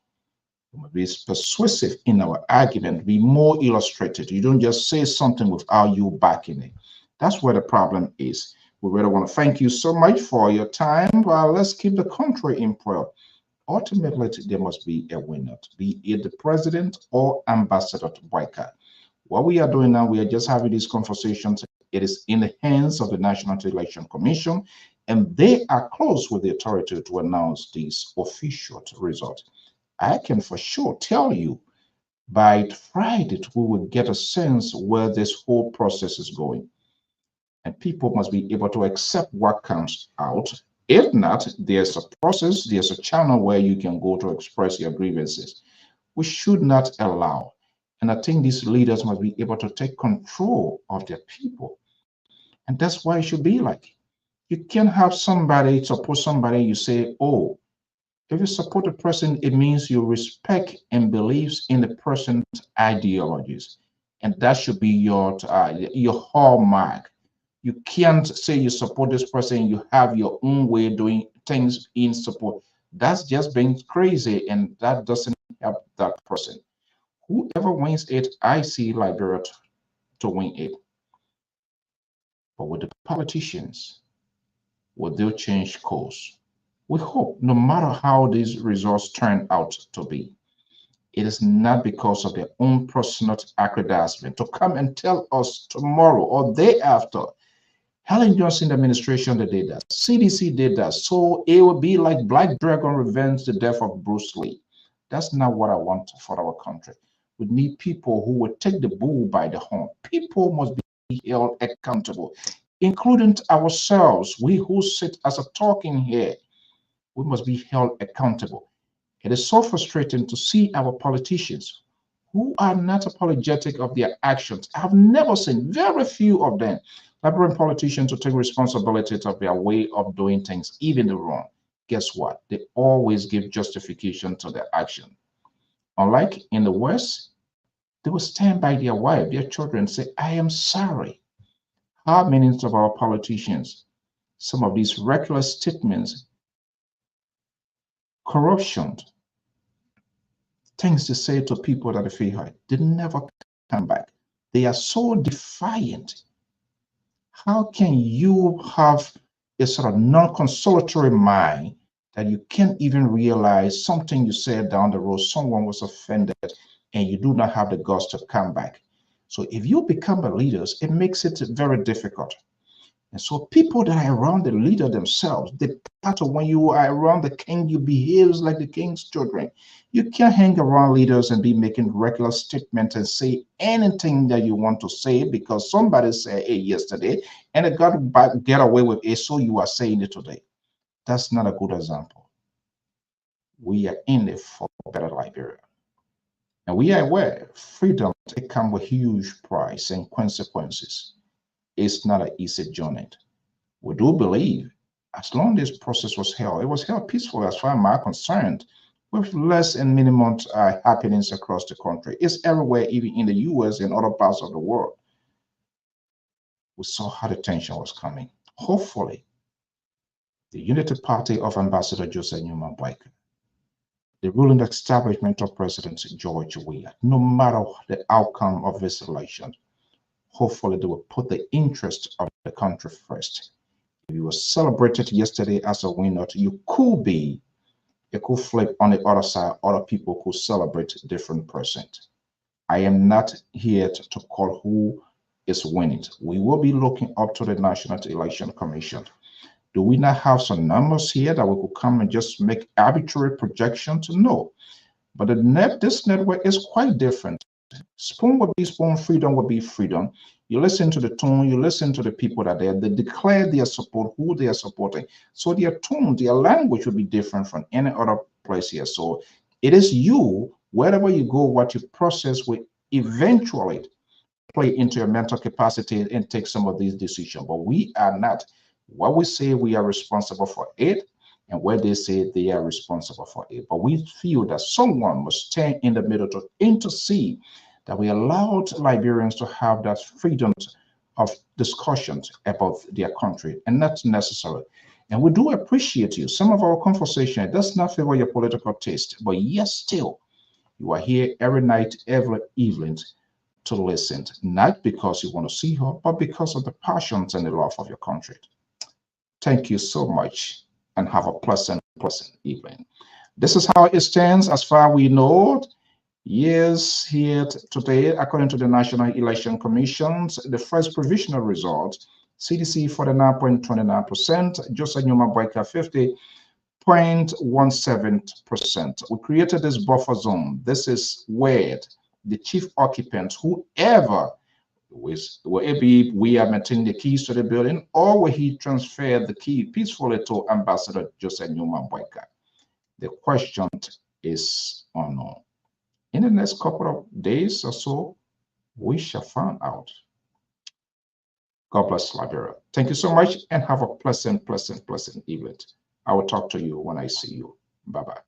Be persuasive in our argument, be more illustrated. You don't just say something without you backing it. That's where the problem is. We really want to thank you so much for your time. Well, let's keep the country in prayer. Ultimately, there must be a winner, be it the president or Ambassador Baka. What we are doing now, we are just having these conversations. It is in the hands of the National Election Commission, and they are close with the authority to announce these official results. I can for sure tell you By Friday, we will get a sense where this whole process is going. And people must be able to accept what comes out. If not, there's a process, there's a channel where you can go to express your grievances. We should not allow. And I think these leaders must be able to take control of their people. And that's why it should be like. You can't have somebody support somebody, you say, oh, if you support a person, it means you respect and believes in the person's ideologies. And that should be your hallmark. You can't say you support this person, you have your own way of doing things in support. That's just being crazy, and that doesn't help that person. Whoever wins it, I see Liberia to win it. But with the politicians, will they change course? We hope, no matter how these results turn out to be, it is not because of their own personal aggrandizement to come and tell us tomorrow or day after, Helen Johnson administration did that, CDC did that, so it would be like Black Dragon revenge the death of Bruce Lee. That's not what I want for our country. We need people who will take the bull by the horn. People must be held accountable, including ourselves. We who sit as a talking here, we must be held accountable. It is so frustrating to see our politicians who are not apologetic of their actions. I've never seen very few of them, Liberian politicians, to take responsibility of their way of doing things, even the wrong. Guess what? They always give justification to their action. Unlike in the West, they will stand by their wife, their children, say, I am sorry. How many of our politicians, some of these reckless statements, corruption, things to say to people that they feel hurt, they never come back. They are so defiant. How can you have a sort of non-consolatory mind that you can't even realize something you said down the road, someone was offended, and you do not have the guts to come back? So if you become a leader, it makes it very difficult. And so people that are around the leader themselves, the part of when you are around the king, you behave like the king's children. You can't hang around leaders and be making regular statements and say anything that you want to say because somebody said it yesterday and it got back, get away with it, so you are saying it today. That's not a good example. We are in it for better Liberia. And we are aware freedom comes with huge price and consequences. It's not an easy journey. We do believe, as long as this process was held, it was held peacefully as far as I'm concerned, with less and minimum happenings across the country. It's everywhere, even in the US and other parts of the world. We saw how the tension was coming. Hopefully, the Unity Party of Ambassador Joseph Newman Boyka, the ruling establishment of President George Weah, no matter the outcome of this election, hopefully they will put the interest of the country first. If you were celebrated yesterday as a winner, you could flip on the other side, other people could celebrate different percent. I am not here to call who is winning. We will be looking up to the National Election Commission. Do we not have some numbers here that we could come and just make arbitrary projections? No. But this network is quite different. Spoon would be spoon, freedom would be freedom. You listen to the tone, you listen to the people that they declare their support, who they are supporting. So their tone, their language would be different from any other place here. So it is you, wherever you go, what you process will eventually play into your mental capacity and take some of these decisions. But we are not. What we say, we are responsible for it, and where they say they are responsible for it. But we feel that someone must stand in the middle to intercede that we allowed Liberians to have that freedom of discussions about their country, and not necessarily. And we do appreciate you. Some of our conversation does not favor your political taste, but yes, still, you are here every night, every evening to listen, not because you want to see her, but because of the passions and the love of your country. Thank you so much, and have a pleasant evening. This is how it stands as far as we know. Yes, here today, according to the National Election Commission, the first provisional result, CDC 49.29%, Joseph Newman Boyka 50.17%. We created this buffer zone. This is weird. the chief occupants, whoever will it be we are maintaining the keys to the building, or will he transfer the key peacefully to Ambassador Joseph Newman Boyka? The question is unknown. In the next couple of days or so, we shall find out. God bless Liberia. Thank you so much and have a pleasant evening. I will talk to you when I see you. Bye-bye.